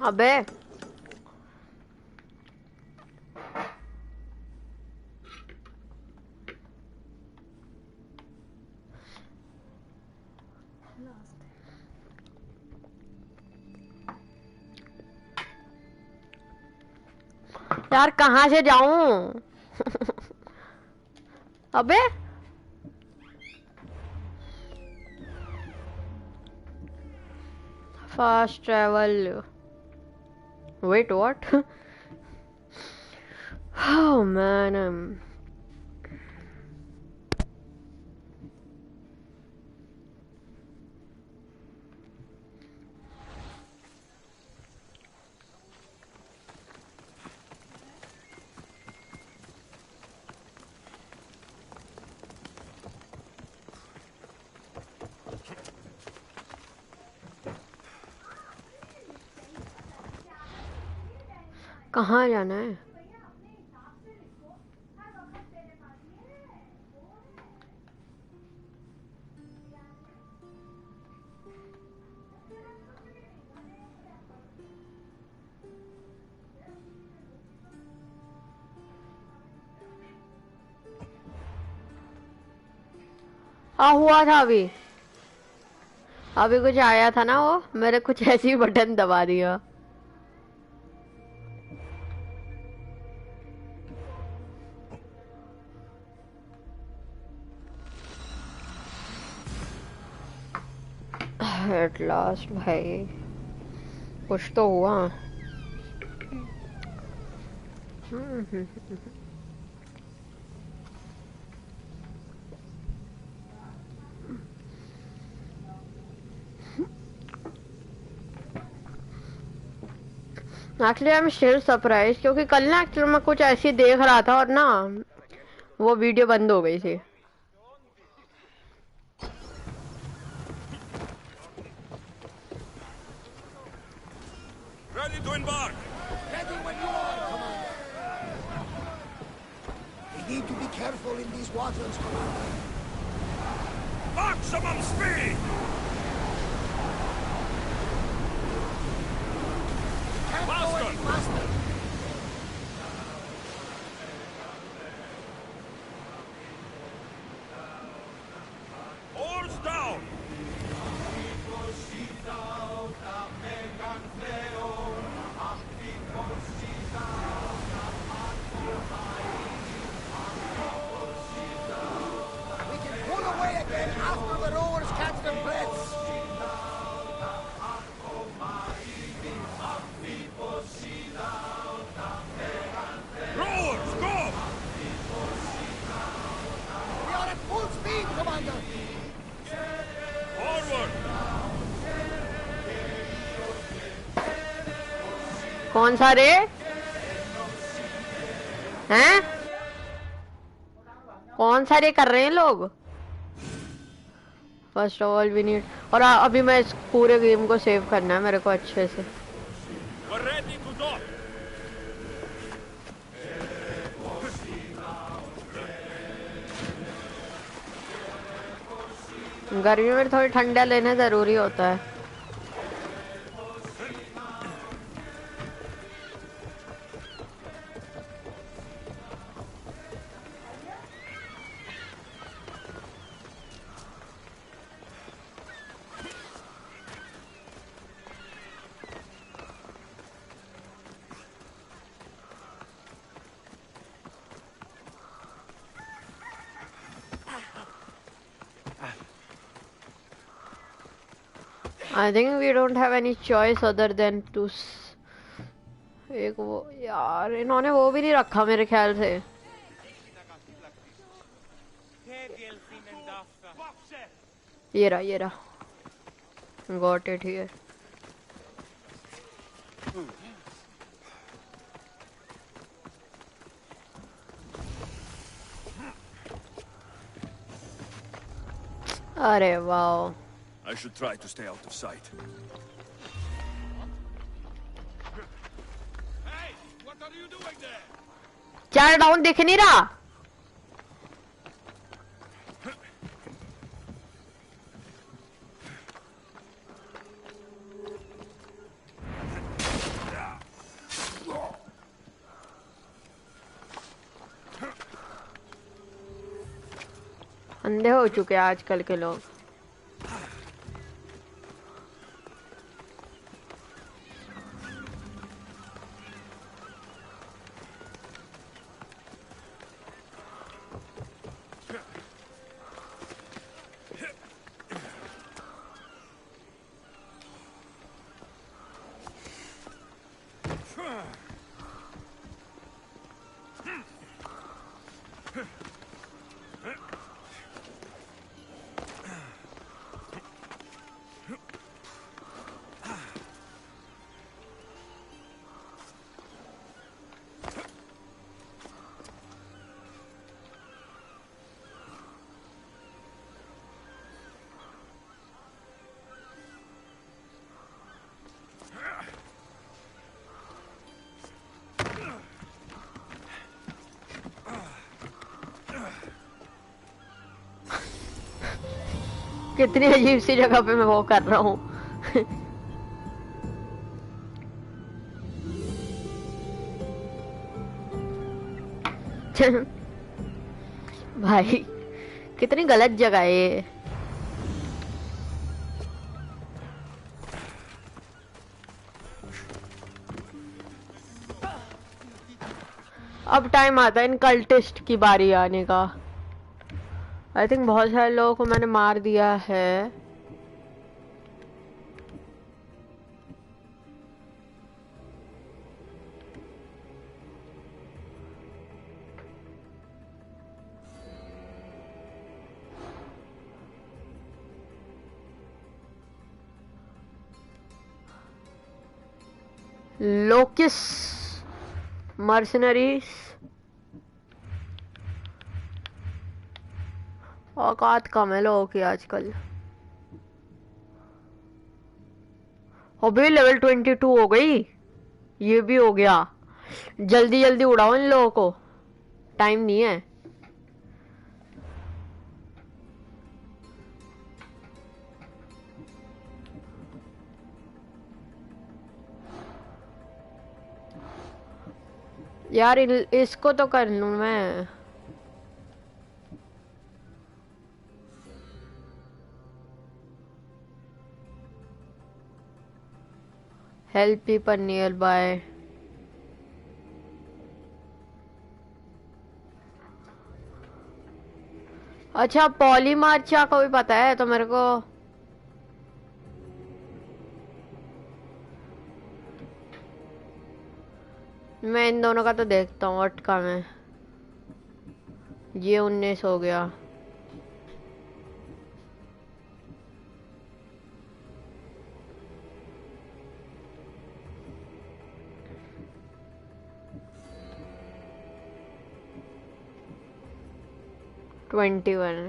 A: अबे यार कहाँ से जाऊं? अबे fast travel, wait what? Oh man, कहाँ जाना है? हाँ हुआ था अभी, अभी कुछ आया था ना, वो मेरे कुछ ऐसी बटन दबा दिया। एट लास्ट भाई कुछ तो हुआ। Actually I am still surprise, क्योंकि कल ना एक्चुअली मैं कुछ ऐसी देख रहा था और ना वो वीडियो बंद हो गई थी।
C: Ready to embark.
O: Ready when you are, Commander. We need to be careful in these waters, Commander.
C: Maximum speed!
O: Can't go any faster.
C: Oars down!
O: We can pull away again after the rowers catch their breaths.
C: Rowers, go!
O: We are at full speed, Commander.
A: कौन सा रे हैं? कौन सा रे कर रहे हैं लोग? First of all we need, और अभी मैं इस पूरे गेम को सेव करना है मेरे को अच्छे से। गर्मी में थोड़ी ठंडा लेना जरूरी होता है। I think we don't have any choice other than to एक वो यार इन्होंने वो भी नहीं रखा मेरे ख्याल से। ये रहा गॉट इट हियर। अरे wow.
C: I should try to stay out of sight.
T: Hey, what are you doing there?
A: चार डाउन दिख नहीं रहा। अंधे हो चुके हैं आजकल के लोग। कितनी अजीब सी जगह पे मैं वो कर रहा हूँ। भाई कितनी गलत जगह है ये। अब टाइम आता है इन कल्टिस्ट की बारी आने का। आई थिंक बहुत सारे लोगों को मैंने मार दिया है। लोकिस मर्सनरीज औकात कम है लोगों की आजकल। अबे लेवल 22 हो गई। ये भी हो गया। जल्दी जल्दी उड़ाओ इन लोगों को, टाइम नहीं है। यार इसको तो कर लूं मैं। Help people near by. अच्छा पॉलीमार्चा को भी पता है तो मेरे को मैं इन दोनों का तो देखता हूँ। अटका में ये 19 हो गया। 21 है।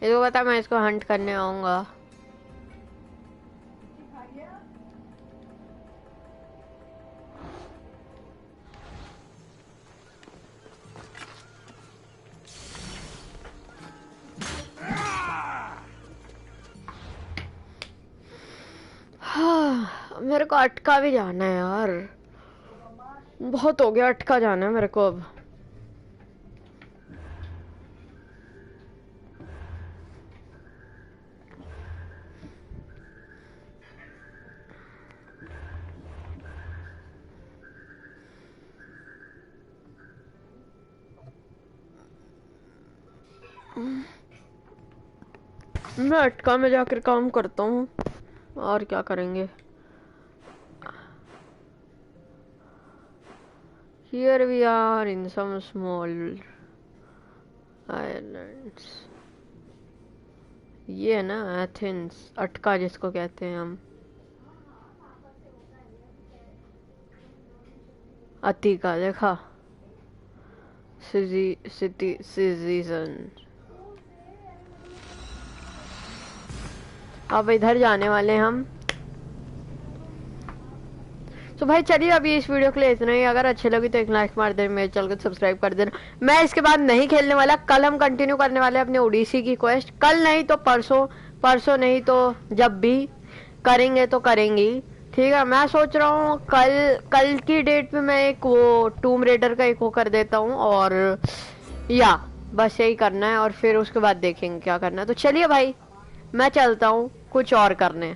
A: ये तो पता, मैं इसको हंट करने आऊंगा। हाँ, मेरे को अटका भी जाना है यार, बहुत हो गया, अटका जाना है मेरे को अब। मैं अटका में जाकर काम करता हूँ, और क्या करेंगे। Here we are in some small islands. ये है ना एथेंस, अटका जिसको कहते हैं हम। अतिका देखा, सिटी सीजन। अब इधर जाने वाले हम। तो भाई चलिए अभी इस वीडियो के लिए इतना ही। अगर अच्छे लगी तो एक लाइक मार देना, मेरे चैनल को सब्सक्राइब कर देना। मैं इसके बाद नहीं खेलने वाला, कल हम कंटिन्यू करने वाले अपने ओडिसी की क्वेस्ट। कल नहीं तो परसों, परसों नहीं तो जब भी करेंगे तो करेंगे, ठीक है। मैं सोच रहा हूँ कल की डेट में मैं एक वो टूम रेडर का एक वो कर देता हूँ, और या बस यही करना है, और फिर उसके बाद देखेंगे क्या करना है। तो चलिए भाई मैं चलता हूँ कुछ और करने।